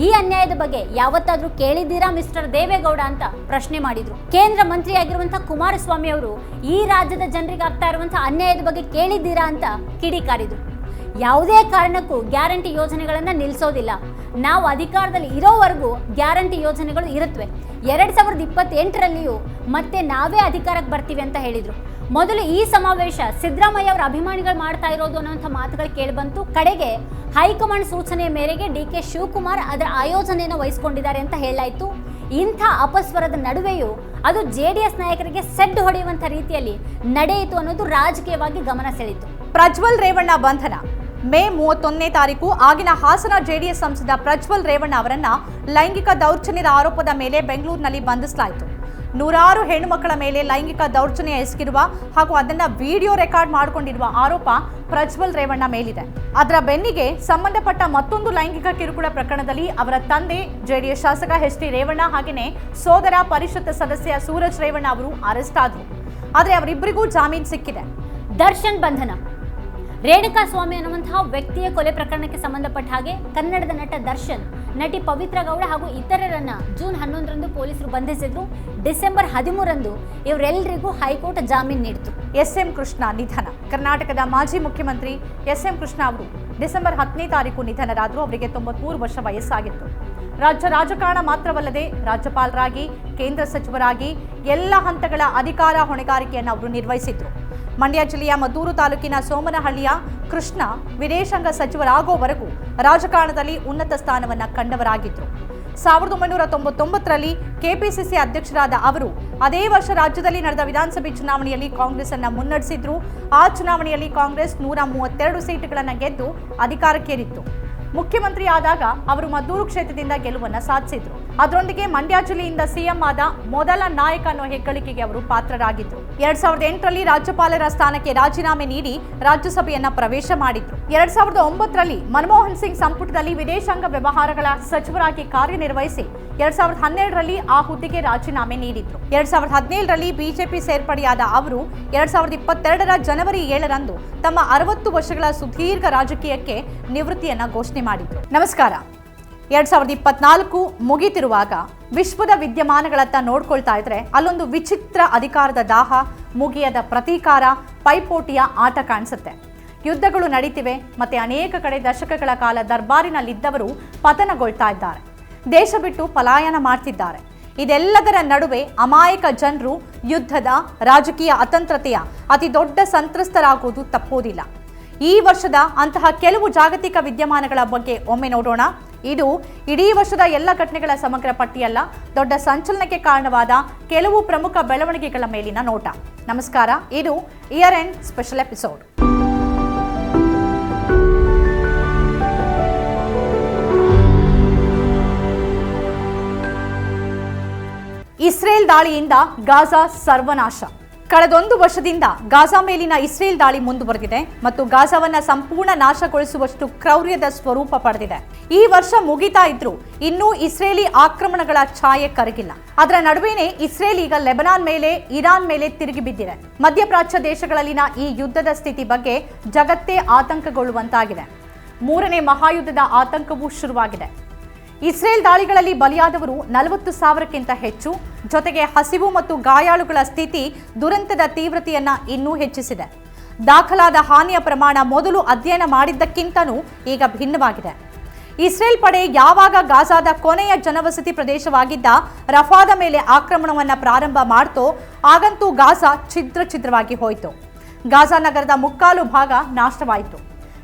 ಈ ಅನ್ಯಾಯದ ಬಗ್ಗೆ ಯಾವತ್ತಾದ್ರೂ ಕೇಳಿದ್ದೀರಾ ಮಿಸ್ಟರ್ ದೇವೇಗೌಡ ಅಂತ ಪ್ರಶ್ನೆ ಮಾಡಿದ್ರು. ಕೇಂದ್ರ ಮಂತ್ರಿಯಾಗಿರುವಂತಹ ಕುಮಾರಸ್ವಾಮಿ ಅವರು ಈ ರಾಜ್ಯದ ಜನರಿಗೆ ಆಗ್ತಾ ಇರುವಂತಹ ಅನ್ಯಾಯದ ಬಗ್ಗೆ ಕೇಳಿದ್ದೀರಾ ಅಂತ ಕಿಡಿಕಾರಿದ್ರು. ಯಾವುದೇ ಕಾರಣಕ್ಕೂ ಗ್ಯಾರಂಟಿ ಯೋಜನೆಗಳನ್ನ ನಿಲ್ಲಿಸೋದಿಲ್ಲ. ನಾವು ಅಧಿಕಾರದಲ್ಲಿ ಇರೋವರೆಗೂ ಗ್ಯಾರಂಟಿ ಯೋಜನೆಗಳು ಇರುತ್ತವೆ. 2028ರಲ್ಲಿಯೂ ಮತ್ತೆ ನಾವೇ ಅಧಿಕಾರಕ್ಕೆ ಬರ್ತೀವಿ ಅಂತ ಹೇಳಿದ್ರು. ಮೊದಲು ಈ ಸಮಾವೇಶ ಸಿದ್ದರಾಮಯ್ಯ ಅವರ ಅಭಿಮಾನಿಗಳು ಮಾಡ್ತಾ ಇರೋದು ಅನ್ನೋಂಥ ಮಾತುಗಳು ಕೇಳಿಬಂತು. ಕಡೆಗೆ ಹೈಕಮಾಂಡ್ ಸೂಚನೆಯ ಮೇರೆಗೆ ಡಿ ಕೆ ಶಿವಕುಮಾರ್ ಅದರ ಆಯೋಜನೆಯನ್ನು ವಹಿಸಿಕೊಂಡಿದ್ದಾರೆ ಅಂತ ಹೇಳಲಾಯಿತು. ಇಂಥ ಅಪಸ್ವರದ ನಡುವೆಯೂ ಅದು ಜೆಡಿಎಸ್ ನಾಯಕರಿಗೆ ಸೆಡ್ಡು ಹೊಡೆಯುವಂಥ ರೀತಿಯಲ್ಲಿ ನಡೆಯಿತು ಅನ್ನೋದು ರಾಜಕೀಯವಾಗಿ ಗಮನ ಸೆಳೆಯಿತು. ಪ್ರಜ್ವಲ್ ರೇವಣ್ಣ ಬಂಧನ. ಮೇ 31ನೇ ತಾರೀಕು ಆಗಿನ ಹಾಸನ ಜೆಡಿಎಸ್ ಸಂಸದ ಪ್ರಜ್ವಲ್ ರೇವಣ್ಣ ಅವರನ್ನ ಲೈಂಗಿಕ ದೌರ್ಜನ್ಯದ ಆರೋಪದ ಮೇಲೆ ಬೆಂಗಳೂರಿನಲ್ಲಿ ಬಂಧಿಸಲಾಯಿತು. ನೂರಾರು ಹೆಣ್ಣು ಮಕ್ಕಳ ಮೇಲೆ ಲೈಂಗಿಕ ದೌರ್ಜನ್ಯ ಎಸಗಿರುವ ಹಾಗೂ ಅದನ್ನ ವಿಡಿಯೋ ರೆಕಾರ್ಡ್ ಮಾಡಿಕೊಂಡಿರುವ ಆರೋಪ ಪ್ರಜ್ವಲ್ ರೇವಣ್ಣ ಮೇಲಿದೆ. ಅದರ ಬೆನ್ನಿಗೆ ಸಂಬಂಧಪಟ್ಟ ಮತ್ತೊಂದು ಲೈಂಗಿಕ ಕಿರುಕುಳ ಪ್ರಕರಣದಲ್ಲಿ ಅವರ ತಂದೆ ಜೆಡಿಎಸ್ ಶಾಸಕ ಎಚ್ ಡಿ ರೇವಣ್ಣ ಹಾಗೆಯೇ ಸೋದರ ಪರಿಷತ್ ಸದಸ್ಯ ಸೂರಜ್ ರೇವಣ್ಣ ಅವರು ಅರೆಸ್ಟ್ ಆದರು. ಆದರೆ ಅವರಿಬ್ಬರಿಗೂ ಜಾಮೀನು ಸಿಕ್ಕಿದೆ. ದರ್ಶನ್ ಬಂಧನ. ರೇಣುಕಾ ಸ್ವಾಮಿ ಅನ್ನುವಂತಹ ವ್ಯಕ್ತಿಯ ಕೊಲೆ ಪ್ರಕರಣಕ್ಕೆ ಸಂಬಂಧಪಟ್ಟ ಹಾಗೆ ಕನ್ನಡದ ನಟ ದರ್ಶನ್, ನಟಿ ಪವಿತ್ರ ಗೌಡ ಹಾಗೂ ಇತರರನ್ನ ಜೂನ್ 11ರಂದು ಪೊಲೀಸರು ಬಂಧಿಸಿದ್ರು. ಡಿಸೆಂಬರ್ 13ರಂದು ಇವರೆಲ್ಲರಿಗೂ ಹೈಕೋರ್ಟ್ ಜಾಮೀನು ನೀಡಿತು. ಎಸ್.ಎಂ. ಕೃಷ್ಣ ನಿಧನ. ಕರ್ನಾಟಕದ ಮಾಜಿ ಮುಖ್ಯಮಂತ್ರಿ ಎಸ್.ಎಂ. ಕೃಷ್ಣ ಅವರು ಡಿಸೆಂಬರ್ 10ನೇ ತಾರೀಕು ನಿಧನರಾದರು. ಅವರಿಗೆ 93 ವರ್ಷ ವಯಸ್ಸಾಗಿತ್ತು. ರಾಜ್ಯ ರಾಜಕಾರಣ ಮಾತ್ರವಲ್ಲದೆ ರಾಜ್ಯಪಾಲರಾಗಿ, ಕೇಂದ್ರ ಸಚಿವರಾಗಿ ಎಲ್ಲ ಹಂತಗಳ ಅಧಿಕಾರ ಹೊಣೆಗಾರಿಕೆಯನ್ನು ಅವರು ನಿರ್ವಹಿಸಿದ್ರು. ಮಂಡ್ಯ ಜಿಲ್ಲೆಯ ಮದ್ದೂರು ತಾಲೂಕಿನ ಸೋಮನಹಳ್ಳಿಯ ಕೃಷ್ಣ ವಿದೇಶಾಂಗ ಸಚಿವರಾಗೋವರೆಗೂ ರಾಜಕಾರಣದಲ್ಲಿ ಉನ್ನತ ಸ್ಥಾನವನ್ನು ಕಂಡವರಾಗಿದ್ದರು. 1999ರಲ್ಲಿ ಕೆಪಿಸಿಸಿ ಅಧ್ಯಕ್ಷರಾದ ಅವರು ಅದೇ ವರ್ಷ ರಾಜ್ಯದಲ್ಲಿ ನಡೆದ ವಿಧಾನಸಭೆ ಚುನಾವಣೆಯಲ್ಲಿ ಕಾಂಗ್ರೆಸ್ ಅನ್ನು ಮುನ್ನಡೆಸಿದ್ರು. ಆ ಚುನಾವಣೆಯಲ್ಲಿ ಕಾಂಗ್ರೆಸ್ 132 ಸೀಟುಗಳನ್ನು ಗೆದ್ದು ಅಧಿಕಾರಕ್ಕೇರಿತ್ತು. ಮುಖ್ಯಮಂತ್ರಿ ಆದಾಗ ಅವರು ಮದ್ದೂರು ಕ್ಷೇತ್ರದಿಂದ ಗೆಲುವನ್ನು ಸಾಧಿಸಿದ್ರು. ಅದರೊಂದಿಗೆ ಮಂಡ್ಯ ಜಿಲ್ಲೆಯಿಂದ ಸಿಎಂ ಆದ ಮೊದಲ ನಾಯಕ ಅನ್ನೋ ಹೆಗ್ಗಳಿಕೆಗೆ ಅವರು ಪಾತ್ರರಾಗಿದ್ರು. 2008ರಲ್ಲಿ ರಾಜ್ಯಪಾಲರ ಸ್ಥಾನಕ್ಕೆ ರಾಜೀನಾಮೆ ನೀಡಿ ರಾಜ್ಯಸಭೆಯನ್ನ ಪ್ರವೇಶ ಮಾಡಿದ್ರು. 2009ರಲ್ಲಿ ಮನಮೋಹನ್ ಸಿಂಗ್ ಸಂಪುಟದಲ್ಲಿ ವಿದೇಶಾಂಗ ವ್ಯವಹಾರಗಳ ಸಚಿವರಾಗಿ ಕಾರ್ಯನಿರ್ವಹಿಸಿ 2012ರಲ್ಲಿ ಆ ಹುದ್ದೆಗೆ ರಾಜೀನಾಮೆ ನೀಡಿದ್ರು. 2017ರಲ್ಲಿ ಬಿಜೆಪಿ ಸೇರ್ಪಡೆಯಾದ ಅವರು 2022ರ ಜನವರಿ 7ರಂದು ತಮ್ಮ 60 ವರ್ಷಗಳ ಸುದೀರ್ಘ ರಾಜಕೀಯಕ್ಕೆ ನಿವೃತ್ತಿಯನ್ನ ಘೋಷಣೆ ಮಾಡಿದ್ರು. ನಮಸ್ಕಾರ. 2024 ಮುಗಿತಿರುವಾಗ ವಿಶ್ವದ ವಿದ್ಯಮಾನಗಳತ್ತ ನೋಡ್ಕೊಳ್ತಾ ಇದ್ರೆ ಅಲ್ಲೊಂದು ವಿಚಿತ್ರ ಅಧಿಕಾರದ ದಾಹ, ಮುಗಿಯದ ಪ್ರತೀಕಾರ, ಪೈಪೋಟಿಯ ಆಟ ಕಾಣಿಸುತ್ತೆ. ಯುದ್ಧಗಳು ನಡೀತಿವೆ, ಮತ್ತೆ ಅನೇಕ ಕಡೆ ದಶಕಗಳ ಕಾಲ ದರ್ಬಾರಿನಲ್ಲಿದ್ದವರು ಪತನಗೊಳ್ತಾ ಇದ್ದಾರೆ, ದೇಶ ಬಿಟ್ಟು ಪಲಾಯನ ಮಾಡ್ತಿದ್ದಾರೆ. ಇದೆಲ್ಲದರ ನಡುವೆ ಅಮಾಯಕ ಜನರು ಯುದ್ಧದ, ರಾಜಕೀಯ ಅತಂತ್ರತೆಯ ಅತಿ ದೊಡ್ಡ ಸಂತ್ರಸ್ತರಾಗುವುದು ತಪ್ಪೋದಿಲ್ಲ. ಈ ವರ್ಷದ ಅಂತಹ ಕೆಲವು ಜಾಗತಿಕ ವಿದ್ಯಮಾನಗಳ ಬಗ್ಗೆ ಒಮ್ಮೆ ನೋಡೋಣ. ಇದು ಇಡೀ ವರ್ಷದ ಎಲ್ಲ ಘಟನೆಗಳ ಸಮಗ್ರ ಪಟ್ಟಿಯಲ್ಲ, ದೊಡ್ಡ ಸಂಚಲನಕ್ಕೆ ಕಾರಣವಾದ ಕೆಲವು ಪ್ರಮುಖ ಬೆಳವಣಿಗೆಗಳ ಮೇಲಿನ ನೋಟ. ನಮಸ್ಕಾರ, ಇದು year end special episode. Israel ದಾಳಿಯಿಂದ ಗಾಜಾ ಸರ್ವನಾಶ. ಕಳೆದೊಂದು ವರ್ಷದಿಂದ ಗಾಜಾ ಮೇಲಿನ ಇಸ್ರೇಲ್ ದಾಳಿ ಮುಂದುವರೆದಿದೆ ಮತ್ತು ಗಾಜಾವನ್ನ ಸಂಪೂರ್ಣ ನಾಶಗೊಳಿಸುವಷ್ಟು ಕ್ರೌರ್ಯದ ಸ್ವರೂಪ ಪಡೆದಿದೆ. ಈ ವರ್ಷ ಮುಗಿತಾ ಇದ್ರೂ ಇನ್ನೂ ಇಸ್ರೇಲಿ ಆಕ್ರಮಣಗಳ ಛಾಯೆ ಕರಗಿಲ್ಲ. ಅದರ ನಡುವೆನೇ ಇಸ್ರೇಲ್ ಈಗ ಲೆಬನಾನ್ ಮೇಲೆ, ಇರಾನ್ ಮೇಲೆ ತಿರುಗಿ ಬಿದ್ದಿದೆ. ಮಧ್ಯಪ್ರಾಚ್ಯ ದೇಶಗಳಲ್ಲಿನ ಈ ಯುದ್ಧದ ಸ್ಥಿತಿ ಬಗ್ಗೆ ಜಗತ್ತೇ ಆತಂಕಗೊಳ್ಳುವಂತಾಗಿದೆ. 3ನೇ ಮಹಾಯುದ್ಧದ ಆತಂಕವೂ ಶುರುವಾಗಿದೆ. ಇಸ್ರೇಲ್ ದಾಳಿಗಳಲ್ಲಿ ಬಲಿಯಾದವರು 40,000ಕ್ಕಿಂತ ಹೆಚ್ಚು. ಜೊತೆಗೆ ಹಸಿವು ಮತ್ತು ಗಾಯಾಳುಗಳ ಸ್ಥಿತಿ ದುರಂತದ ತೀವ್ರತೆಯನ್ನ ಇನ್ನೂ ಹೆಚ್ಚಿಸಿದೆ. ದಾಖಲಾದ ಹಾನಿಯ ಪ್ರಮಾಣ ಮೊದಲು ಅಧ್ಯಯನ ಮಾಡಿದ್ದಕ್ಕಿಂತನೂ ಈಗ ಭಿನ್ನವಾಗಿದೆ. ಇಸ್ರೇಲ್ ಪಡೆ ಯಾವಾಗ ಗಾಜಾದ ಕೊನೆಯ ಜನವಸತಿ ಪ್ರದೇಶವಾಗಿದ್ದ ರಫಾದ ಮೇಲೆ ಆಕ್ರಮಣವನ್ನು ಪ್ರಾರಂಭ ಮಾಡ್ತೋ ಆಗಂತೂ ಗಾಜಾ ಛಿದ್ರವಾಗಿ ಹೋಯಿತು. ಗಾಜಾ ನಗರದ ಮುಕ್ಕಾಲು ಭಾಗ ನಾಶವಾಯಿತು.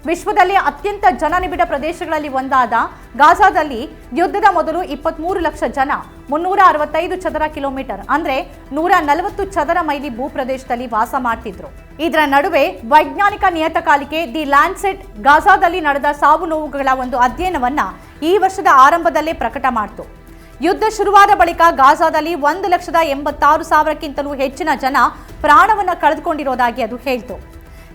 ವಿಶ್ವದಲ್ಲಿ ಅತ್ಯಂತ ಜನನಿಬಿಡ ಪ್ರದೇಶಗಳಲ್ಲಿ ಒಂದಾದ ಗಾಜಾದಲ್ಲಿ ಯುದ್ಧದ ಮೊದಲು 23 ಲಕ್ಷ ಜನ 365 ಚದರ ಕಿಲೋಮೀಟರ್ ಅಂದ್ರೆ 140 ಚದರ ಮೈಲಿ ಭೂಪ್ರದೇಶದಲ್ಲಿ ವಾಸ ಮಾಡ್ತಿದ್ರು. ಇದರ ನಡುವೆ ವೈಜ್ಞಾನಿಕ ನಿಯತಕಾಲಿಕೆ ದಿ ಲ್ಯಾನ್ಸೆಟ್ ಗಾಜಾದಲ್ಲಿ ನಡೆದ ಸಾವು ನೋವುಗಳ ಒಂದು ಅಧ್ಯಯನವನ್ನ ಈ ವರ್ಷದ ಆರಂಭದಲ್ಲೇ ಪ್ರಕಟ ಮಾಡಿತು. ಯುದ್ಧ ಶುರುವಾದ ಬಳಿಕ ಗಾಜಾದಲ್ಲಿ 1,86,000ಕ್ಕಿಂತಲೂ ಹೆಚ್ಚಿನ ಜನ ಪ್ರಾಣವನ್ನು ಕಳೆದುಕೊಂಡಿರೋದಾಗಿ ಅದು ಹೇಳ್ತು.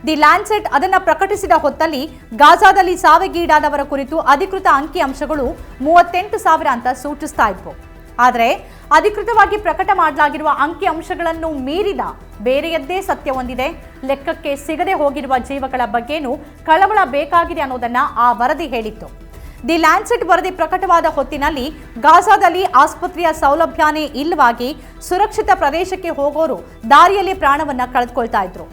ದಿ ಲ್ಯಾನ್ಸೆಟ್ ಅದನ್ನು ಪ್ರಕಟಿಸಿದ ಹೊತ್ತಲ್ಲಿ ಗಾಜಾದಲ್ಲಿ ಸಾವಿಗೀಡಾದವರ ಕುರಿತು ಅಧಿಕೃತ ಅಂಕಿಅಂಶಗಳು 38,000 ಅಂತ ಸೂಚಿಸ್ತಾ ಇದ್ವು. ಆದರೆ ಅಧಿಕೃತವಾಗಿ ಪ್ರಕಟ ಮಾಡಲಾಗಿರುವ ಅಂಕಿಅಂಶಗಳನ್ನು ಮೀರಿದ ಬೇರೆಯದ್ದೇ ಸತ್ಯ ಹೊಂದಿದೆ. ಲೆಕ್ಕಕ್ಕೆ ಸಿಗದೆ ಹೋಗಿರುವ ಜೀವಗಳ ಬಗ್ಗೆನೂ ಕಳವಳ ಬೇಕಾಗಿದೆ ಅನ್ನೋದನ್ನ ಆ ವರದಿ ಹೇಳಿತ್ತು. ದಿ ಲ್ಯಾನ್ಸೆಟ್ ವರದಿ ಪ್ರಕಟವಾದ ಹೊತ್ತಿನಲ್ಲಿ ಗಾಜಾದಲ್ಲಿ ಆಸ್ಪತ್ರೆಯ ಸೌಲಭ್ಯನೇ ಇಲ್ಲವಾಗಿ ಸುರಕ್ಷಿತ ಪ್ರದೇಶಕ್ಕೆ ಹೋಗೋರು ದಾರಿಯಲ್ಲಿ ಪ್ರಾಣವನ್ನ ಕಳೆದುಕೊಳ್ತಾ ಇದ್ರು.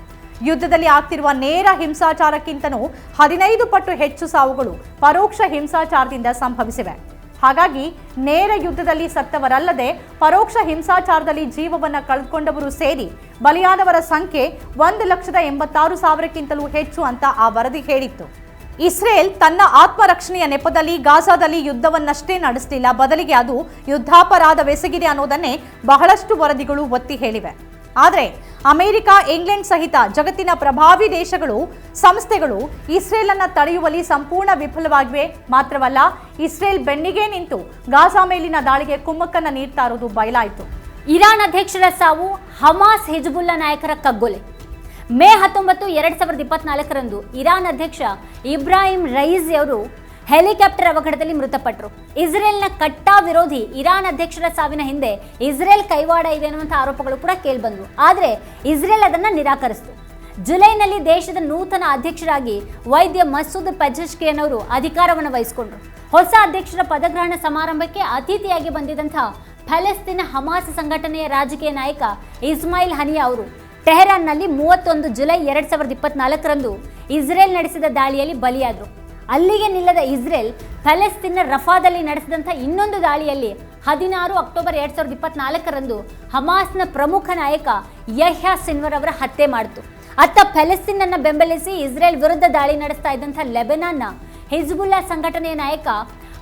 ಯುದ್ಧದಲ್ಲಿ ಆಗ್ತಿರುವ ನೇರ ಹಿಂಸಾಚಾರಕ್ಕಿಂತನೂ 15 ಪಟ್ಟು ಹೆಚ್ಚು ಸಾವುಗಳು ಪರೋಕ್ಷ ಹಿಂಸಾಚಾರದಿಂದ ಸಂಭವಿಸಿವೆ. ಹಾಗಾಗಿ ನೇರ ಯುದ್ಧದಲ್ಲಿ ಸತ್ತವರಲ್ಲದೆ ಪರೋಕ್ಷ ಹಿಂಸಾಚಾರದಲ್ಲಿ ಜೀವವನ್ನು ಕಳೆದುಕೊಂಡವರು ಸೇರಿ ಬಲಿಯಾದವರ ಸಂಖ್ಯೆ 1,86,000ಕ್ಕಿಂತಲೂ ಹೆಚ್ಚು ಅಂತ ಆ ವರದಿ ಹೇಳಿತ್ತು. ಇಸ್ರೇಲ್ ತನ್ನ ಆತ್ಮರಕ್ಷಣೆಯ ನೆಪದಲ್ಲಿ ಗಾಜಾದಲ್ಲಿ ಯುದ್ಧವನ್ನಷ್ಟೇ ನಡೆಸಲಿಲ್ಲ, ಬದಲಿಗೆ ಅದು ಯುದ್ಧಾಪರಾಧವೆಸಗಿದೆ ಅನ್ನೋದನ್ನೇ ಬಹಳಷ್ಟು ವರದಿಗಳು ಒತ್ತಿ ಹೇಳಿವೆ. ಆದರೆ ಅಮೆರಿಕ, ಇಂಗ್ಲೆಂಡ್ ಸಹಿತ ಜಗತ್ತಿನ ಪ್ರಭಾವಿ ದೇಶಗಳು, ಸಂಸ್ಥೆಗಳು ಇಸ್ರೇಲ್ ಅನ್ನ ತಡೆಯುವಲ್ಲಿ ಸಂಪೂರ್ಣ ವಿಫಲವಾಗಿವೆ. ಮಾತ್ರವಲ್ಲ, ಇಸ್ರೇಲ್ ಬೆನ್ನಿಗೆ ನಿಂತು ಗಾಜಾ ಮೇಲಿನ ದಾಳಿಗೆ ಕುಮ್ಮಕ್ಕನ್ನ ನೀಡ್ತಾ ಇರೋದು ಬಯಲಾಯಿತು. ಇರಾನ್ ಅಧ್ಯಕ್ಷರ ಸಾವು, ಹಮಾಸ್ ಹಿಜ್ಬುಲ್ಲಾ ನಾಯಕರ ಕಗ್ಗೊಲೆ. ಮೇ 19, 2024ರಂದು ಇರಾನ್ ಅಧ್ಯಕ್ಷ ಇಬ್ರಾಹಿಂ ರೈಸಿ ಅವರು ಹೆಲಿಕಾಪ್ಟರ್ ಅವಘಡದಲ್ಲಿ ಮೃತಪಟ್ಟರು. ಇಸ್ರೇಲ್ನ ಕಟ್ಟಾ ವಿರೋಧಿ ಇರಾನ್ ಅಧ್ಯಕ್ಷರ ಸಾವಿನ ಹಿಂದೆ ಇಸ್ರೇಲ್ ಕೈವಾಡ ಇದೆ ಅನ್ನುವಂಥ ಆರೋಪಗಳು ಕೂಡ ಕೇಳಿಬಂದವು. ಆದರೆ ಇಸ್ರೇಲ್ ಅದನ್ನು ನಿರಾಕರಿಸಿತು. ಜುಲೈನಲ್ಲಿ ದೇಶದ ನೂತನ ಅಧ್ಯಕ್ಷರಾಗಿ ವೈದ್ಯ ಮಸೂದ್ ಪೆಜೆಶ್ಕಿಯನ್ ಅವರು ಅಧಿಕಾರವನ್ನು ವಹಿಸಿಕೊಂಡರು. ಹೊಸ ಅಧ್ಯಕ್ಷರ ಪದಗ್ರಹಣ ಸಮಾರಂಭಕ್ಕೆ ಅತಿಥಿಯಾಗಿ ಬಂದಿದ್ದಂಥ ಪ್ಯಾಲೆಸ್ತೀನ್ ಹಮಾಸ್ ಸಂಘಟನೆಯ ರಾಜಕೀಯ ನಾಯಕ ಇಸ್ಮಾಯಿಲ್ ಹನಿಯಾ ಅವರು ಟೆಹರಾನ್ನಲ್ಲಿ 31 ಜುಲೈ 2024ರಂದು ಇಸ್ರೇಲ್ ನಡೆಸಿದ ದಾಳಿಯಲ್ಲಿ ಬಲಿಯಾದರು. ಅಲ್ಲಿಗೆ ನಿಲ್ಲದ ಇಸ್ರೇಲ್ ಪ್ಯಾಲೆಸ್ತೀನ್ನ ರಫಾದಲ್ಲಿ ನಡೆಸಿದಂಥ ಇನ್ನೊಂದು ದಾಳಿಯಲ್ಲಿ 16 ಅಕ್ಟೋಬರ್ 2024ರಂದು ಹಮಾಸ್ನ ಪ್ರಮುಖ ನಾಯಕ ಯಹ್ಯಾ ಸಿನ್ವರ್ ಅವರ ಹತ್ಯೆ ಮಾಡಿತು. ಅತ್ತ ಪ್ಯಾಲೆಸ್ತೀನನ್ನು ಬೆಂಬಲಿಸಿ ಇಸ್ರೇಲ್ ವಿರುದ್ಧ ದಾಳಿ ನಡೆಸ್ತಾ ಇದ್ದಂಥ ಲೆಬನಾನ್ನ ಹಿಜ್ಬುಲ್ಲಾ ಸಂಘಟನೆಯ ನಾಯಕ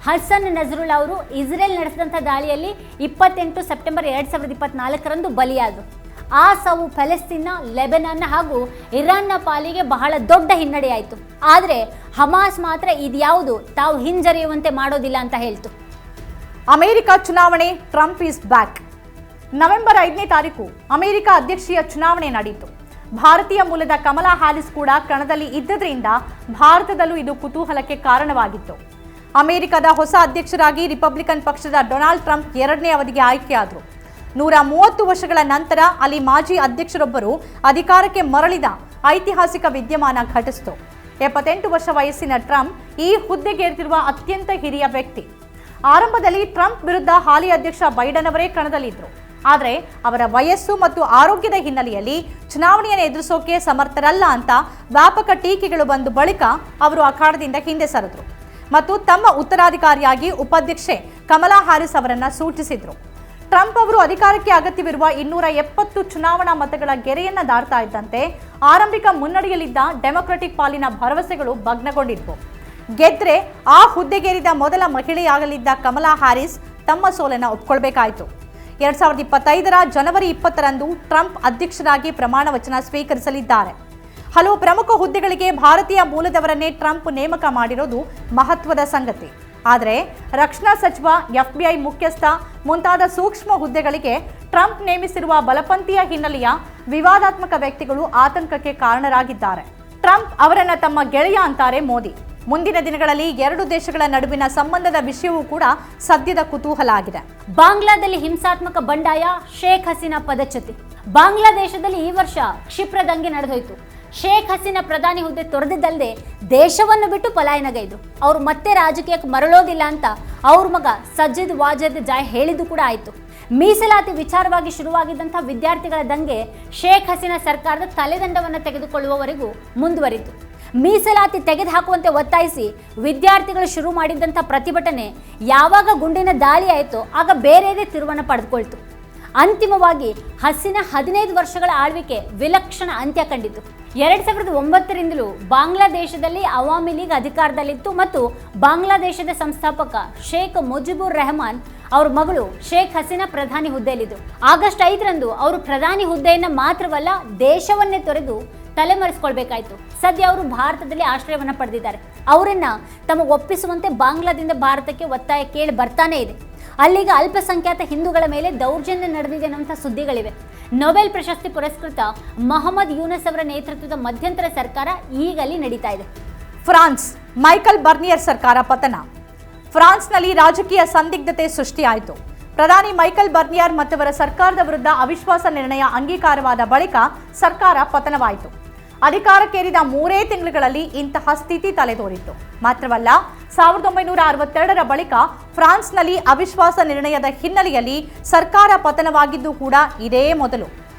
ಹಸನ್ ನಜ್ರುಲ್ಲಾ ಅವರು ಇಸ್ರೇಲ್ ನಡೆಸಿದಂಥ ದಾಳಿಯಲ್ಲಿ 28 ಸೆಪ್ಟೆಂಬರ್ 2024ರಂದು ಬಲಿಯಾದರು. ಆ ಸಾವು ಪ್ಯಾಲೆಸ್ತೀನ್ನ, ಲೆಬನಾನ್ ಹಾಗೂ ಇರಾನ್ನ ಪಾಲಿಗೆ ಬಹಳ ದೊಡ್ಡ ಹಿನ್ನಡೆಯಾಯಿತು. ಆದರೆ ಹಮಾಸ್ ಮಾತ್ರ ಇದ್ಯಾವುದು ತಾವು ಹಿಂಜರಿಯುವಂತೆ ಮಾಡೋದಿಲ್ಲ ಅಂತ ಹೇಳ್ತು. ಅಮೆರಿಕ ಚುನಾವಣೆ, ಟ್ರಂಪ್ ಈಸ್ ಬ್ಯಾಕ್. ನವೆಂಬರ್ 5ನೇ ತಾರೀಕು ಅಮೆರಿಕ ಅಧ್ಯಕ್ಷೀಯ ಚುನಾವಣೆ ನಡೆಯಿತು. ಭಾರತೀಯ ಮೂಲದ ಕಮಲಾ ಹ್ಯಾರಿಸ್ ಕೂಡ ಕಣದಲ್ಲಿ ಇದ್ದದ್ರಿಂದ ಭಾರತದಲ್ಲೂ ಇದು ಕುತೂಹಲಕ್ಕೆ ಕಾರಣವಾಗಿತ್ತು. ಅಮೆರಿಕದ ಹೊಸ ಅಧ್ಯಕ್ಷರಾಗಿ ರಿಪಬ್ಲಿಕನ್ ಪಕ್ಷದ ಡೊನಾಲ್ಡ್ ಟ್ರಂಪ್ 2ನೇ ಅವಧಿಗೆ ಆಯ್ಕೆಯಾದರು. 130 ವರ್ಷಗಳ ನಂತರ ಅಲ್ಲಿ ಮಾಜಿ ಅಧ್ಯಕ್ಷರೊಬ್ಬರು ಅಧಿಕಾರಕ್ಕೆ ಮರಳಿದ ಐತಿಹಾಸಿಕ ವಿದ್ಯಮಾನ ಘಟಿಸಿತು. 78 ವರ್ಷ ವಯಸ್ಸಿನ ಟ್ರಂಪ್ ಈ ಹುದ್ದೆಗೇರಿರುವ ಅತ್ಯಂತ ಹಿರಿಯ ವ್ಯಕ್ತಿ. ಆರಂಭದಲ್ಲಿ ಟ್ರಂಪ್ ವಿರುದ್ಧ ಹಾಲಿ ಅಧ್ಯಕ್ಷ ಬೈಡನ್ ಅವರೇ ಕಣದಲ್ಲಿದ್ದರು. ಆದರೆ ಅವರ ವಯಸ್ಸು ಮತ್ತು ಆರೋಗ್ಯದ ಹಿನ್ನೆಲೆಯಲ್ಲಿ ಚುನಾವಣೆಯನ್ನು ಎದುರಿಸೋಕೆ ಸಮರ್ಥರಲ್ಲ ಅಂತ ವ್ಯಾಪಕ ಟೀಕೆಗಳು ಬಂದ ಬಳಿಕ ಅವರು ಅಖಾಡದಿಂದ ಹಿಂದೆ ಸರಿದ್ರು ಮತ್ತು ತಮ್ಮ ಉತ್ತರಾಧಿಕಾರಿಯಾಗಿ ಉಪಾಧ್ಯಕ್ಷೆ ಕಮಲಾ ಹ್ಯಾರಿಸ್ ಅವರನ್ನು ಸೂಚಿಸಿದ್ರು. ಟ್ರಂಪ್ ಅವರು ಅಧಿಕಾರಕ್ಕೆ ಅಗತ್ಯವಿರುವ 270 ಚುನಾವಣಾ ಮತಗಳ ಗೆರೆಯನ್ನ ದಾಟ್ತಾ ಇದ್ದಂತೆ ಆರಂಭಿಕ ಮುನ್ನಡೆಯಲ್ಲಿದ್ದ ಡೆಮೊಕ್ರೆಟಿಕ್ ಪಾಲಿನ ಭರವಸೆಗಳು ಭಗ್ನಗೊಂಡಿದ್ವು. ಗೆದ್ರೆ ಆ ಹುದ್ದೆಗೇರಿದ ಮೊದಲ ಮಹಿಳೆಯಾಗಲಿದ್ದ ಕಮಲಾ ಹ್ಯಾರಿಸ್ ತಮ್ಮ ಸೋಲನ್ನು ಒಪ್ಪಿಕೊಳ್ಬೇಕಾಯಿತು. 2025ರ ಜನವರಿ 20ರಂದು ಟ್ರಂಪ್ ಅಧ್ಯಕ್ಷರಾಗಿ ಪ್ರಮಾಣ ವಚನ ಸ್ವೀಕರಿಸಲಿದ್ದಾರೆ. ಹಲವು ಪ್ರಮುಖ ಹುದ್ದೆಗಳಿಗೆ ಭಾರತೀಯ ಮೂಲದವರನ್ನೇ ಟ್ರಂಪ್ ನೇಮಕ ಮಾಡಿರೋದು ಮಹತ್ವದ ಸಂಗತಿ. ಆದರೆ ರಕ್ಷಣಾ ಸಚಿವ, FBI ಮುಖ್ಯಸ್ಥ ಮುಂತಾದ ಸೂಕ್ಷ್ಮ ಹುದ್ದೆಗಳಿಗೆ ಟ್ರಂಪ್ ನೇಮಿಸಿರುವ ಬಲಪಂಥೀಯ ಹಿನ್ನೆಲೆಯ ವಿವಾದಾತ್ಮಕ ವ್ಯಕ್ತಿಗಳು ಆತಂಕಕ್ಕೆ ಕಾರಣರಾಗಿದ್ದಾರೆ. ಟ್ರಂಪ್ ಅವರನ್ನ ತಮ್ಮ ಗೆಳೆಯ ಅಂತಾರೆ ಮೋದಿ. ಮುಂದಿನ ದಿನಗಳಲ್ಲಿ ಎರಡು ದೇಶಗಳ ನಡುವಿನ ಸಂಬಂಧದ ವಿಷಯವೂ ಕೂಡ ಸದ್ಯದ ಕುತೂಹಲ ಆಗಿದೆ. ಬಾಂಗ್ಲಾದಲ್ಲಿ ಹಿಂಸಾತ್ಮಕ ಬಂಡಾಯ, ಶೇಖ್ ಹಸೀನಾ ಪದಚ್ಯುತಿ. ಬಾಂಗ್ಲಾದೇಶದಲ್ಲಿ ಈ ವರ್ಷ ಕ್ಷಿಪ್ರ ದಂಗೆ ನಡೆದೋಯ್ತು. ಶೇಖ್ ಹಸೀನಾ ಪ್ರಧಾನಿ ಹುದ್ದೆ ತೊರೆದಿದ್ದಲ್ಲದೆ ದೇಶವನ್ನು ಬಿಟ್ಟು ಪಲಾಯನಗೈದ್ರು. ಅವರು ಮತ್ತೆ ರಾಜಕೀಯಕ್ಕೆ ಮರಳೋದಿಲ್ಲ ಅಂತ ಅವ್ರ ಮಗ ಸಜ್ಜಿದ್ ವಾಜದ್ ಜಾಯ್ ಹೇಳಿದ್ದು ಕೂಡ ಆಯಿತು. ಮೀಸಲಾತಿ ವಿಚಾರವಾಗಿ ಶುರುವಾಗಿದ್ದಂಥ ವಿದ್ಯಾರ್ಥಿಗಳ ದಂಗೆ ಶೇಖ್ ಹಸೀನಾ ಸರ್ಕಾರದ ತಲೆದಂಡವನ್ನು ತೆಗೆದುಕೊಳ್ಳುವವರೆಗೂ ಮುಂದುವರಿತು. ಮೀಸಲಾತಿ ತೆಗೆದುಹಾಕುವಂತೆ ಒತ್ತಾಯಿಸಿ ವಿದ್ಯಾರ್ಥಿಗಳು ಶುರು ಮಾಡಿದ್ದಂಥ ಪ್ರತಿಭಟನೆ ಯಾವಾಗ ಗುಂಡಿನ ದಾಳಿ ಆಯಿತೋ ಆಗ ಬೇರೆಯದೇ ತಿರುವನ್ನು ಪಡೆದುಕೊಳ್ತು. ಅಂತಿಮವಾಗಿ ಹಸೀನಾ 15 ವರ್ಷಗಳ ಆಳ್ವಿಕೆ ವಿಲಕ್ಷಣ ಅಂತ್ಯ ಕಂಡಿತು. 2009ರಿಂದಲೂ ಬಾಂಗ್ಲಾದೇಶದಲ್ಲಿ ಅವಾಮಿ ಲೀಗ್ ಅಧಿಕಾರದಲ್ಲಿತ್ತು ಮತ್ತು ಬಾಂಗ್ಲಾದೇಶದ ಸಂಸ್ಥಾಪಕ ಶೇಖ್ ಮುಜಿಬುರ್ ರೆಹಮಾನ್ ಅವ್ರ ಮಗಳು ಶೇಖ್ ಹಸೀನಾ ಪ್ರಧಾನಿ ಹುದ್ದೆಯಲ್ಲಿದ್ದರು. ಆಗಸ್ಟ್ 5ರಂದು ಅವರು ಪ್ರಧಾನಿ ಹುದ್ದೆಯನ್ನು ಮಾತ್ರವಲ್ಲ ದೇಶವನ್ನೇ ತೊರೆದು ತಲೆಮರೆಸಿಕೊಳ್ಬೇಕಾಯ್ತು. ಸದ್ಯ ಅವರು ಭಾರತದಲ್ಲಿ ಆಶ್ರಯವನ್ನು ಪಡೆದಿದ್ದಾರೆ. ಅವರನ್ನ ತಮಗೆ ಒಪ್ಪಿಸುವಂತೆ ಬಾಂಗ್ಲಾದಿಂದ ಭಾರತಕ್ಕೆ ಒತ್ತಾಯ ಕೇಳಿ ಬರ್ತಾನೆ ಇದೆ. ಅಲ್ಲಿಗ ಅಲ್ಪಸಂಖ್ಯಾತ ಹಿಂದೂಗಳ ಮೇಲೆ ದೌರ್ಜನ್ಯ ನಡೆದಿದೆ ಅನ್ನುವಂಥ ಸುದ್ದಿಗಳಿವೆ. ನೊಬೆಲ್ ಪ್ರಶಸ್ತಿ ಪುರಸ್ಕೃತ ಮೊಹಮ್ಮದ್ ಯೂನಸ್ ಅವರ ನೇತೃತ್ವದ ಮಧ್ಯಂತರ ಸರ್ಕಾರ ಈಗಲ್ಲಿ ನಡೀತಾ ಇದೆ. ಫ್ರಾನ್ಸ್, ಮೈಕಲ್ ಬರ್ನಿಯರ್ ಸರ್ಕಾರ ಪತನ. ಫ್ರಾನ್ಸ್ನಲ್ಲಿ ರಾಜಕೀಯ ಸಂದಿಗ್ಧತೆ ಸೃಷ್ಟಿಯಾಯಿತು. ಪ್ರಧಾನಿ ಮೈಕೆಲ್ ಬರ್ನಿಯರ್ ಮತ್ತವರ ಸರ್ಕಾರದ ವಿರುದ್ಧ ಅವಿಶ್ವಾಸ ನಿರ್ಣಯ ಅಂಗೀಕಾರವಾದ ಬಳಿಕ ಸರ್ಕಾರ ಪತನವಾಯಿತು. ಅಧಿಕಾರಕ್ಕೇರಿದ 3 ತಿಂಗಳುಗಳಲ್ಲಿ ಇಂತಹ ಸ್ಥಿತಿ ತಲೆದೋರಿತ್ತು. ಮಾತ್ರವಲ್ಲ, 1962ರ ಬಳಿಕ ಫ್ರಾನ್ಸ್ನಲ್ಲಿ ಅವಿಶ್ವಾಸ ನಿರ್ಣಯದ ಹಿನ್ನೆಲೆಯಲ್ಲಿ ಸರ್ಕಾರ ಪತನವಾಗಿದ್ದು ಕೂಡ ಇದೇ ಮೊದಲು.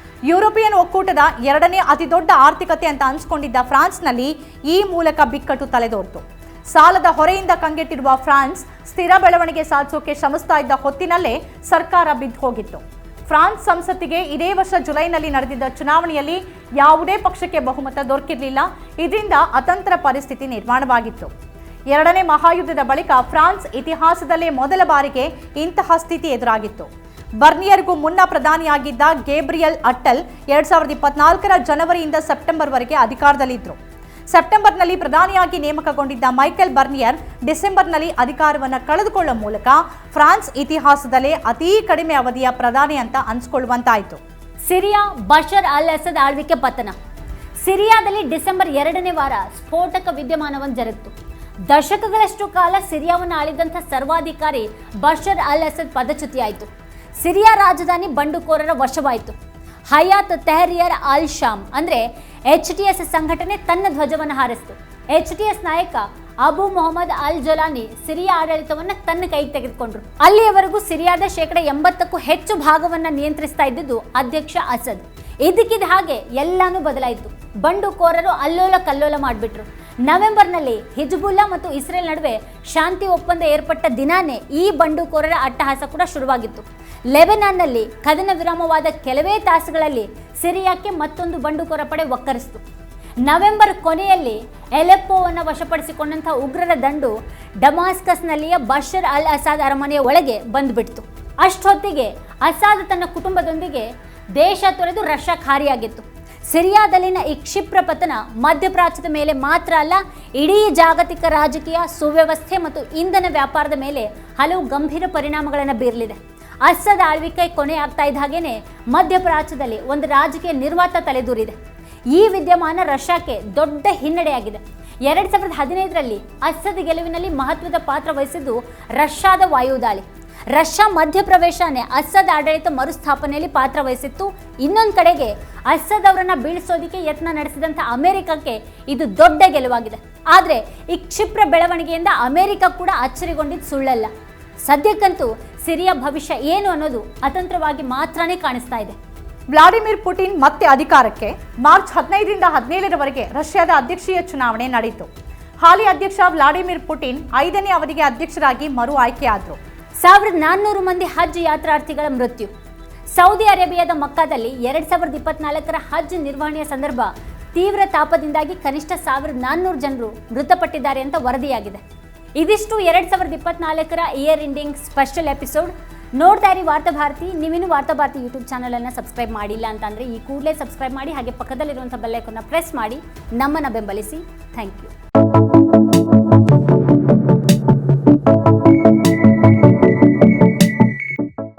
ಯುರೋಪಿಯನ್ ಒಕ್ಕೂಟದ 2ನೇ ಅತಿದೊಡ್ಡ ಆರ್ಥಿಕತೆ ಅಂತ ಅನ್ಸ್ಕೊಂಡಿದ್ದ ಫ್ರಾನ್ಸ್ನಲ್ಲಿ ಈ ಮೂಲಕ ಬಿಕ್ಕಟ್ಟು ತಲೆದೋರಿತು. ಸಾಲದ ಹೊರೆಯಿಂದ ಕಂಗೆಟ್ಟಿರುವ ಫ್ರಾನ್ಸ್ ಸ್ಥಿರ ಬೆಳವಣಿಗೆ ಸಾಧಿಸೋಕೆ ಶ್ರಮಿಸ್ತಾ ಇದ್ದ ಹೊತ್ತಿನಲ್ಲೇ ಸರ್ಕಾರ ಬಿದ್ದು ಹೋಗಿತ್ತು. ಫ್ರಾನ್ಸ್ ಸಂಸತ್ತಿಗೆ ಇದೇ ವರ್ಷ ಜುಲೈನಲ್ಲಿ ನಡೆದಿದ್ದ ಚುನಾವಣೆಯಲ್ಲಿ ಯಾವುದೇ ಪಕ್ಷಕ್ಕೆ ಬಹುಮತ ದೊರಕಿರಲಿಲ್ಲ. ಇದರಿಂದ ಅತಂತ್ರ ಪರಿಸ್ಥಿತಿ ನಿರ್ಮಾಣವಾಗಿತ್ತು. 2ನೇ ಮಹಾಯುದ್ಧದ ಬಳಿಕ ಫ್ರಾನ್ಸ್ ಇತಿಹಾಸದಲ್ಲೇ ಮೊದಲ ಬಾರಿಗೆ ಇಂತಹ ಸ್ಥಿತಿ ಎದುರಾಗಿತ್ತು. ಬರ್ನಿಯರ್ಗೂ ಮುನ್ನ ಪ್ರಧಾನಿಯಾಗಿದ್ದ ಗೇಬ್ರಿಯಲ್ ಅಟ್ಟಲ್ 2024ರ ಜನವರಿಯಿಂದ ಸೆಪ್ಟೆಂಬರ್ವರೆಗೆ ಅಧಿಕಾರದಲ್ಲಿದ್ದರು. ಸೆಪ್ಟೆಂಬರ್ನಲ್ಲಿ ಪ್ರಧಾನಿಯಾಗಿ ನೇಮಕಗೊಂಡಿದ್ದ ಮೈಕೆಲ್ ಬರ್ನಿಯರ್ ಡಿಸೆಂಬರ್ನಲ್ಲಿ ಅಧಿಕಾರವನ್ನು ಕಳೆದುಕೊಳ್ಳುವ ಮೂಲಕ ಫ್ರಾನ್ಸ್ ಇತಿಹಾಸದಲ್ಲೇ ಅತೀ ಕಡಿಮೆ ಅವಧಿಯ ಪ್ರಧಾನಿ ಅಂತ ಅನ್ಸ್ಕೊಳ್ಳುವಂತಾಯಿತು. ಸಿರಿಯಾ ಬಶರ್ ಅಲ್ ಅಸದ್ ಆಳ್ವಿಕೆ ಪತನ. ಸಿರಿಯಾದಲ್ಲಿ ಡಿಸೆಂಬರ್ 2ನೇ ವಾರ ಸ್ಫೋಟಕ ವಿದ್ಯಮಾನವನ್ನು ಜರುಗಿತು. ದಶಕಗಳಷ್ಟು ಕಾಲ ಸಿರಿಯಾವನ್ನು ಆಳಿದಂಥ ಸರ್ವಾಧಿಕಾರಿ ಬಶರ್ ಅಲ್ ಅಸದ್ ಪದಚ್ಯುತಿಯಾಯಿತು. ಸಿರಿಯಾ ರಾಜಧಾನಿ ಬಂಡುಕೋರರ ವಶವಾಯಿತು. ಹಯಾತ್ ತೆಹರಿಯರ್ ಅಲ್ ಶಾಮ್ ಅಂದರೆ HTS ಸಂಘಟನೆ ತನ್ನ ಧ್ವಜವನ್ನು ಹಾರಿಸಿತು. HTS ನಾಯಕ ಅಬು ಮೊಹಮ್ಮದ್ ಅಲ್ ಜಲಾನಿ ಸಿರಿಯಾ ಆಡಳಿತವನ್ನು ತನ್ನ ಕೈಗೆ ತೆಗೆದುಕೊಂಡ್ರು. ಅಲ್ಲಿಯವರೆಗೂ ಸಿರಿಯಾದ 80%ಕ್ಕೂ ಹೆಚ್ಚು ಭಾಗವನ್ನು ನಿಯಂತ್ರಿಸ್ತಾ ಇದ್ದಿದ್ದು ಅಧ್ಯಕ್ಷ ಅಸದ್. ಇದಕ್ಕಿದ್ದ ಹಾಗೆ ಎಲ್ಲಾನು ಬದಲಾಯಿತು. ಬಂಡುಕೋರರು ಅಲ್ಲೋಲ ಕಲ್ಲೋಲ ಮಾಡಿಬಿಟ್ರು. ನವೆಂಬರ್ನಲ್ಲಿ ಹಿಜ್ಬುಲ್ಲಾ ಮತ್ತು ಇಸ್ರೇಲ್ ನಡುವೆ ಶಾಂತಿ ಒಪ್ಪಂದ ಏರ್ಪಟ್ಟ ದಿನಾನೇ ಈ ಬಂಡುಕೋರರ ಅಟ್ಟಹಾಸ ಕೂಡ ಶುರುವಾಗಿತ್ತು. ಲೆಬನಾನ್ನಲ್ಲಿ ಕದನ ವಿರಾಮವಾದ ಕೆಲವೇ ತಾಸುಗಳಲ್ಲಿ ಸಿರಿಯಾಕ್ಕೆ ಮತ್ತೊಂದು ಬಂಡುಕೋರ ಪಡೆ ಒಕ್ಕರಿಸಿತು. ನವೆಂಬರ್ ಕೊನೆಯಲ್ಲಿ ಎಲೆಪ್ಪೋವನ್ನು ವಶಪಡಿಸಿಕೊಂಡಂಥ ಉಗ್ರರ ದಂಡು ಡಮಾಸ್ಕಸ್ನಲ್ಲಿಯ ಬಶರ್ ಅಲ್ ಅಸಾದ್ ಅರಮನೆಯ ಒಳಗೆ ಬಂದುಬಿಡ್ತು. ಅಷ್ಟೊತ್ತಿಗೆ ಅಸಾದ್ ತನ್ನ ಕುಟುಂಬದೊಂದಿಗೆ ದೇಶ ತೊರೆದು ರಷ್ಯಾಕ್ಕೆ ಹಾರಿಯಾಗಿತ್ತು. ಸಿರಿಯಾದಲ್ಲಿನ ಈ ಕ್ಷಿಪ್ರ ಪತನ ಮಧ್ಯಪ್ರಾಚ್ಯದ ಮೇಲೆ ಮಾತ್ರ ಅಲ್ಲ, ಇಡೀ ಜಾಗತಿಕ ರಾಜಕೀಯ ಸುವ್ಯವಸ್ಥೆ ಮತ್ತು ಇಂಧನ ವ್ಯಾಪಾರದ ಮೇಲೆ ಹಲವು ಗಂಭೀರ ಪರಿಣಾಮಗಳನ್ನು ಬೀರಲಿದೆ. ಅಸದ್ ಆಳ್ವಿಕೆ ಕೊನೆ ಆಗ್ತಾ ಇದ್ದ ಹಾಗೇನೆ ಮಧ್ಯಪ್ರಾಚ್ಯದಲ್ಲಿ ಒಂದು ರಾಜಕೀಯ ನಿರ್ವಾತ ತಲೆದೂರಿದೆ. ಈ ವಿದ್ಯಮಾನ ರಷ್ಯಾಕ್ಕೆ ದೊಡ್ಡ ಹಿನ್ನಡೆಯಾಗಿದೆ. 2015ರಲ್ಲಿ ಅಸದ್ ಗೆಲುವಿನಲ್ಲಿ ಮಹತ್ವದ ಪಾತ್ರ ವಹಿಸಿದ್ದು ರಷ್ಯಾದ ವಾಯುದಾಳಿ. ರಷ್ಯಾ ಮಧ್ಯಪ್ರವೇಶನೇ ಅಸದ್ ಆಡಳಿತ ಮರುಸ್ಥಾಪನೆಯಲ್ಲಿ ಪಾತ್ರ ವಹಿಸಿತ್ತು. ಇನ್ನೊಂದು ಕಡೆಗೆ ಅಸದ್ ಅವರನ್ನ ಬೀಳಿಸೋದಕ್ಕೆ ಯತ್ನ ನಡೆಸಿದಂಥ ಅಮೆರಿಕಕ್ಕೆ ಇದು ದೊಡ್ಡ ಗೆಲುವಾಗಿದೆ. ಆದರೆ ಈ ಕ್ಷಿಪ್ರ ಬೆಳವಣಿಗೆಯಿಂದ ಅಮೆರಿಕ ಕೂಡ ಅಚ್ಚರಿಗೊಂಡಿದ್ದು ಸುಳ್ಳಲ್ಲ. ಸದ್ಯಕ್ಕಂತೂ ಸಿರಿಯಾ ಭವಿಷ್ಯ ಏನು ಅನ್ನೋದು ಅತಂತ್ರವಾಗಿ ಮಾತ್ರನೇ ಕಾಣಿಸ್ತಾ ಇದೆ. ವ್ಲಾಡಿಮಿರ್ ಪುಟಿನ್ ಮತ್ತೆ ಅಧಿಕಾರಕ್ಕೆ. ಮಾರ್ಚ್ 15ರಿಂದ 17ರವರೆಗೆ ರಷ್ಯಾದ ಅಧ್ಯಕ್ಷೀಯ ಚುನಾವಣೆ ನಡೆಯಿತು. ಹಾಲಿ ಅಧ್ಯಕ್ಷ ವ್ಲಾಡಿಮಿರ್ ಪುಟಿನ್ 5ನೇ ಅವಧಿಗೆ ಅಧ್ಯಕ್ಷರಾಗಿ ಮರು ಆಯ್ಕೆಯಾದರು. 1400 ಮಂದಿ ಹಜ್ ಯಾತ್ರಾರ್ಥಿಗಳ ಮೃತ್ಯು. ಸೌದಿ ಅರೇಬಿಯಾದ ಮಕ್ಕಾದಲ್ಲಿ 2024ರ ಹಜ್ ನಿರ್ವಹಣೆಯ ಸಂದರ್ಭ ತೀವ್ರ ತಾಪದಿಂದಾಗಿ ಕನಿಷ್ಠ 1400 ಜನರು ಮೃತಪಟ್ಟಿದ್ದಾರೆ ಅಂತ ವರದಿಯಾಗಿದೆ. ಇದಿಷ್ಟು 2024ರ ಇಯರ್ ಎಂಡಿಂಗ್ ಸ್ಪೆಷಲ್ ಎಪಿಸೋಡ್. ನೋಡ್ತಾ ಇರಿ ವಾರ್ತಾಭಾರತಿ. ನೀವಿನ್ನು ವಾರ್ತಾಭಾರತಿ ಯೂಟ್ಯೂಬ್ ಚಾನಲನ್ನು ಸಬ್ಸ್ಕ್ರೈಬ್ ಮಾಡಿಲ್ಲ ಅಂತಂದರೆ ಈ ಕೂಡಲೇ ಸಬ್ಸ್ಕ್ರೈಬ್ ಮಾಡಿ, ಹಾಗೆ ಪಕ್ಕದಲ್ಲಿರುವಂಥ ಬೆಲ್ ಐಕಾನ್ನ ಪ್ರೆಸ್ ಮಾಡಿ ನಮ್ಮನ್ನು ಬೆಂಬಲಿಸಿ. Thank you.